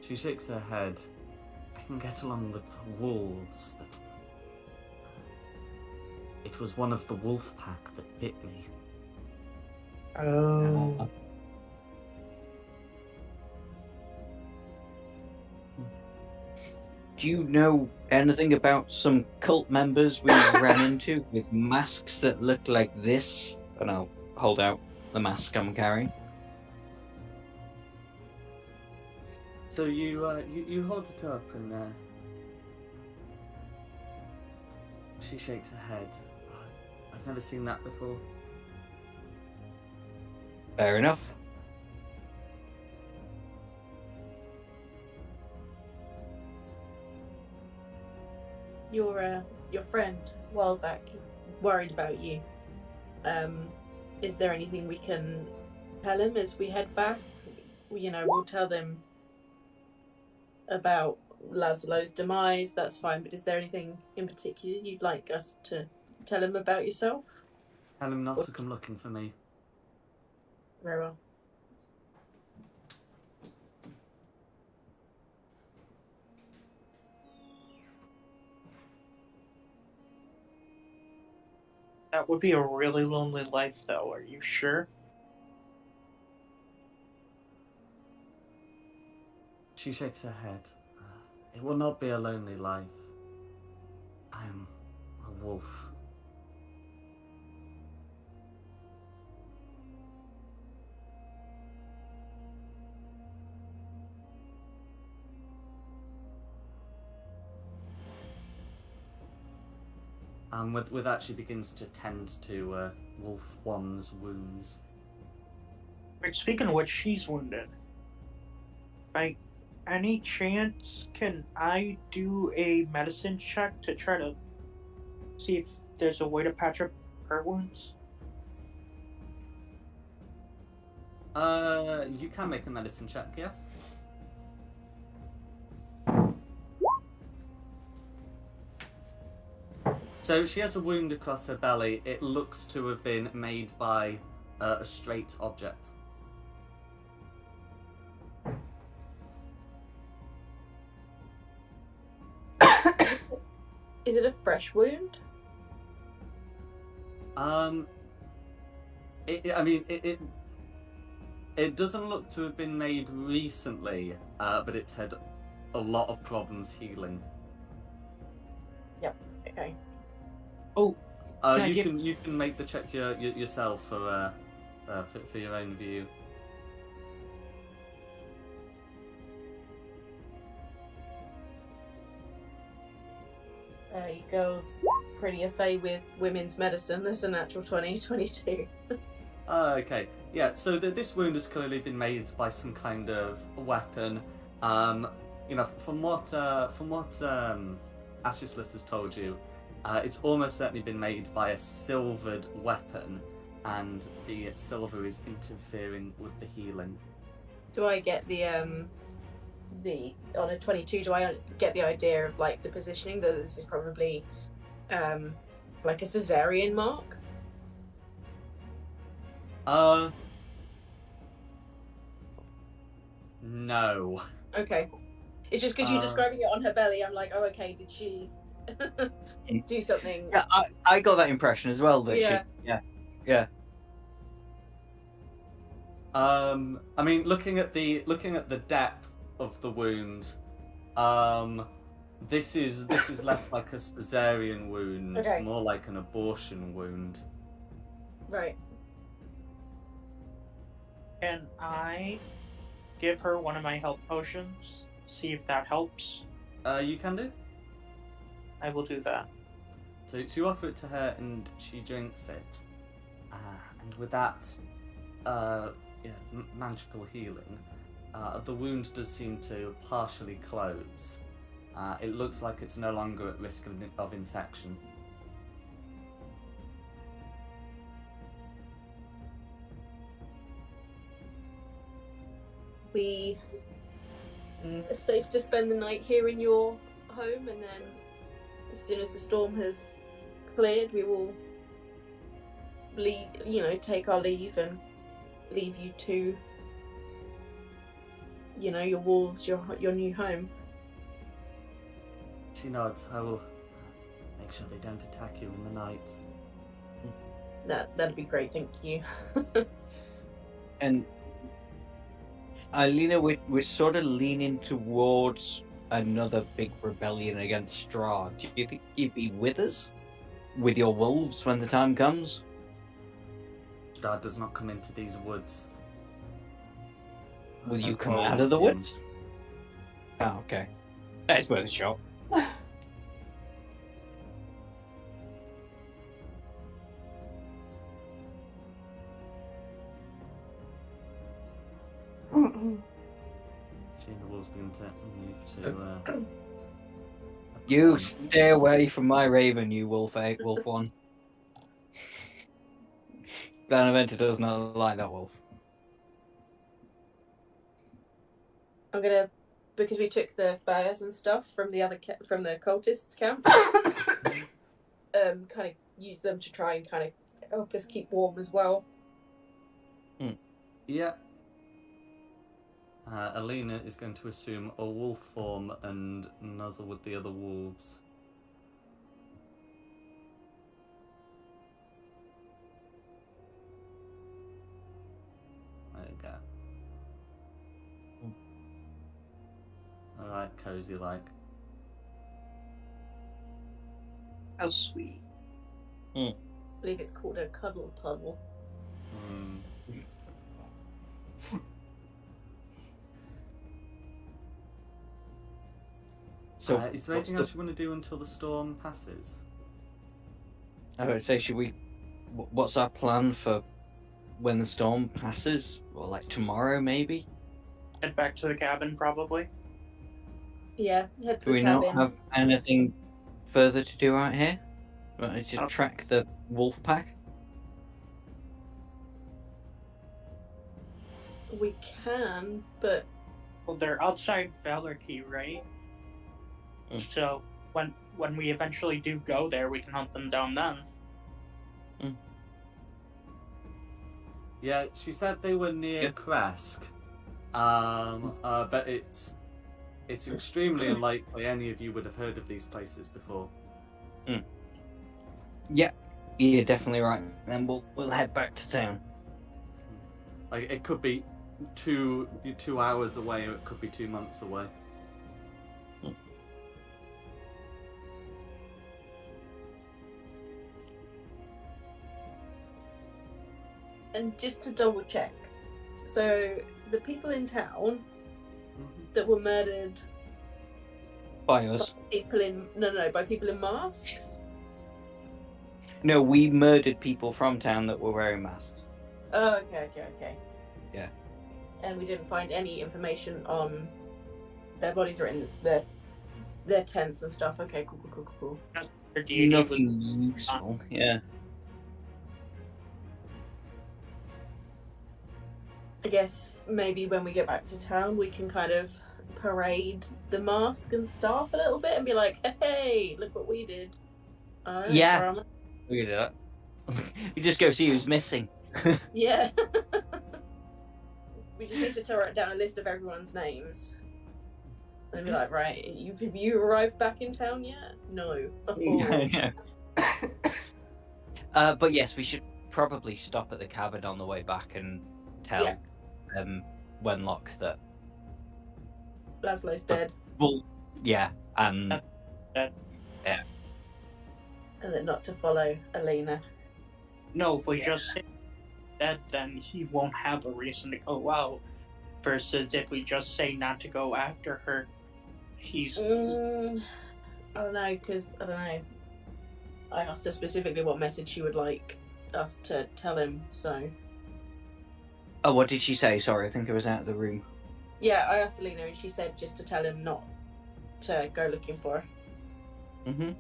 She shakes her head. I can get along with wolves, but it was one of the wolf pack that bit me. Oh. Do you know anything about some cult members we ran into with masks that look like this? And I'll hold out the mask I'm carrying. So you hold it up and she shakes her head. I've never seen that before. Fair enough. Your friend, a while back, worried about you. Is there anything we can tell him as we head back? We'll tell them about Laszlo's demise, that's fine, but is there anything in particular you'd like us to tell him about yourself? Tell him not to come looking for me. Very well. That would be a really lonely life, though. Are you sure? She shakes her head. It will not be a lonely life. I am a wolf. with actually begins to tend to Wolf One's wounds. Wait, speaking of which, she's wounded. By any chance, can I do a medicine check to try to see if there's a way to patch up her wounds? You can make a medicine check, yes? So she has a wound across her belly. It looks to have been made by a straight object. Is it a fresh wound? It doesn't look to have been made recently, but it's had a lot of problems healing. Yep. Okay. Oh, you can make the check yourself for your own view. You girls pretty afraid with women's medicine. There's a natural 2022. Okay. Yeah, so this wound has clearly been made by some kind of weapon. From what Ashislis has told you, it's almost certainly been made by a silvered weapon, and the silver is interfering with the healing. Do I get the on a 22? Do I get the idea of like the positioning that this is probably like a cesarean mark? No. Okay. It's just because you're describing it on her belly. I'm like, oh, okay. Did she do something? Yeah, I got that impression as well. That yeah. I mean, looking at the depth of the wound, this is less like a cesarean wound, Okay. more like an abortion wound. Right. can I give her one of my health potions? See if that helps. You can do. I will do that. So you offer it to her, and she drinks it, and with that, magical healing, the wound does seem to partially close. It looks like it's no longer at risk of infection. We are safe to spend the night here in your home, and then as soon as the storm has cleared, we will leave, take our leave and leave you to, your wolves, your new home. She nods. I will make sure they don't attack you in the night. That'd be great, thank you. And Alina, we're sort of leaning towards another big rebellion against Straud. Do you think you'd be with us? With your wolves when the time comes? Straud does not come into these woods. Will you come out of the woods? Oh, okay. That's worth a shot. The wolves begin to move to. You stay away from my raven, you wolf one. Benevento does not like that wolf. I'm gonna, because we took the furs and stuff from the from the cultists' camp, kind of use them to try and kind of help us keep warm as well. Yeah. Alina is going to assume a wolf form and nuzzle with the other wolves. There you go. Alright, cozy like. How sweet. I believe it's called a cuddle puddle. So, is there anything else you want to do until the storm passes? I would say, should we? What's our plan for when the storm passes? Or like tomorrow, maybe? Head back to the cabin, probably. Yeah, head to Do the we cabin. not have anything further to do out here? Right, just Oh. track the wolf pack. We can, but Well, they're outside Valarkey, right? Mm. So when we eventually do go there, we can hunt them down then. Yeah, she said they were near Yeah. Kresk. But it's extremely unlikely any of you would have heard of these places before. Yeah, you're definitely right. Then we'll head back to town. Like, it could be 2 hours away, or it could be 2 months away. and just to double check, so the people in town Mhm. that were murdered By us. by people in masks. No, we murdered people from town that were wearing masks. Oh, okay. Yeah. And we didn't find any information on their bodies or in their tents and stuff. Okay, cool. Or do you Nothing useful. Yeah. I guess maybe when we get back to town, we can kind of parade the mask and stuff a little bit and be like, "Hey, look what we did." Yeah. Drama. We could do that. We just go see who's missing. Yeah. We just need to write down a list of everyone's names. And be like, right, have you arrived back in town yet? No. No. But yes, we should probably stop at the cabin on the way back and tell Wenlock that. Laszlo's dead. Well, yeah, and And then not to follow Alina. No, if we just say that, then he won't have a reason to go out. Versus if we just say not to go after her, he's. I don't know, because I don't know. I asked her specifically what message she would like us to tell him, so. oh, what did she say? Sorry, I think I was out of the room. Yeah, I asked Alina and she said just to tell him not to go looking for her. Mm-hmm.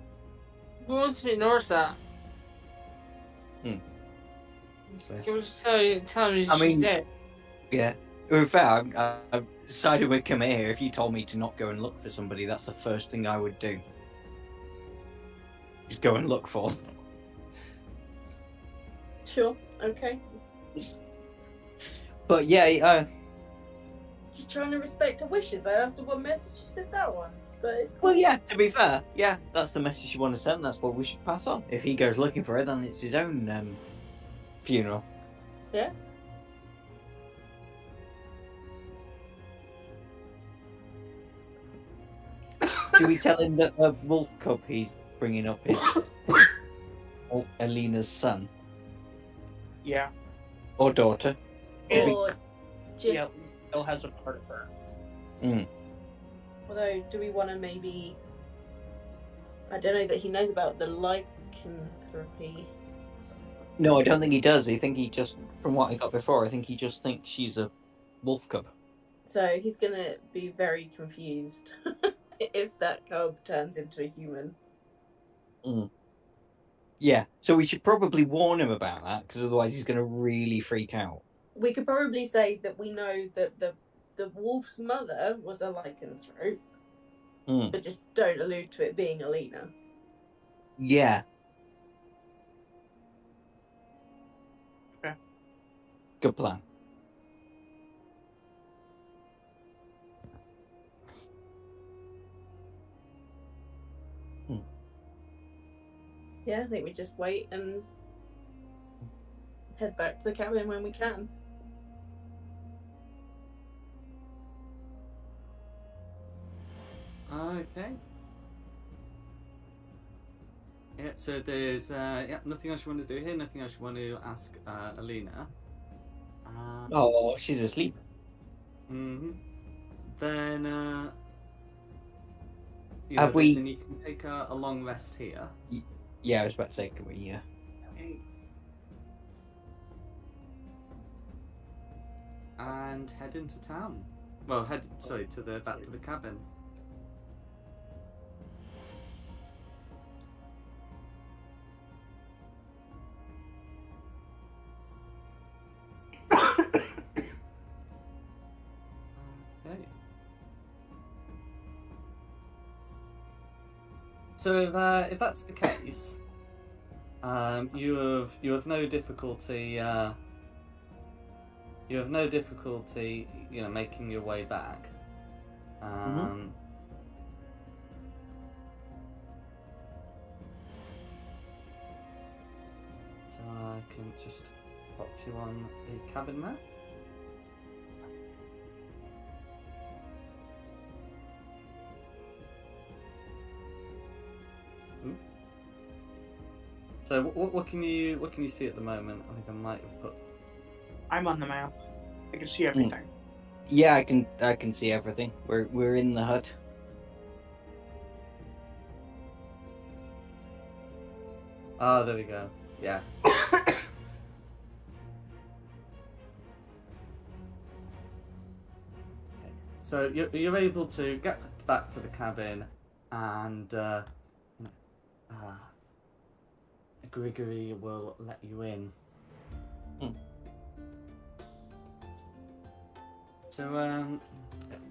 Who wants to ignores that? So, Can we just tell me I she's mean- dead? yeah. In fact, I've decided with come here. If you told me to not go and look for somebody, that's the first thing I would do. Just go and look for them. Sure, okay. But yeah, She's trying to respect her wishes. I asked her what message, she said that one. But it's cool. well, yeah. To be fair, yeah, that's the message you want to send. That's what we should pass on. If he goes looking for her, then it's his own funeral. Yeah. Do we tell him that the wolf cub he's bringing up is Alina's son Yeah. or daughter? Or just, Yeah, still has a part of her. although, do we want to maybe, I don't know that he knows about the lycanthropy. No, I don't think he does. I think he just, from what I got before, I think he just thinks she's a wolf cub. So he's going to be very confused if that cub turns into a human. Yeah, so we should probably warn him about that, because otherwise he's going to really freak out. We could probably say that we know that the wolf's mother was a lycanthrope, but just don't allude to it being Alina. Yeah. Okay. Good plan. Yeah, I think we just wait and head back to the cabin when we can. Okay. Yeah, so there's nothing else you want to do here, nothing else you want to ask Alina. Oh, she's asleep. Then Have we- then you can take a long rest here. Yeah, I was about to say, can we, yeah. Hey, And head into town. Well, back to the cabin. Okay. So if that's the case, you have no difficulty. You have no difficulty, making your way back. So I can just pop you on the cabin map. So what can you see at the moment? I think I might have put. I'm on the map. I can see everything. Yeah, I can see everything. We're in the hut. Oh, there we go. Yeah. So you're able to get back to the cabin, and Grigory will let you in. So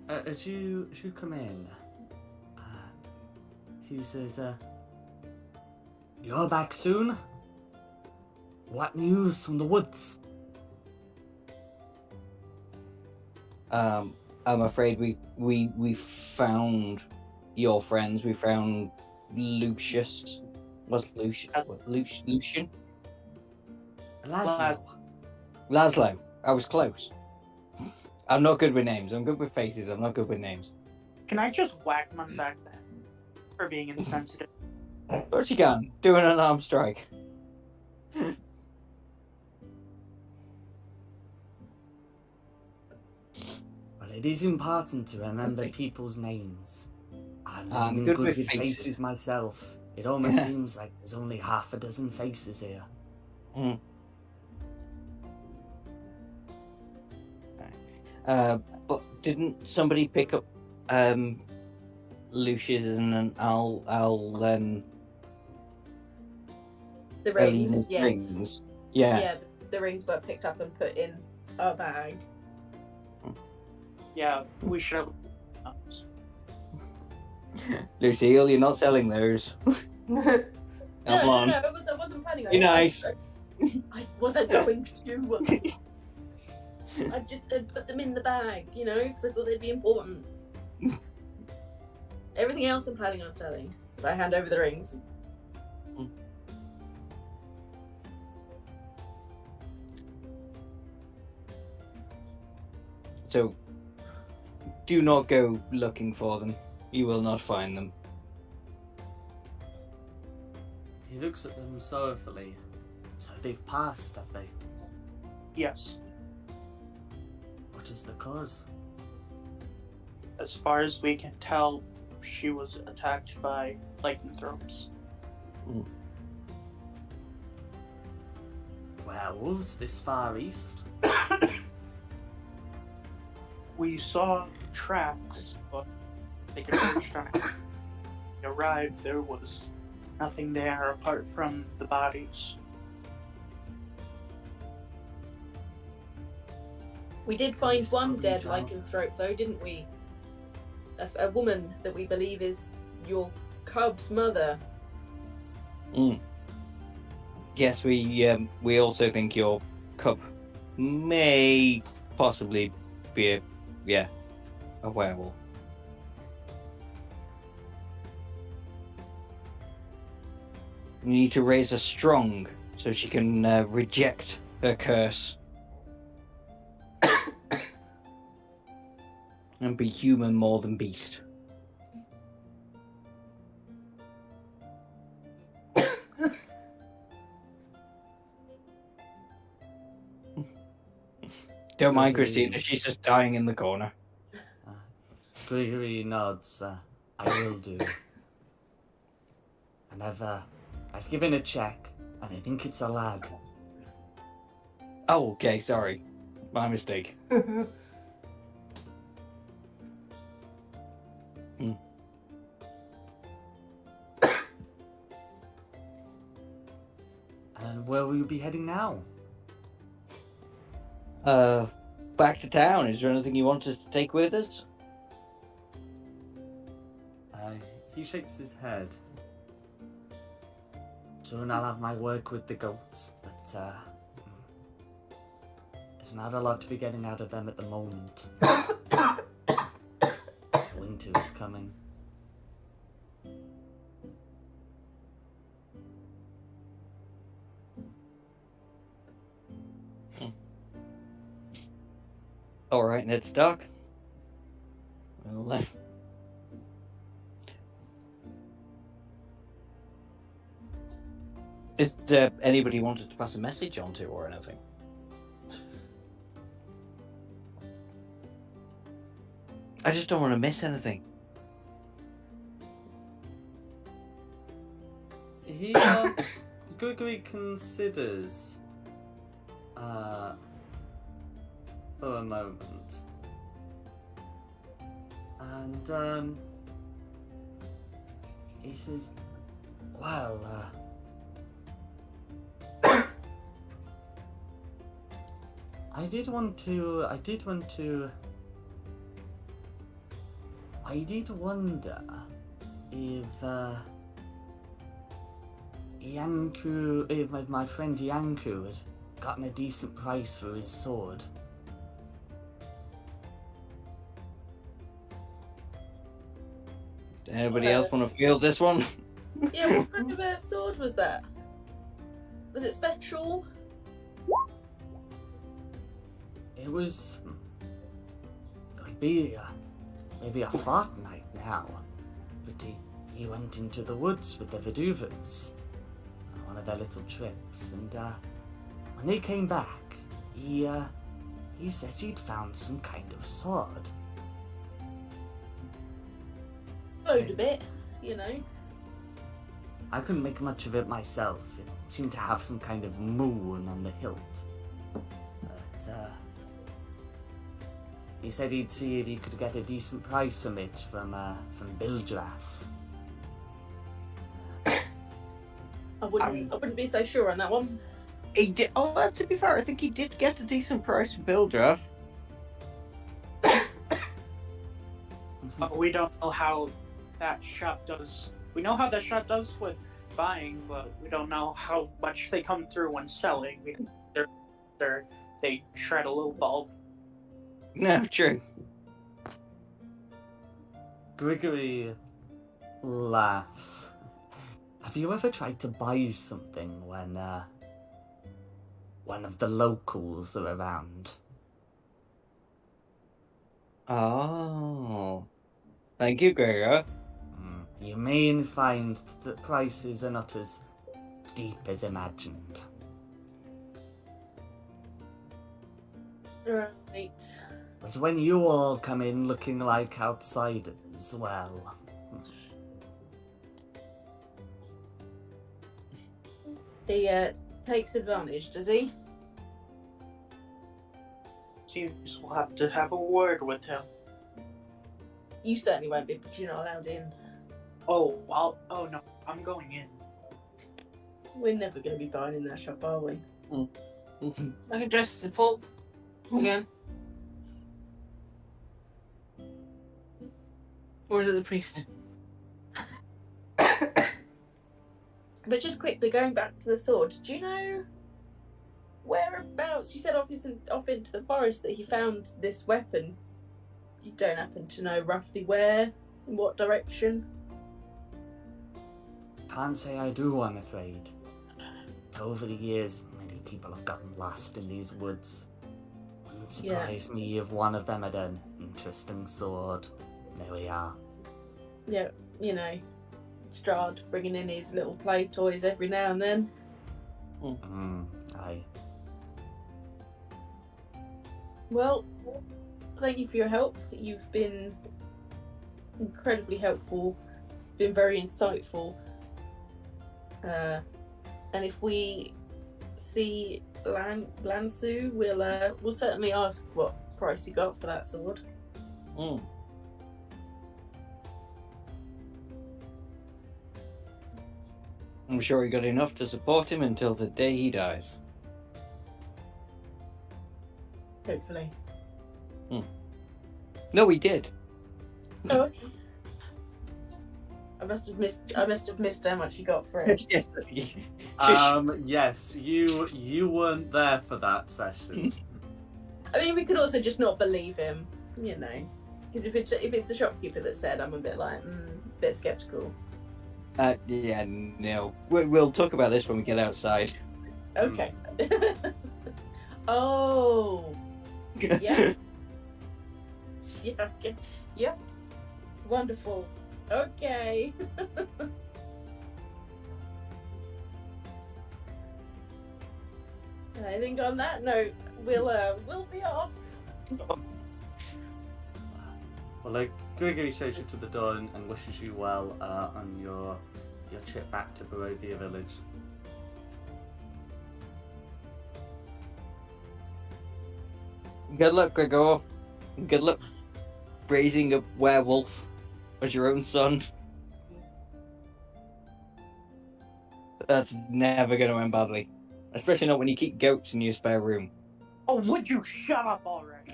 as you come in, he says, "You're back soon? What news from the woods?" I'm afraid we found your friends. We found Lucius. Was Lucian? Lucian? Laszlo. I was close. I'm not good with names. I'm good with faces. I'm not good with names. Can I just whack him on the back then? For being insensitive. Of course you can. Do an unarmed strike. Well, it is important to remember people's names. I'm good with faces myself. It almost seems like there's only half a dozen faces here. But didn't somebody pick up Lucius and The rings, Alina's yes. rings? Yeah. Yeah, the rings were picked up and put in a bag. Yeah, we should have. Lucille, you're not selling those. Come on. No, I wasn't planning on Be it. nice. I wasn't going to. I just put them in the bag, because I thought they'd be important. Everything else I'm planning on selling. But I hand over the rings. So, do not go looking for them. You will not find them. He looks at them sorrowfully. So they've passed, have they? Yes. What is the cause? As far as we can tell, she was attacked by lycanthropes. Werewolves this far east? We saw tracks, but they could reach on it. When we arrived, there was nothing there apart from the bodies. We did find one dead lycanthrope, though, didn't we? A woman that we believe is your cub's mother. Yes, we also think your cub may possibly be a werewolf. We need to raise her strong so she can reject her curse and be human more than beast. Don't mind Christina, she's just dying in the corner. Gregory nods. I will do. And I've I've given a check, and I think it's a lad. Oh, okay, sorry. My mistake. And where will you be heading now? Back to town. Is there anything you want us to take with us? He shakes his head. Soon I'll have my work with the goats, but there's not a lot to be getting out of them at the moment. Winter is coming. All right, Ned Stark. Well, is there anybody you wanted to pass a message on to or anything? I just don't want to miss anything. He, Gregory considers, for a moment. And, he says, well, I did wonder if if my friend Yanku had gotten a decent price for his sword. Anybody else want to field this one? Yeah, what kind of a sword was that? Was it special? It was maybe a fortnight now, but he went into the woods with the Viduvas on one of their little trips, and when they came back, he said he'd found some kind of sword. Flowed a bit, you know. I couldn't make much of it myself. It seemed to have some kind of moon on the hilt. But he said he'd see if he could get a decent price from it from Bildrath. I wouldn't be so sure on that one. He did. Oh, to be fair, I think he did get a decent price from Bildrath. But we don't know how that shop does. We know how that shop does with buying, but we don't know how much they come through when selling. They try to lowball. No, true. Gregory laughs. Have you ever tried to buy something when one of the locals are around? Oh. Thank you, Gregor. You may find that prices are not as deep as imagined. Right. But when you all come in looking like outsiders, well... He takes advantage, does he? Seems we'll have to have a word with him. You certainly won't be, because you're not allowed in. Oh no, I'm going in. We're never going to be buying in that shop, are we? I can dress as a pope again. Or is it the priest? But just quickly, going back to the sword, do you know whereabouts? You said off into the forest that he found this weapon. You don't happen to know roughly where, in what direction? Can't say I do, I'm afraid. Over the years, many people have gotten lost in these woods. Wouldn't surprise me if one of them had an interesting sword. There we are. Yeah, you know, Straud bringing in his little play toys every now and then. Aye. Well, thank you for your help. You've been incredibly helpful, been very insightful. And if we see Lansu, we'll certainly ask what price he got for that sword. Mm. I'm sure he got enough to support him until the day he dies. Hopefully. No, he did. Oh, okay. I must have missed how much you got for it. Yes. Yes, you weren't there for that session. I mean, we could also just not believe him, you know, because if it's the shopkeeper that said, I'm a bit like, bit skeptical. Yeah, no. We'll talk about this when we get outside. Okay. Oh. Yeah. Yeah. Okay. Yep. Wonderful. Okay. And I think on that note, we'll be off. Well, like, Gregory shows you to the door and wishes you well on your trip back to Barovia village. Good luck, Gregor. Good luck raising a werewolf as your own son. That's never going to end badly. Especially not when you keep goats in your spare room. Oh, would you shut up already?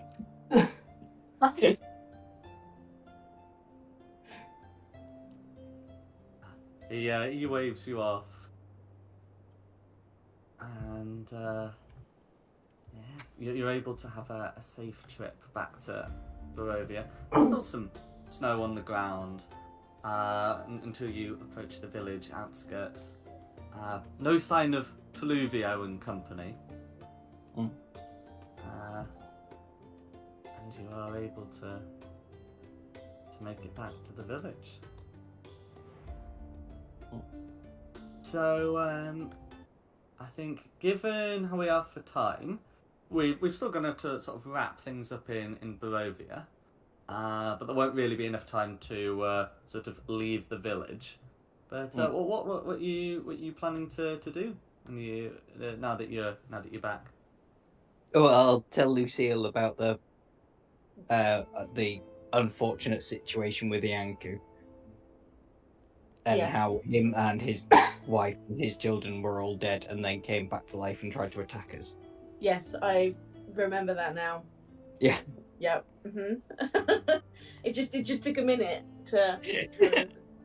He waves you off. And, you're able to have a safe trip back to Barovia. There's still some snow on the ground until you approach the village outskirts. No sign of Pluvio and company. Mm. And you are able to make it back to the village. Mm. So, I think given how we are for time, we've still going to have to sort of wrap things up in Barovia. But there won't really be enough time to sort of leave the village. But what you planning to do now that you're back? Oh, I'll tell Lucille about the unfortunate situation with Yanku. And how him and his wife and his children were all dead and then came back to life and tried to attack us. Yes, I remember that now. Yeah. Yep. It just took a minute to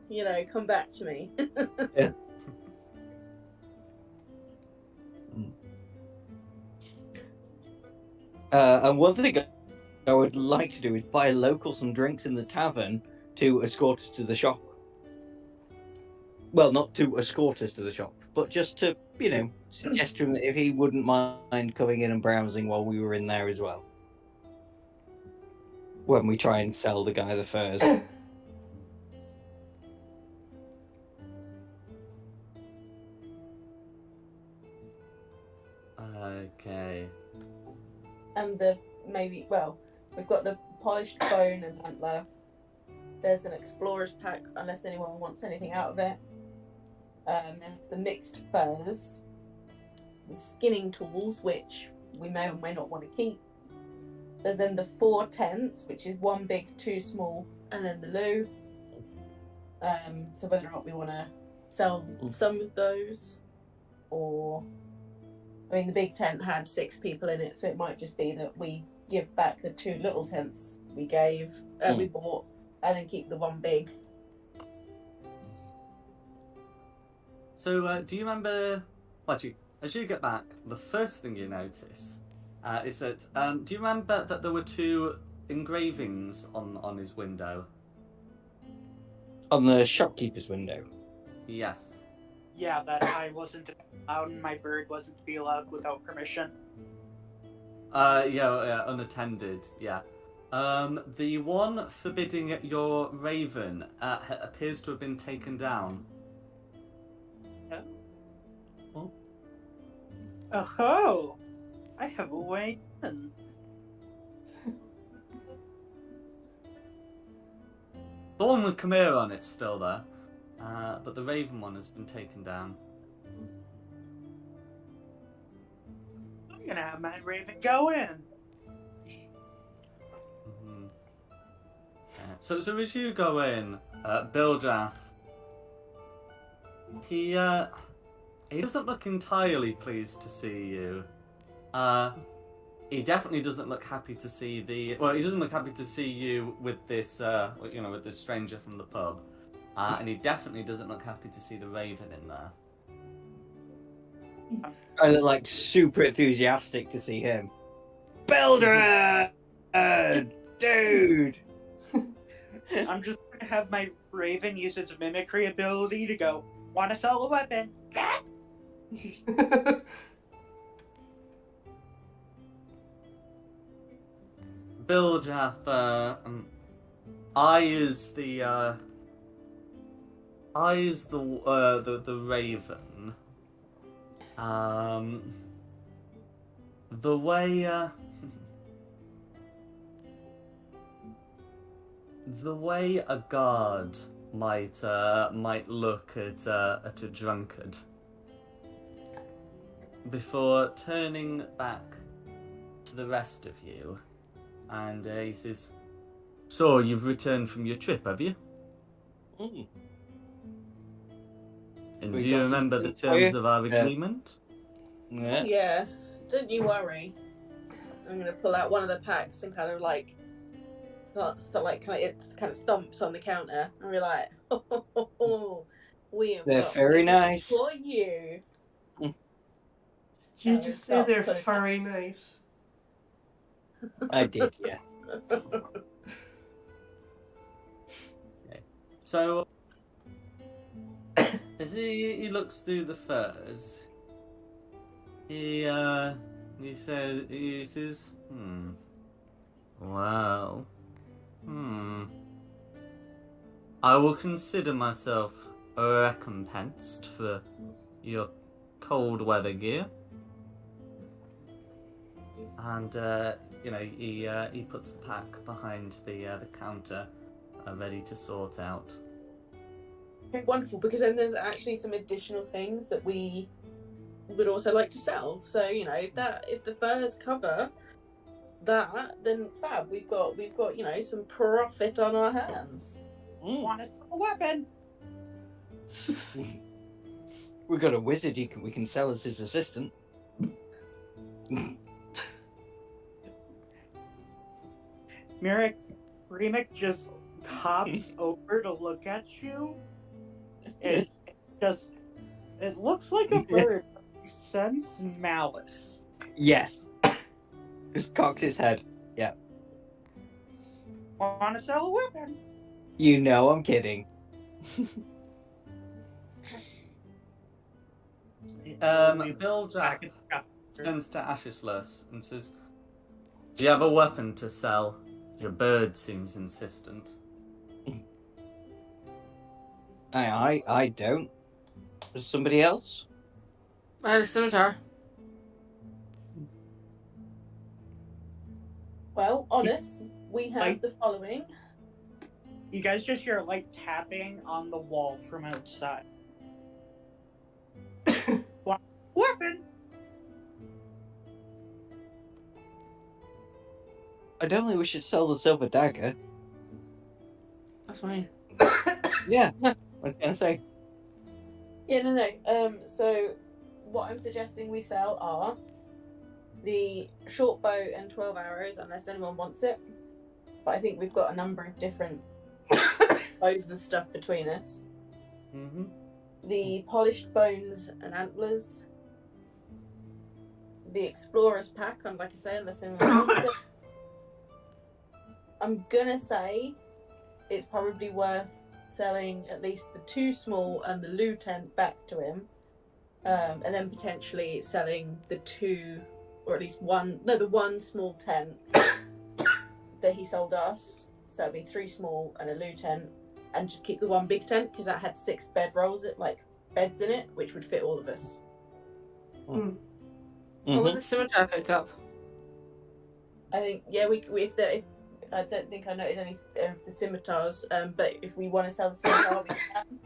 kind of, come back to me. Yeah. And one thing I would like to do is buy locals some drinks in the tavern to escort us to the shop. Well, not to escort us to the shop, but just to, suggest to him that if he wouldn't mind coming in and browsing while we were in there as well. When we try and sell the guy the furs. Okay. And we've got the polished bone and antler. There's an explorer's pack, unless anyone wants anything out of it. There's the mixed furs, the skinning tools, which we may or may not want to keep. There's then the 4 tents, which is 1 big, 2 small, and then the loo. So whether or not we want to sell some of those, or the big tent had 6 people in it, so it might just be that we give back the 2 little tents we bought, and then keep the 1 big. So, do you remember? Well, actually, as you get back, the first thing you notice is that. Do you remember that there were 2 engravings on his window? On the shopkeeper's window? Yes. Yeah, that I wasn't allowed and my bird wasn't to be allowed without permission. Yeah, unattended, yeah. The one forbidding your raven appears to have been taken down. Oh, I have a way in. The one with Chimera on it's still there, but the raven one has been taken down. I'm gonna have my raven go in. Mhm. So as you go in, Bildrath, he doesn't look entirely pleased to see you. He definitely doesn't look happy to see he doesn't look happy to see you with this, with this stranger from the pub. And he definitely doesn't look happy to see the raven in there. I look like super enthusiastic to see him. Builder, dude. I'm just gonna have my raven use its mimicry ability to go, wanna sell a weapon? Bildrath eyes the raven. The way a guard might look at a drunkard before turning back to the rest of you, and he says, "So you've returned from your trip, have you? Mm. And We do you got remember the something for terms you? of our Yeah. agreement?" Yeah. Yeah, don't you worry. I'm gonna pull out one of the packs and kind of like, it kind of thumps on the counter, and we're like, "Oh, we have They're got very things nice. for you." Did you And just say start they're putting furry knives? I did, yeah. So, as he looks through the furs, he says, well, I will consider myself recompensed for your cold weather gear. And, he puts the pack behind the counter, ready to sort out. Okay, wonderful, because then there's actually some additional things that we would also like to sell. So, if the furs cover that, then fab, we've got some profit on our hands. Wanna sell a weapon? We've got a wizard we can sell as his assistant. Remick just hops over to look at you, and it looks like a bird. You sense malice. Yes. Just cocks his head. Yeah. Wanna sell a weapon? You know I'm kidding. Bill Jack turns to Ashisless and says, "Do you have a weapon to sell? Your bird seems insistent." I don't. There's somebody else? I had a scimitar. Well, honest, we have the following. You guys just hear light tapping on the wall from outside. Weapon? I don't think we should sell the silver dagger. That's fine. Yeah. I was gonna say. Yeah, no. So what I'm suggesting we sell are the short bow and 12 arrows, unless anyone wants it. But I think we've got a number of different bows and stuff between us. Mm-hmm. The polished bones and antlers. The explorer's pack, and like I say, unless anyone wants it. I'm gonna say it's probably worth selling at least the 2 small and the loo tent back to him, and then potentially selling the 2, or at least the 1 small tent that he sold us. So it'd be 3 small and a loo tent, and just keep the 1 big tent because that had 6 beds in it, which would fit all of us. What would the scimitar picked up? I think if I don't think I noted any of the scimitars, but if we want to sell the scimitar, we can.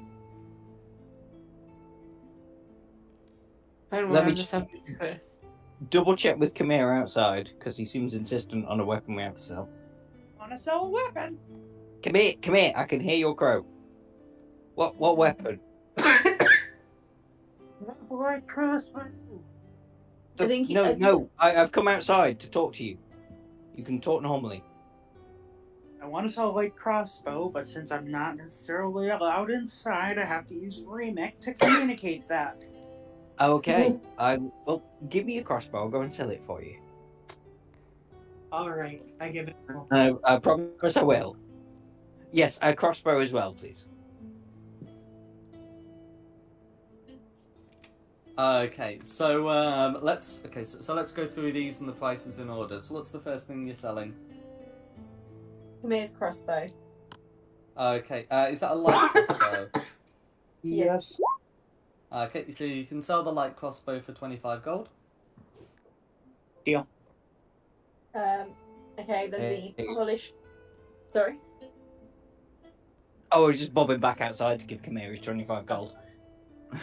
Let me just double check with Kamir outside because he seems insistent on a weapon we have to sell. Want to sell a weapon? Come here! I can hear your crow. What weapon? Right crossbow. I've come outside to talk to you. You can talk normally. I want to sell a light crossbow, but since I'm not necessarily allowed inside, I have to use Remake to communicate that. Okay. Well, give me a crossbow. I'll go and sell it for you. Alright, I give it a roll. I promise I will. Yes, a crossbow as well, please. Okay, so let's go through these and the prices in order. So what's the first thing you're selling? Kamir's crossbow. Okay, is that a light crossbow? Yes. Okay, so you can sell the light crossbow for 25 gold. Deal. Okay, then the polished. Sorry. Oh, I was just bobbing back outside to give Kamir his 25 gold.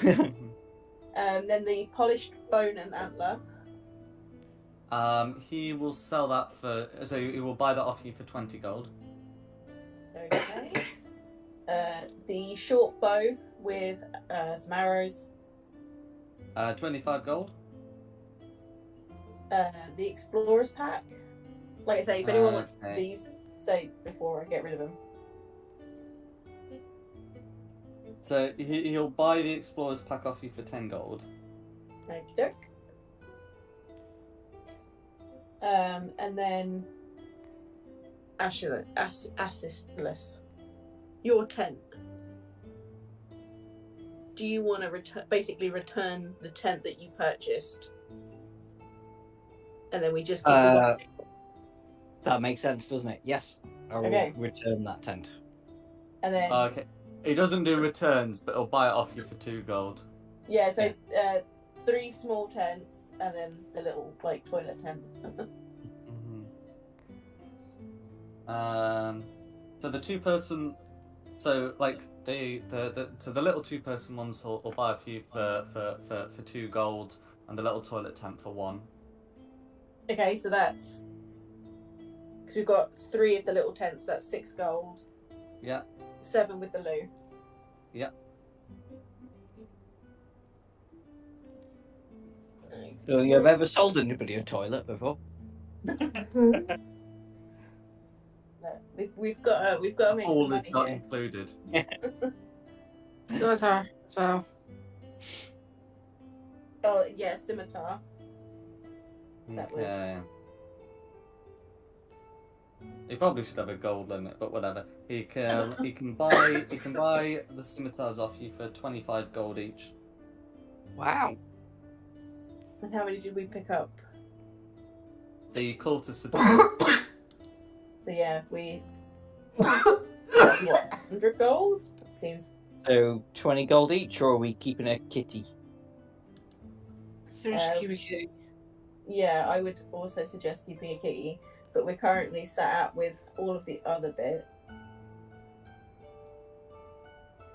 Then the polished bone and antler. He will sell that for. So he will buy that off you for 20 gold. Okay. The short bow with some arrows. 25 gold. The explorer's pack. Like I say, if anyone wants Okay. these, say before I get rid of them. So he'll buy the explorer's pack off you for 10 gold. Okie doke. And then assistless. Your tent. Do you want to return the tent that you purchased? And then we just get That makes sense, doesn't it? Yes. I will Okay. return that tent. and then Okay. He doesn't do returns, but he'll buy it off you for 2 gold. yeah, so 3 small tents and then the little toilet tent. So the 2-person, so the little 2-person ones will buy a few for 2 gold, and the little toilet tent for 1. Okay, so that's because we've got 3 of the little tents. That's 6 gold. Yeah. 7 with the loo. Yeah. So you have ever sold anybody a toilet before? We've got to make some All is money not here. included. Scimitar as well. Oh yeah, scimitar. That was- Okay. He probably should have a gold limit, but whatever. He can buy the scimitars off you for 25 gold each. Wow. And how many did we pick up? The cultists are So yeah, if we what 100 gold? Seems So 20 gold each, or are we keeping a kitty? So we should keep it kitty. yeah. I would also suggest keeping a kitty, but we're currently sat out with all of the other bit.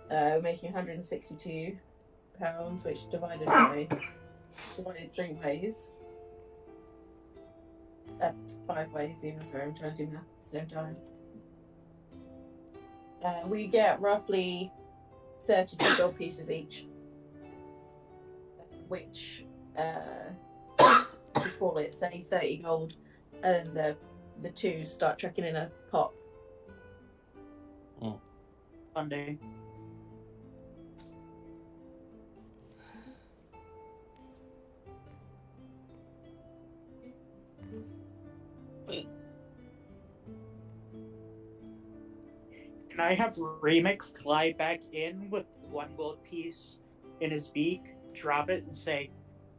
We're making 162 pounds, which divided 3 ways. 5 ways even, sorry, I'm trying to do math at the same time. We get roughly 32 gold pieces each, which we call it, say, 30 gold, and the 2s start tracking in a pot. Sunday. Can I have Remake fly back in with 1 gold piece in his beak, drop it, and say,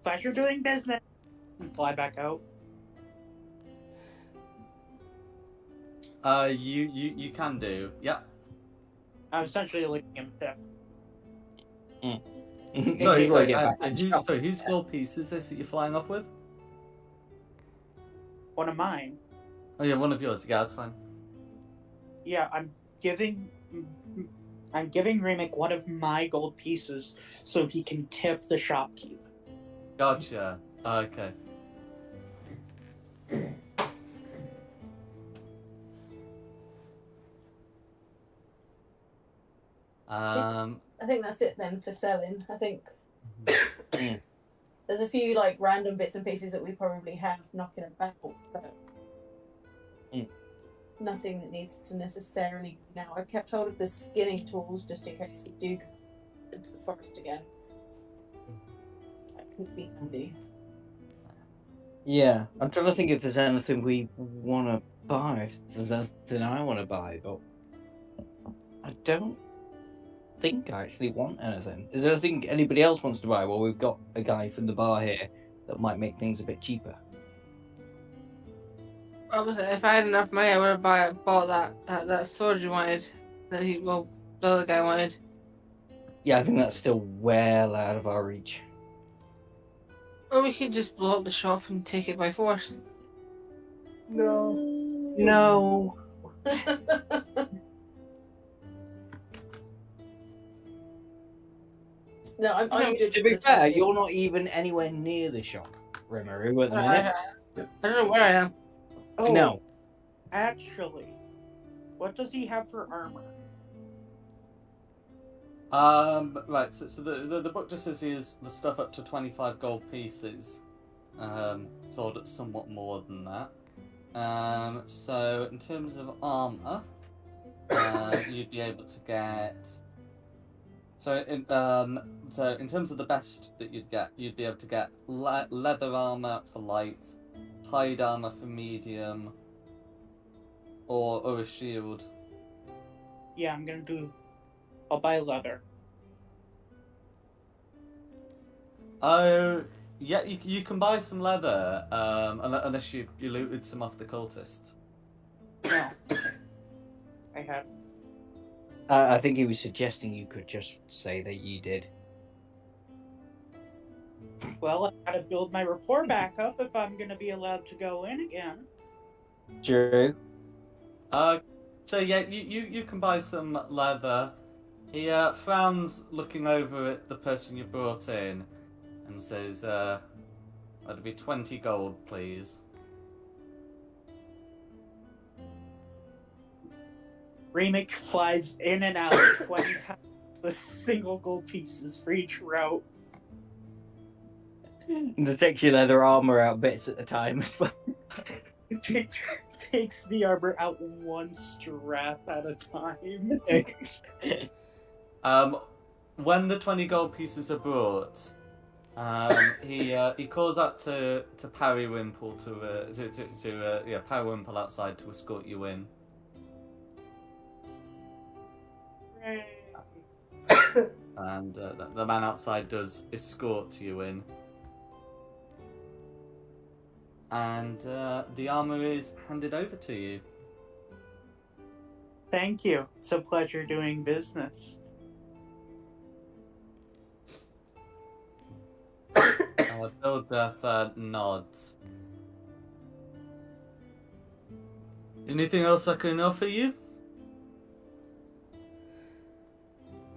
"Pleasure doing business," and fly back out? You can do. Yeah. I'm essentially licking him tip. Whose gold piece is this that you're flying off with? One of mine. Oh yeah, one of yours. Yeah, that's fine. Yeah, I'm giving Remake one of my gold pieces so he can tip the shopkeep. Gotcha. Okay. I think that's it then for selling. I think Mm. there's a few like random bits and pieces that we probably have knocking about, but Mm. nothing that needs to necessarily go now. I've kept hold of the skinning tools just in case we do go into the forest again. That could be handy. Yeah, I'm trying to think if there's anything we want to buy. If there's anything I want to buy, but I don't think I actually want anything. Is there anything anybody else wants to buy? Well, we've got a guy from the bar here that might make things a bit cheaper. Obviously, if I had enough money, I would have bought that sword you wanted. The other guy wanted. Yeah, I think that's still well out of our reach. Or we could just blow up the shop and take it by force. No. No. No, I'm good. To be fair, you're not even anywhere near the shop, Rimuru, at the minute. I don't know where I am. Oh, No. actually, what does he have for armor? Right, so the book just says here's the stuff up to 25 gold pieces. Sold at somewhat more than that. So in terms of armor, you'd be able to get. So in terms of the best that you'd be able to get leather armor for light, hide armor for medium, or a shield. Yeah, I'll buy leather. Oh, yeah, you can buy some leather, unless you looted some off the cultists. No. I have. I think he was suggesting you could just say that you did. Well, I gotta build my rapport back up if I'm gonna be allowed to go in again. True. So yeah, you can buy some leather. He frowns, looking over at the person you brought in, and says, "That'd be 20 gold, please." Remake flies in and out 20 times with single gold pieces for each route. And it takes your leather armor out bits at a time as well. Takes the armor out one strap at a time. When the 20 gold pieces are brought, he calls out to Parrywimple Parrywimple outside to escort you in. And the man outside does escort you in. And the armor is handed over to you. Thank you. It's a pleasure doing business. Bildeth nods. Anything else I can offer you?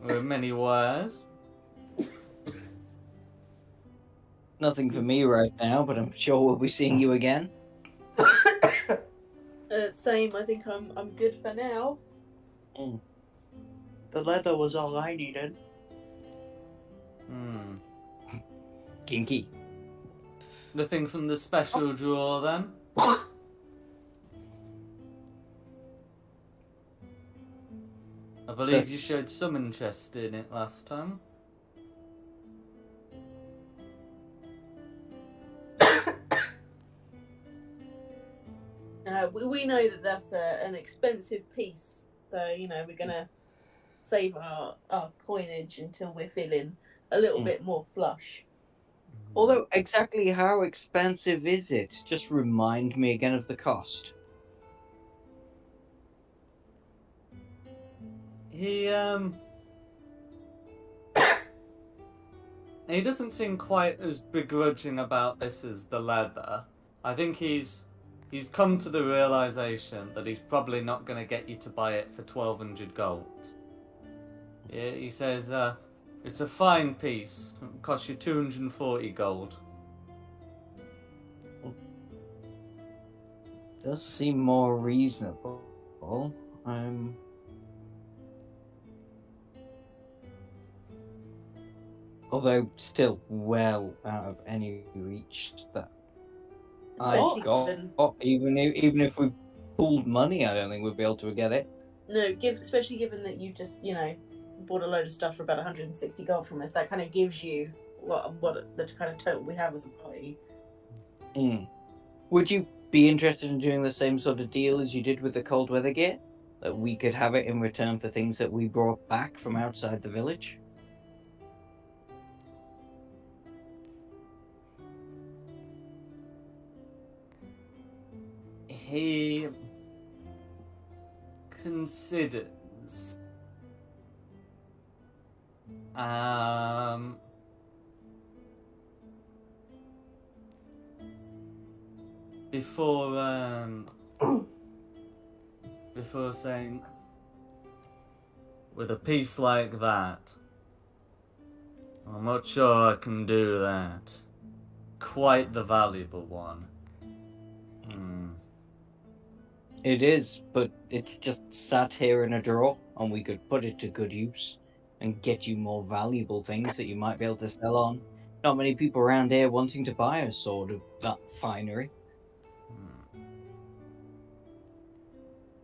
Or many wares? Nothing for me right now, but I'm sure we'll be seeing you again. Same. I think I'm good for now. Mm. The leather was all I needed. Kinky. Nothing from the special drawer then? I believe you showed some interest in it last time. We know that that's an expensive piece, so we're gonna save our coinage until we're feeling a little bit more flush. Although, exactly how expensive is it? Just remind me again of the cost. He doesn't seem quite as begrudging about this as the leather. I think he's come to the realization that he's probably not going to get you to buy it for 1,200 gold. Yeah, he says, it's a fine piece. It costs you 240 gold. does seem more reasonable. Although still well out of any reach that Especially I've got. given- Even if we pooled money, I don't think we'd be able to get it. No, especially given that you just, bought a load of stuff for about 160 gold from us. That kind of gives you what the kind of total we have as a party. Would you be interested in doing the same sort of deal as you did with the cold weather gear? That we could have it in return for things that we brought back from outside the village? He considers before saying, with a piece like that, I'm not sure I can do that. Quite the valuable one. It is, but it's just sat here in a drawer, and we could put it to good use and get you more valuable things that you might be able to sell on. Not many people around here wanting to buy a sword of that finery.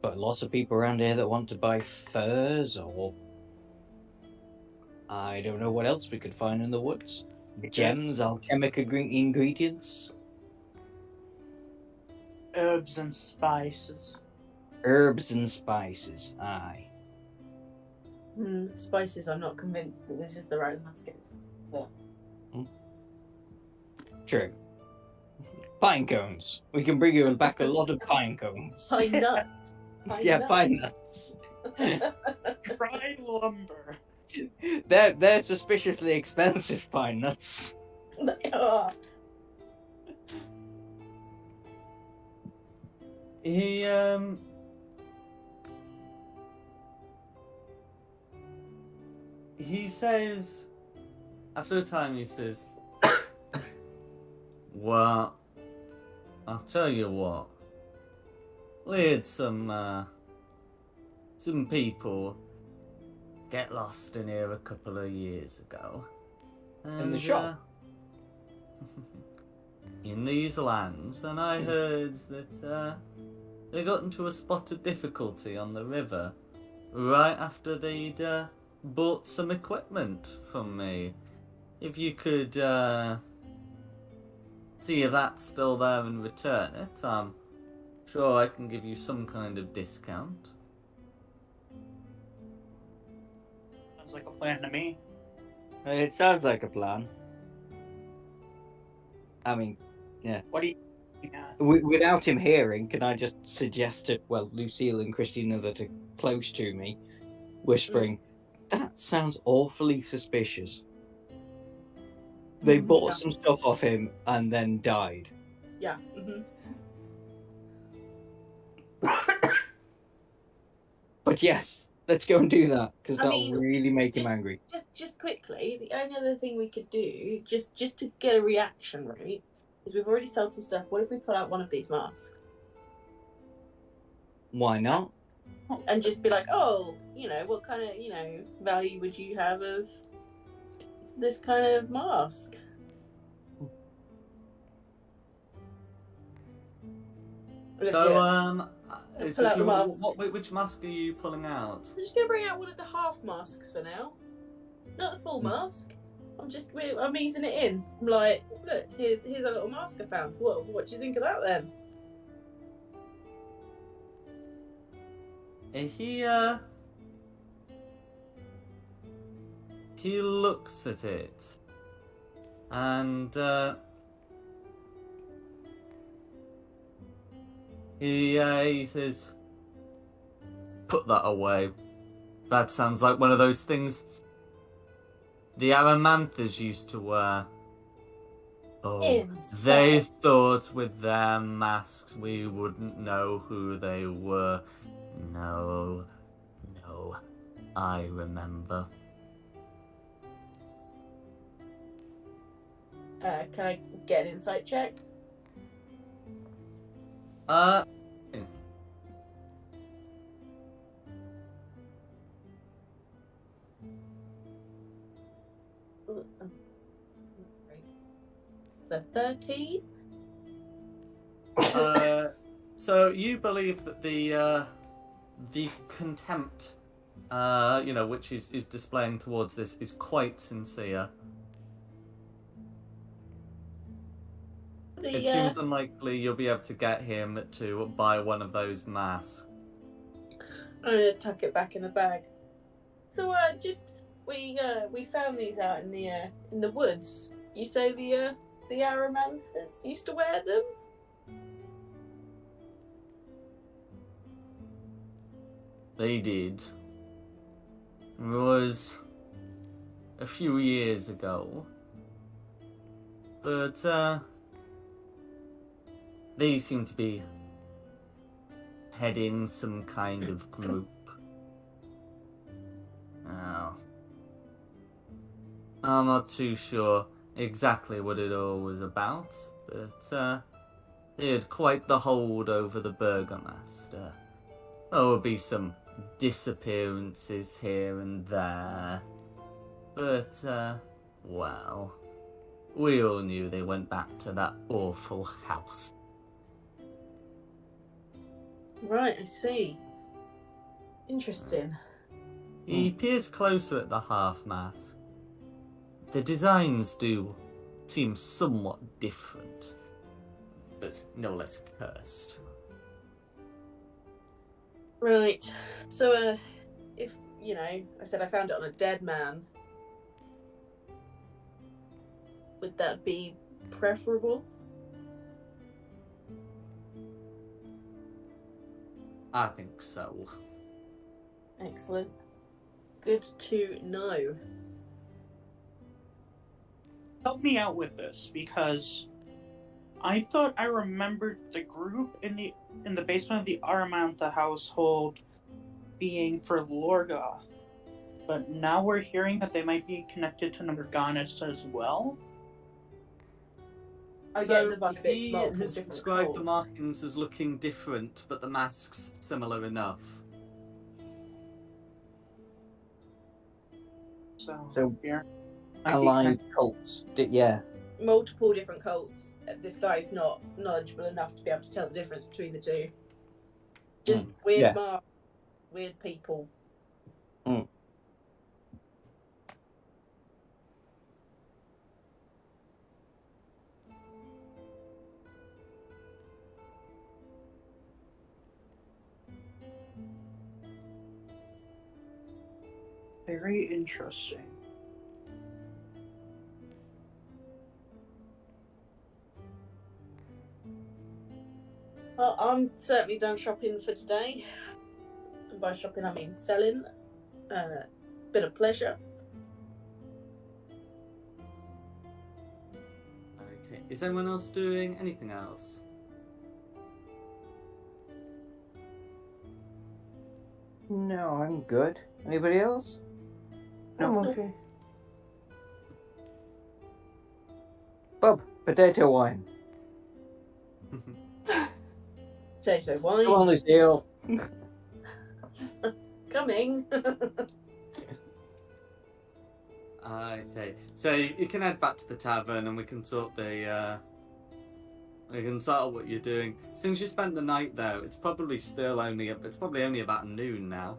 But lots of people around here that want to buy furs or I don't know what else we could find in the woods. Gems, alchemic ingredients. Herbs and spices. Herbs and spices, aye. Spices, I'm not convinced that this is the right landscape. But... True. Pine cones. We can bring you back a lot of pine cones. Pine nuts. Pine nuts. Dried lumber. They're suspiciously expensive pine nuts. They are. He says, after a time he says, well, I'll tell you what, we had some people get lost in here a couple of years ago. In the shop? In these lands, and I heard that they got into a spot of difficulty on the river right after they'd bought some equipment from me. If you could see if that's still there and return it, I'm sure I can give you some kind of discount. Sounds like a plan to me. It sounds like a plan. I mean, yeah. What do you... Without him hearing, can I just suggest to, Lucille and Christina that are close to me, whispering, that sounds awfully suspicious. They bought some stuff off him and then died. Yeah. But yes, let's go and do that, because that'll really make him angry. Just quickly, the only other thing we could do, just to get a reaction, right, is we've already sold some stuff. What if we pull out one of these masks? Why not? And just be like, oh, what kind of, value would you have of this kind of mask? So, pull out the mask. Which mask are you pulling out? I'm just going to bring out one of the half masks for now. Not the full mask. I'm easing it in. I'm like, look, here's a little mask I found. What do you think of that then? He looks at it, and he says, "Put that away. That sounds like one of those things the Aramanthas used to wear." Oh, Inside. They thought with their masks we wouldn't know who they were. No, I remember. Can I get an insight check? The 13? So you believe that the contempt, which is displaying towards this is quite sincere. It seems unlikely you'll be able to get him to buy one of those masks. I'm gonna tuck it back in the bag. So, we found these out in the woods. You say the Aramanthers used to wear them? They did. It was a few years ago. But, they seem to be heading some kind of group. Now, I'm not too sure exactly what it all was about, but, they had quite the hold over the Burgomaster. There would be some disappearances here and there. But, well, we all knew they went back to that awful house. Right, I see. Interesting. He peers closer at the half-mask. The designs do seem somewhat different, but no less cursed. Right. So, if, I said I found it on a dead man, would that be preferable? I think so. Excellent. Good to know. Help me out with this, because I thought I remembered the group in the basement of the Aramantha household being for Lorgoth, but now we're hearing that they might be connected to Morganis as well. I So get the vibe he it's multiple has different described the calls. markings as looking different, but the masks similar enough. So, here, allied cults. Yeah. Multiple different cults. This guy's not knowledgeable enough to be able to tell the difference between the two. Just weird yeah. marks, weird people. Very interesting. Well, I'm certainly done shopping for today. And by shopping, I mean selling. Been a pleasure. Okay. Is anyone else doing anything else? No, I'm good. Anybody else? I'm okay. Bob, potato wine. Potato wine. Come on, Lucille. Coming. Okay, so you can head back to the tavern and we can sort we can sort out what you're doing. Since you spent the night there, it's probably only about noon now.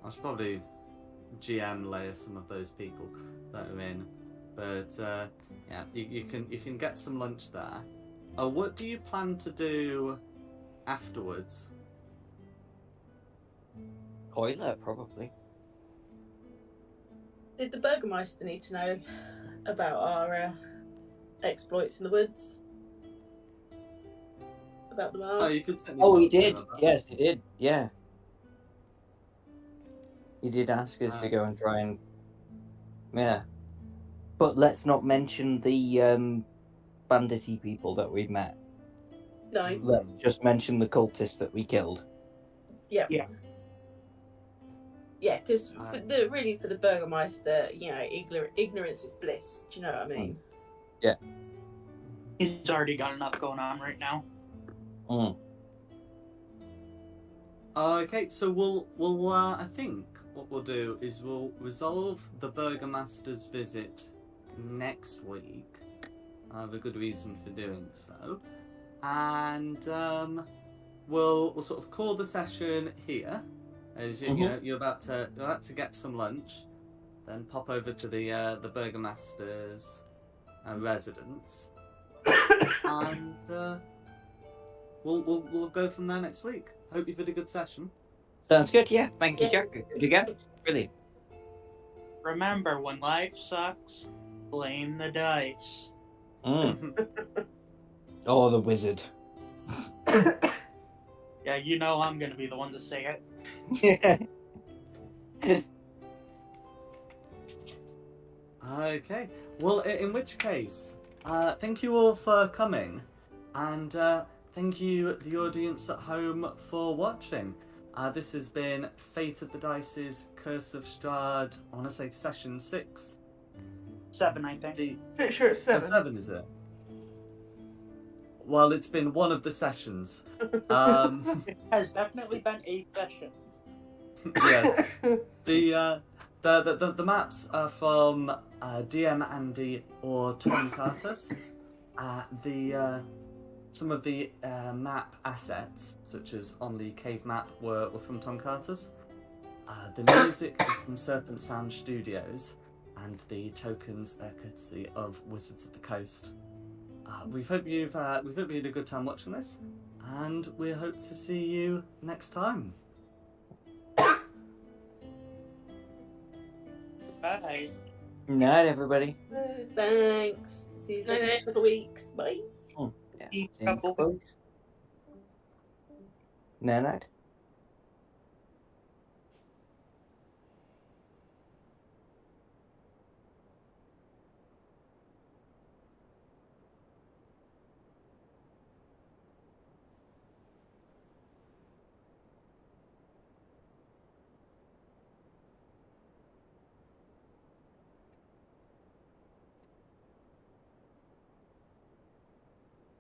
I should probably GM layer some of those people that are in, but yeah, you can get some lunch there. What do you plan to do afterwards? Toilet, probably. Did the Burgermeister need to know about our exploits in the woods? About the Oh, masks? you could certainly Oh, he talk to him did. about Yes, he did. Yeah. He did ask us to Ah. go and try and. Yeah. But let's not mention the bandity people that we met. No. Let's just mention the cultists that we killed. Yeah. Yeah. Yeah, because for the Burgermeister, ignorance is bliss. Do you know what I mean? Yeah. He's already got enough going on right now. Okay, so we'll I think what we'll do is we'll resolve the Burgomaster's visit next week. I have a good reason for doing so. And we'll sort of call the session here, as you're about to get some lunch, then pop over to the Burgomaster's residence, and we'll go from there next week. Hope you've had a good session. Sounds good. Yeah. Thank you, Yeah. Jack. Good again. Brilliant. Remember, when life sucks, blame the dice. Oh, the wizard. Yeah, you know I'm gonna be the one to say it. Okay. Well, in which case, thank you all for coming, and thank you, the audience at home, for watching. This has been Fate of the Dice's Curse of Straud. I want to say session 6. 7, I think. Pretty sure it's 7. 7, is it? Well, it's been one of the sessions. It has definitely been a session. Yes. The maps are from DM Andy or Tom Cartus. Some of the map assets, such as on the cave map, were from Tom Cartus. The music is from Serpent Sound Studios, and the tokens are courtesy of Wizards of the Coast. We hope you've had a good time watching this, and we hope to see you next time. Bye. Night, everybody. Thanks. See you next couple of weeks. Bye. Yeah. See you in a couple weeks. Night.